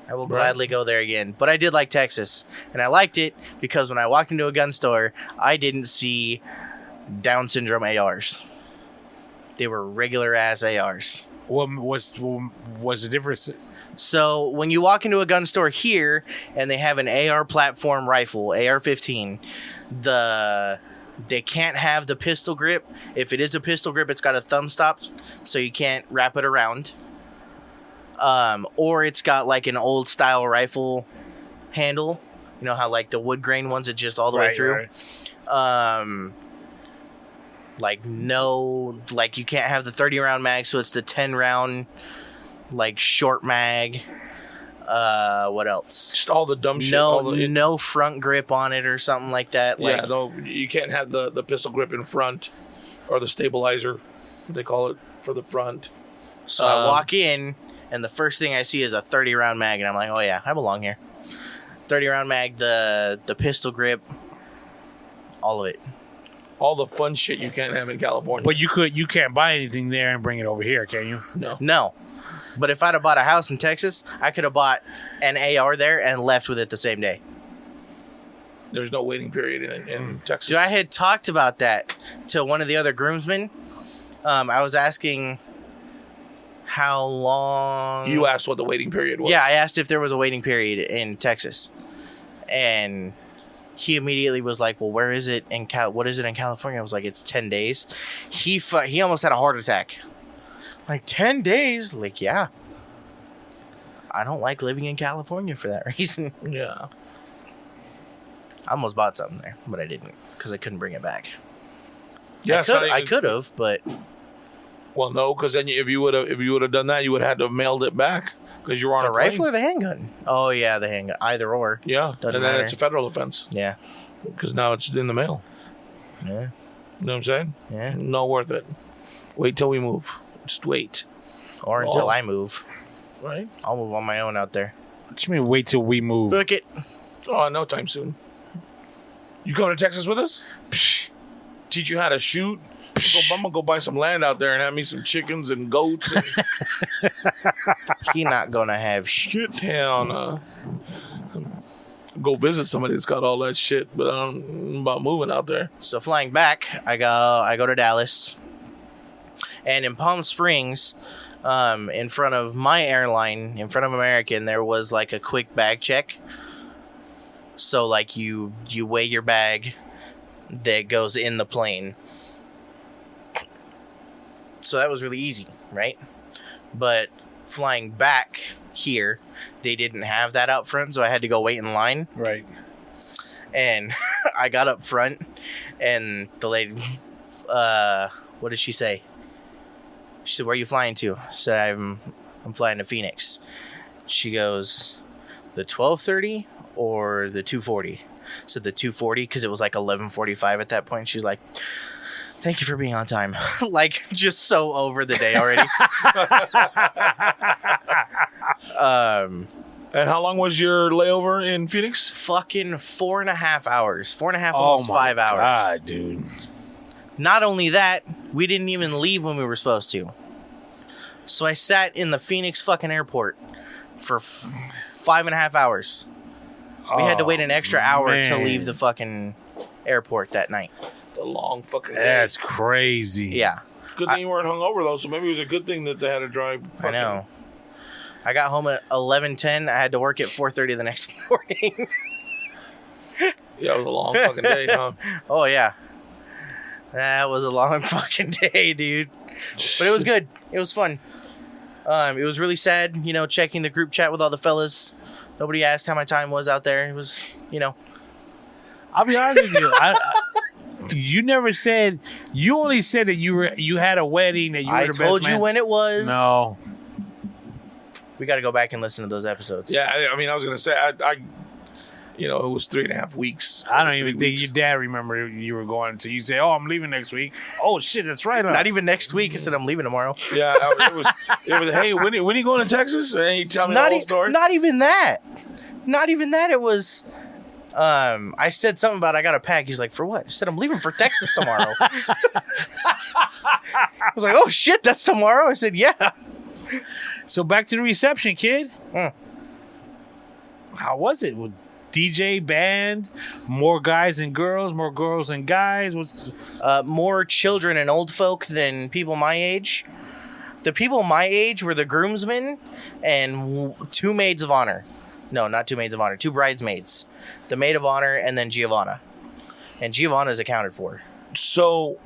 I will gladly go there again. But I did like Texas. And I liked it because when I walked into a gun store, I didn't see Down syndrome ARs. They were regular ass ARs. What was the difference? So when you walk into a gun store here and they have an AR platform rifle, AR-15, they can't have the pistol grip. If it is a pistol grip, it's got a thumb stop, so you can't wrap it around. Or it's got like an old style rifle handle. You know how like the wood grain ones, it's just all the way through. Right. Like you can't have the 30 round mag, so it's the 10 round like short mag. What else? Just all the dumb shit. No front grip on it or something like that. Yeah, no, you can't have the pistol grip in front, or the stabilizer, they call it, for the front. So I walk in, and the first thing I see is a 30 round mag, and I'm like, oh yeah, I belong here. 30 round mag, the pistol grip, all of it. All the fun shit you can't have in California. But you can't buy anything there and bring it over here, can you? No. But if I'd have bought a house in Texas, I could have bought an AR there and left with it the same day. There's no waiting period in Texas. Dude, I had talked about that to one of the other groomsmen. I was asking how long... You asked what the waiting period was. Yeah, I asked if there was a waiting period in Texas. And he immediately was like, well, where is it in what is it in California? I was like, it's 10 days. He almost had a heart attack. Like, 10 days? Like, yeah. I don't like living in California for that reason. Yeah. I almost bought something there, but I didn't because I couldn't bring it back. Yeah, I could have, but well, no, because then if you would have done that, you would have had to have mailed it back because you were on the a plane. rifle or the handgun. Oh yeah, the handgun, either or. Yeah, Doesn't and then matter. it's a federal offense. Yeah, because now it's in the mail. yeah, You know what I'm saying? yeah. Not worth it. Wait till we move. Just wait. Or until I move. Right? I'll move on my own out there. What you mean? Wait till we move? Look it. Oh, no time soon. You coming to Texas with us? Psh, teach you how to shoot. I'm gonna go buy some land out there and have me some chickens and goats. And He not gonna have shit. shit. Hell no. Go visit somebody that's got all that shit, but I'm about moving out there. So flying back, I go to Dallas, and in Palm Springs, in front of my airline, in front of American, there was like a quick bag check. So like you weigh your bag that goes in the plane. So that was really easy, right? But flying back here, they didn't have that out front, so I had to go wait in line. Right. And I got up front, and the lady, what did she say? She said, "Where are you flying to?" I said, I'm flying to Phoenix. She goes, "The 12:30 or the 2:40?" I said the 2:40 because it was like 11:45 at that point. She's like, "Thank you for being on time." Like, just so over the day already. And how long was your layover in Phoenix? Fucking 4.5 hours. 4.5, almost 5 hours. God, dude. Not only that, we didn't even leave when we were supposed to. So I sat in the Phoenix fucking airport for 5.5 hours. We had to wait an extra hour to leave the fucking airport that night. The long fucking day. That's crazy. Yeah, Good thing you weren't hungover though, so maybe it was a good thing that they had to drive. I know. I got home at 11:10. I had to work at 4:30 the next morning. Yeah, it was a long fucking day, huh? Oh yeah, that was a long fucking day, dude. But it was good. It was fun. It was really sad, checking the group chat with all the fellas. Nobody asked how my time was out there. It was, I'll be honest with you. You never said. You only said that you had a wedding that you were I the best told you man. when it was. No. We got to go back and listen to those episodes. Yeah, I mean, I was gonna say, it was 3.5 weeks. I don't even think your dad remembered you were going to. You say, "Oh, I'm leaving next week." Oh shit, that's right. Not even next week. I said I'm leaving tomorrow. Yeah, it was. Hey, when are you going to Texas? And he tell me the whole story. Not even that. Not even that. It was. I said something about I got to pack. He's like, "For what?" I said, "I'm leaving for Texas tomorrow." I was like, "Oh shit, that's tomorrow." I said, "Yeah." So back to the reception, kid. Mm. How was it? With DJ band, more guys than girls, more girls than guys. What's More children and old folk than people my age. The people my age were the groomsmen and 2 maids of honor. No, not 2 maids of honor. 2 bridesmaids. The maid of honor and then Giovanna. And Giovanna's accounted for. So,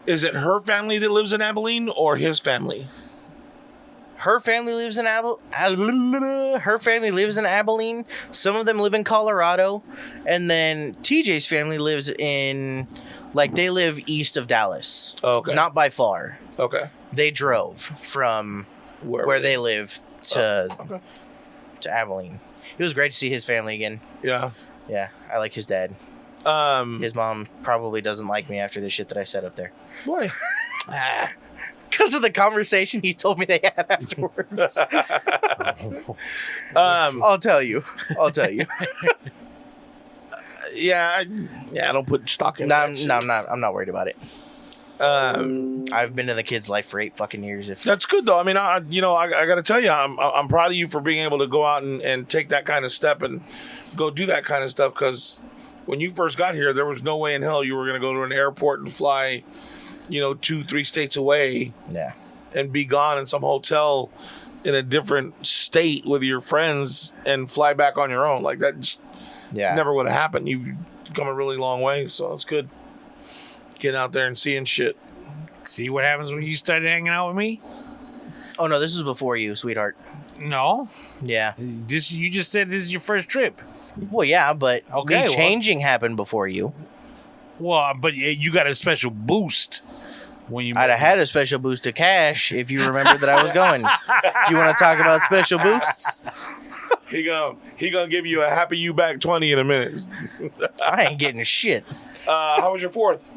is it her family that lives in Abilene or his family? Her family lives in Her family lives in Abilene. Some of them live in Colorado, and then TJ's family lives in, they live east of Dallas. Okay. Not by far. Okay. They drove from where they live to Abilene. It was great to see his family again. Yeah. Yeah, I like his dad. His mom probably doesn't like me after the shit that I said up there. Why? Because of the conversation he told me they had afterwards. I'll tell you. Yeah, I don't put stock in No, that shit. no, I'm not worried about it. I've been in the kid's life for 8 fucking years. If That's good though. I mean, I got to tell you, I'm proud of you for being able to go out and take that kind of step and go do that kind of stuff. Because when you first got here, there was no way in hell you were going to go to an airport and fly, 2-3 states away, yeah, and be gone in some hotel in a different state with your friends and fly back on your own. Like that just never would have happened. You've come a really long way, so it's good getting out there and seeing shit. See what happens when you started hanging out with me? Oh no, this is before you, sweetheart. No. Yeah. You just said this is your first trip. Well, yeah, but Okay, changing happened before you. Well, but you got a special boost when you. I'd have had a special boost of cash if you remember that I was going. You want to talk about special boosts? He gonna give you a happy you back 20 in a minute. I ain't getting shit. How was your 4th?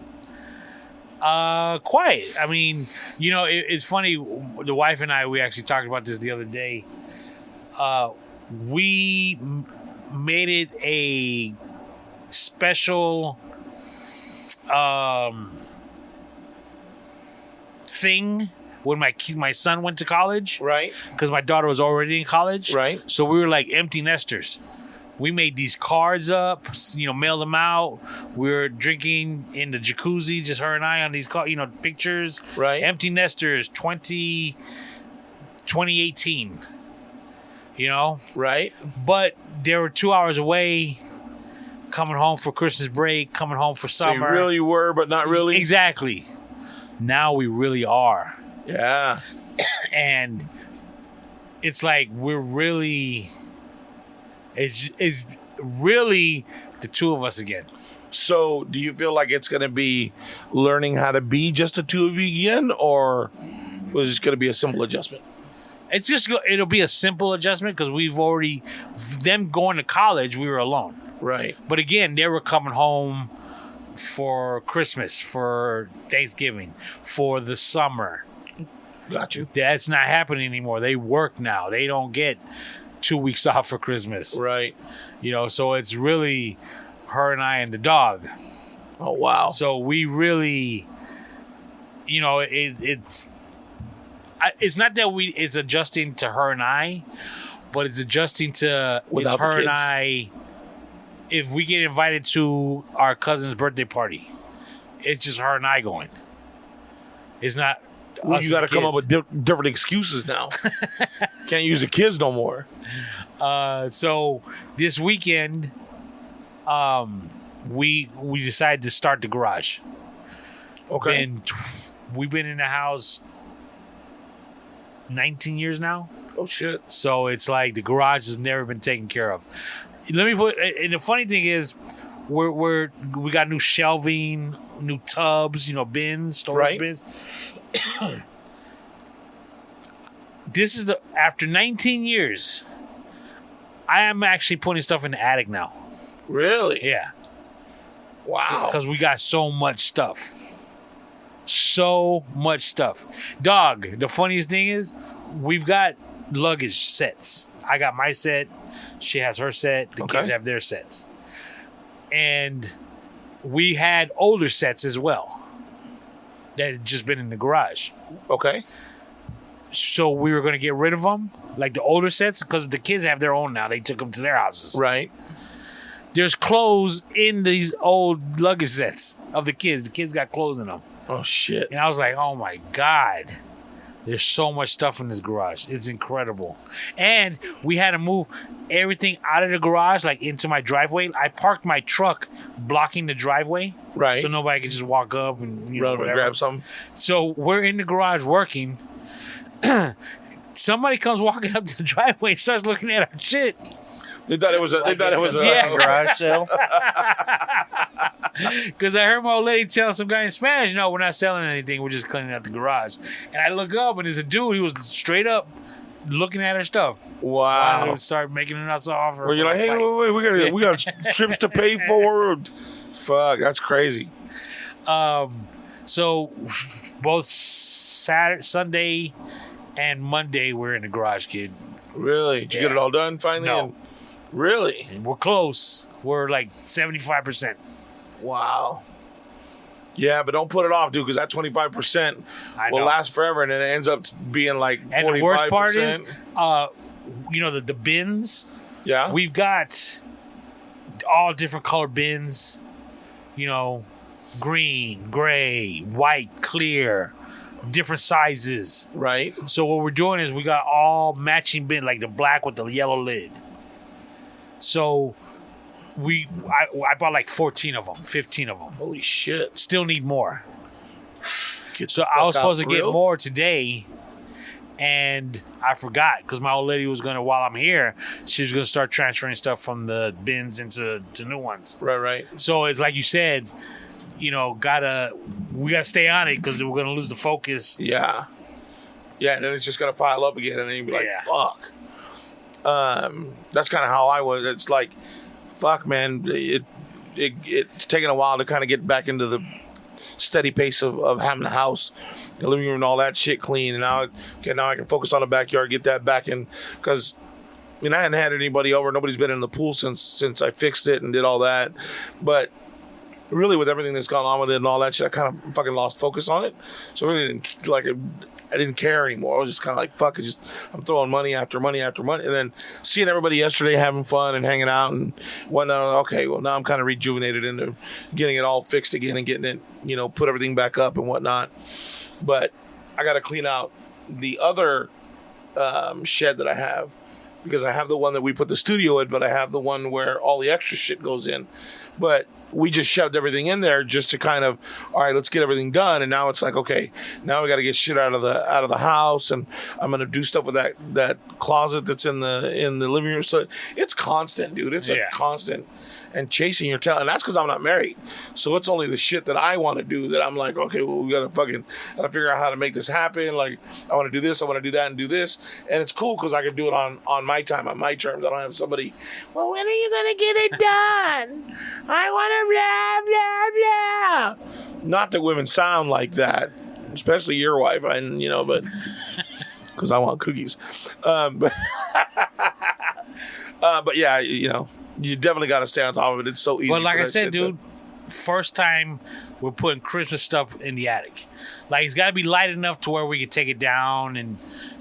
Quiet. I mean, it's funny. The wife and I, we actually talked about this the other day. We made it a special thing when my son went to college, Right. because my daughter was already in college, Right. So we were like empty nesters. We made these cards up, mailed them out. We were drinking in the jacuzzi, just her and I on these pictures. Right. Empty nesters 2018. Right. But they were 2 hours away, coming home for Christmas break, coming home for So summer. you really were, but not really. Exactly. Now we really are. Yeah. And it's like we're really... It's really the two of us again. So, do you feel like it's going to be learning how to be just the two of you again, or was it going to be a simple adjustment? It'll be a simple adjustment because we've already them going to college. We were alone, Right. but again, they were coming home for Christmas, for Thanksgiving, for the summer. Got you. That's not happening anymore. They work now. They don't get 2 weeks off for Christmas. Right. So it's really her and I and the dog. Oh wow. So we really, it's not that it's adjusting to her and I, but it's adjusting to Without it's her the and kids. I. If we get invited to our cousin's birthday party, it's just her and I going. It's not. Well, us you got to and come up kids. with different excuses now. Can't use the kids no more. So this weekend, we decided to start the garage. Okay. We've been in the house 19 years now. Oh shit. So it's like the garage has never been taken care of. And the funny thing is, we got new shelving, new tubs, bins, storage Right. bins. This is after 19 years, I am actually putting stuff in the attic now. Really? Yeah. Wow. Because we got so much stuff. So much stuff. Dog, the funniest thing is, we've got luggage sets. I got my set. She has her set. The Okay. kids have their sets. And we had older sets as well that had just been in the garage. Okay. So we were going to get rid of them, like the older sets, because the kids have their own now. They took them to their houses. Right. There's clothes in these old luggage sets of the kids. The kids got clothes in them. Oh shit. And I was like, oh my God. There's so much stuff in this garage. It's incredible. And we had to move everything out of the garage, like into my driveway. I parked my truck blocking the driveway. Right. So nobody could just walk up and Run and whatever. grab something. So we're in the garage working. Somebody comes walking up to the driveway and starts looking at our shit. They thought it was a. Yeah. Garage sale. Because I heard my old lady tell some guy in Spanish, no, we're not selling anything. We're just cleaning out the garage. And I look up, and there's a dude. He was straight up looking at her stuff. I Wow. would start making an offer. Well, you're like, hey, wait, we got trips to pay for. Fuck, that's crazy. So both Sunday and Monday, we're in the garage, kid. Really? Did you get it all done finally? No. Really? We're close. We're like 75%. Wow. Yeah, but don't put it off, dude, because that 25% will last forever, and it ends up being like 45%. And the worst part is, the bins. Yeah. We've got all different color bins. Green, gray, white, clear, different sizes. Right. So what we're doing is we got all matching bin, like the black with the yellow lid. So I bought like 14 of them, 15 of them. Holy shit. Still need more. So I was supposed to get more today, and I forgot because my old lady was going to, while I'm here, she was going to start transferring stuff from the bins into new ones. Right. So it's like you said, we gotta stay on it because we're going to lose the focus. Yeah. Yeah, and then it's just going to pile up again, and then you'll be like, fuck. That's kind of how I was. It's like, fuck, man, it's taking a while to kind of get back into the steady pace of having the house, the living room, and all that shit clean. And now I can focus on the backyard, get that back in, because I hadn't had anybody over. Nobody's been in the pool since I fixed it and did all that. But really, with everything that's gone on with it and all that shit, I kind of fucking lost focus on it. So I really I didn't care anymore. I was just kind of like, fuck it, I'm throwing money after money after money. And then seeing everybody yesterday having fun and hanging out and whatnot, okay, well, now I'm kind of rejuvenated into getting it all fixed again and getting it, put everything back up and whatnot. But I got to clean out the other shed that I have, because I have the one that we put the studio in, but I have the one where all the extra shit goes in. But we just shoved everything in there just to kind of, all right, let's get everything done. And now it's like, okay, now we got to get shit out of the house, and I'm gonna do stuff with that closet that's in the living room. So it's constant, dude. It's a constant and chasing your tail. And that's because I'm not married. So it's only the shit that I want to do that I'm like, okay, well, we gotta figure out how to make this happen. Like, I want to do this, I want to do that, and do this. And it's cool because I can do it on my time, on my terms. I don't have somebody, well, when are you gonna get it done? I want to blah, blah, blah. Not that women sound like that, especially your wife, but because I want cookies. But yeah, you definitely got to stay on top of it. It's so easy. But like I said, dude, first time we're putting Christmas stuff in the attic. Like, it's got to be light enough to where we can take it down, and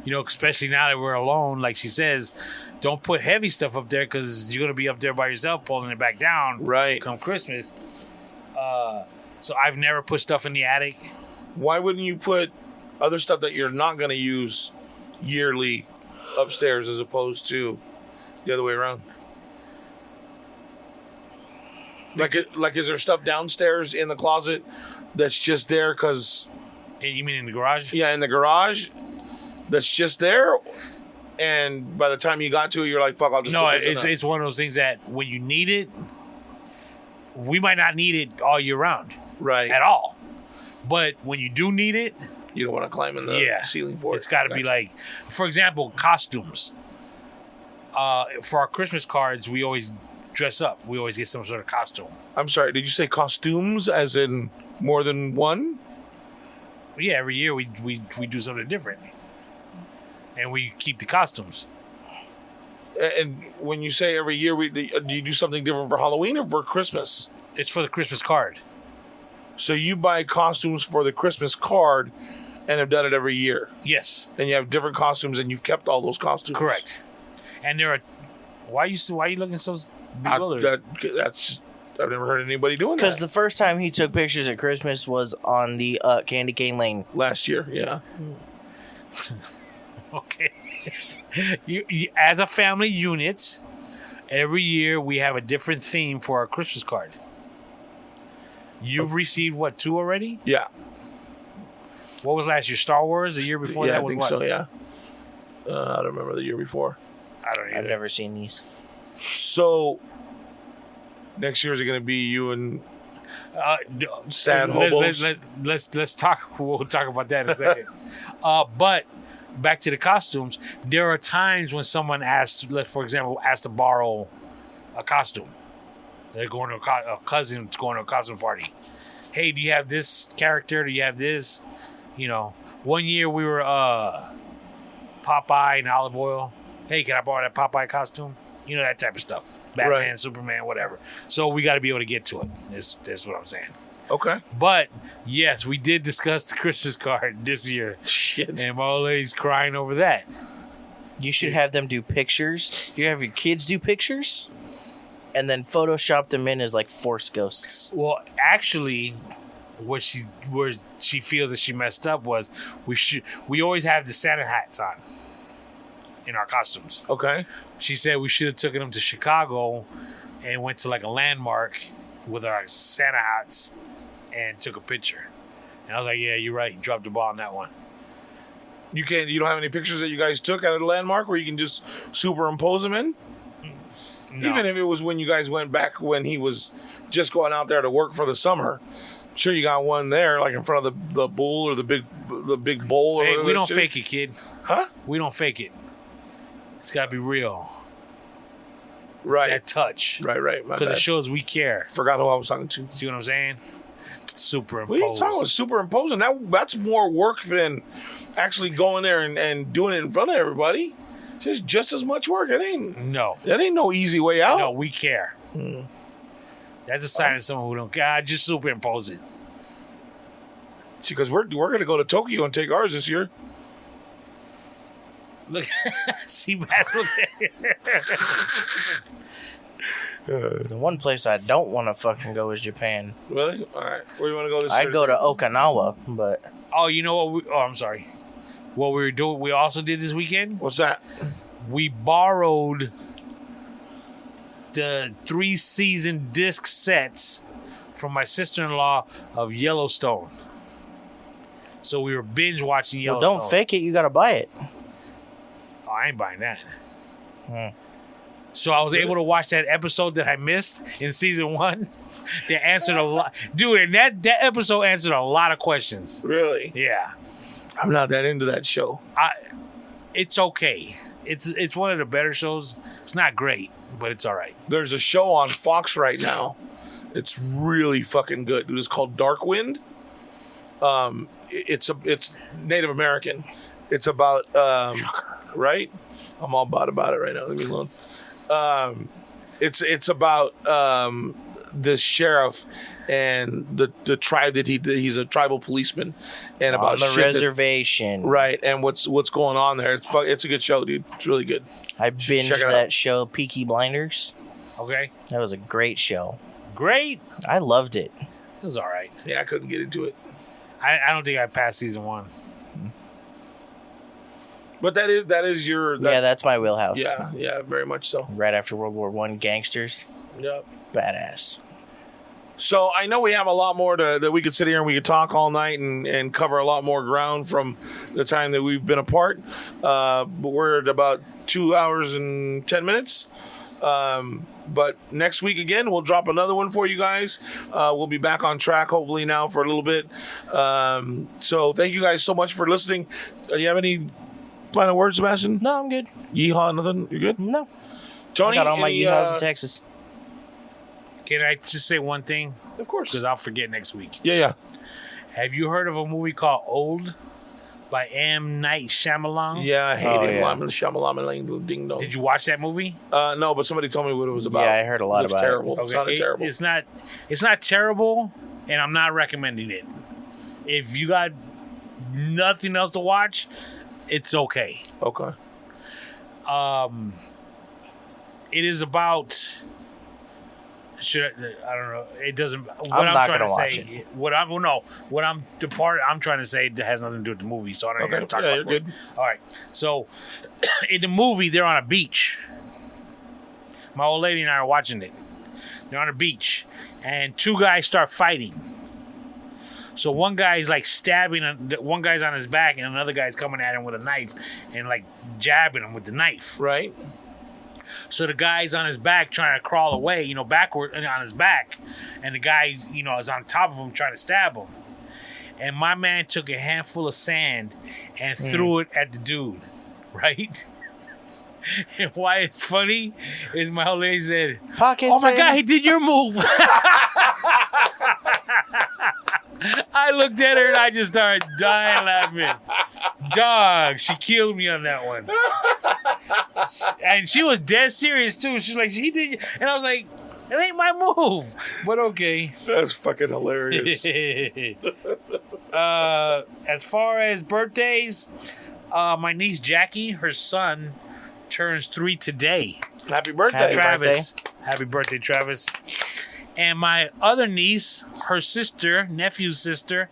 especially now that we're alone, like she says, don't put heavy stuff up there because you're going to be up there by yourself pulling it back down. Right. Come Christmas. So I've never put stuff in the attic. Why wouldn't you put other stuff that you're not going to use yearly upstairs as opposed to the other way around? Like, is there stuff downstairs in the closet that's just there because... You mean in the garage? Yeah, in the garage that's just there, and by the time you got to it, you're like, fuck, I'll just put this in there. It's one of those things that when you need it, we might not need it all year round. Right. At all. But when you do need it... You don't want to climb in the ceiling for it. It's got to be like... For example, costumes. For our Christmas cards, we always dress up. We always get some sort of costume. I'm sorry, did you say costumes as in more than one? Yeah, every year we do something different. And we keep the costumes. And when you say every year, do you do something different for Halloween or for Christmas? It's for the Christmas card. So you buy costumes for the Christmas card and have done it every year? Yes. And you have different costumes and you've kept all those costumes? Correct. And there are... Why are you looking so bewildered? I've never heard anybody doing that. Because the first time he took pictures at Christmas was on the Candy Cane Lane. Last year, yeah. Okay. you, as a family unit, every year we have a different theme for our Christmas card. You've received, 2 already? Yeah. What was last year? Star Wars? The year before that was what? I think so, yeah. I don't remember the year before. I don't either. I've never seen these. So, next year is it going to be you and sad hobos? Let's talk. We'll talk about that in a second. But back to the costumes. There are times when someone asks, for example, to borrow a costume. They're going to a cousin's going to a costume party. Hey, do you have this character? Do you have this? One year we were Popeye and Olive Oyl. Hey, can I borrow that Popeye costume? That type of stuff. Batman, right. Superman, whatever. So we got to be able to get to it. That's what I'm saying. Okay. But yes, we did discuss the Christmas card this year. Shit. And my old lady's crying over that. You should have them do pictures. You have your kids do pictures, and then Photoshop them in as like Force ghosts. Well, actually, where she feels that she messed up was we always have the Santa hats on in our costumes. Okay. She said we should have taken them to Chicago and went to like a landmark with our Santa hats and took a picture. And I was like, yeah, you're right. You dropped the ball on that one. You don't have any pictures that you guys took at a landmark where you can just superimpose them in? No. Even if it was when you guys went back when he was just going out there to work for the summer. Sure, you got one there, like in front of the bull or the big bowl. Or Hey, we don't shit. fake it, kid. Huh? We don't fake it. It's got to be real. Right. That touch. Right. Because it shows we care. Forgot who I was talking to. See what I'm saying? Superimpose. What are you talking about? Superimposing? That's more work than actually going there and doing it in front of everybody. Just as much work. That ain't no easy way out. No, we care. That's a sign of someone who don't care. Just superimpose it. See, because we're gonna go to Tokyo and take ours this year. Look, Seabass, look at it. The one place I don't want to fucking go is Japan. Really? All right. Where do you want to go this year? I'd go to Okinawa, but Oh, you know what? I'm sorry. What we were doing, we also did this weekend. What's that? We borrowed the 3-season disc sets from my sister-in-law of Yellowstone. So we were binge watching well, Yellowstone. don't fake it. You gotta buy it. Oh, I ain't buying that. So I was able to watch that episode that I missed in season 1. That answered a lot, dude. And that episode answered a lot of questions. Really? Yeah, I'm not that into that show. it's okay. It's one of the better shows. It's not great, but it's all right. There's a show on Fox right now. It's really fucking good. Dude, it's called Dark Wind. It's Native American. It's about right. I'm all about it right now. Leave me alone. It's about this sheriff and the tribe that he's a tribal policeman, and about On the shit reservation. right, and what's going on there. It's a good show, dude. It's really good. I binged check it that out. show, Peaky Blinders. Okay, That was a great show. great. I loved it. It was all right. Yeah, I couldn't get into it, I don't think I passed season 1. but that is your Yeah, that's my wheelhouse. yeah, very much so. Right after World War I, gangsters. Yeah. Badass. So I know we have a lot more that we could sit here and we could talk all night and cover a lot more ground from the time that we've been apart. But we're at about 2 hours and 10 minutes. But next week again, we'll drop another one for you guys. We'll be back on track hopefully now for a little bit. So thank you guys so much for listening. Do you have any final words, Sebastian? No, I'm good. Yeehaw, nothing? You good? No. Tony, I got all my any, yeehaws in Texas. Can I just say one thing? Of course. Because I'll forget next week. Yeah. Have you heard of a movie called Old by M. Night Shyamalan? Yeah, I hate Oh, it. yeah. Shyamalan, ding dong. Did you watch that movie? No, but somebody told me what it was about. Yeah, I heard a lot It was about it. terrible. It sounded terrible. It's not terrible, and I'm not recommending it. If you got nothing else to watch, it's okay. Okay. It is about. I don't know. It doesn't. What I'm not trying gonna to watch say. it. I'm trying to say it has nothing to do with the movie. So I don't Okay. even talk Yeah, about you're it. good. All right. So in the movie, they're on a beach. My old lady and I are watching it. They're on a beach, and 2 guys start fighting. So one guy's like stabbing, one guy's on his back, and another guy's coming at him with a knife and like jabbing him with the knife. Right. So the guy's on his back trying to crawl away, backward on his back, and the guy, is on top of him trying to stab him. And my man took a handful of sand and threw it at the dude, right? And why it's funny is my old lady said, Pocket "Oh my sand. God, he did your move." I looked at her and I just started dying laughing. Dog, she killed me on that one. And she was dead serious too. She's like, "He did," and I was like, It ain't my move. But okay. That's fucking hilarious. As far as birthdays, my niece Jackie, her son, turns 3 today. Happy birthday. Happy Travis. Happy birthday, Travis. And my other niece, her sister, nephew's sister,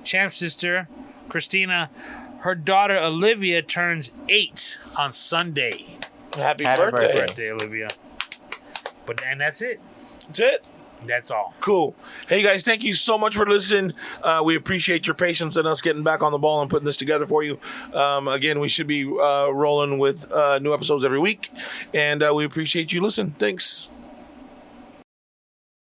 Champ's sister, Christina, her daughter Olivia turns 8 on Sunday. Happy Happy birthday. birthday. Birthday, Olivia. And that's it. That's it. That's all. Cool. Hey, guys, thank you so much for listening. We appreciate your patience and us getting back on the ball and putting this together for you. Again, we should be rolling with new episodes every week, and we appreciate you listening. Thanks.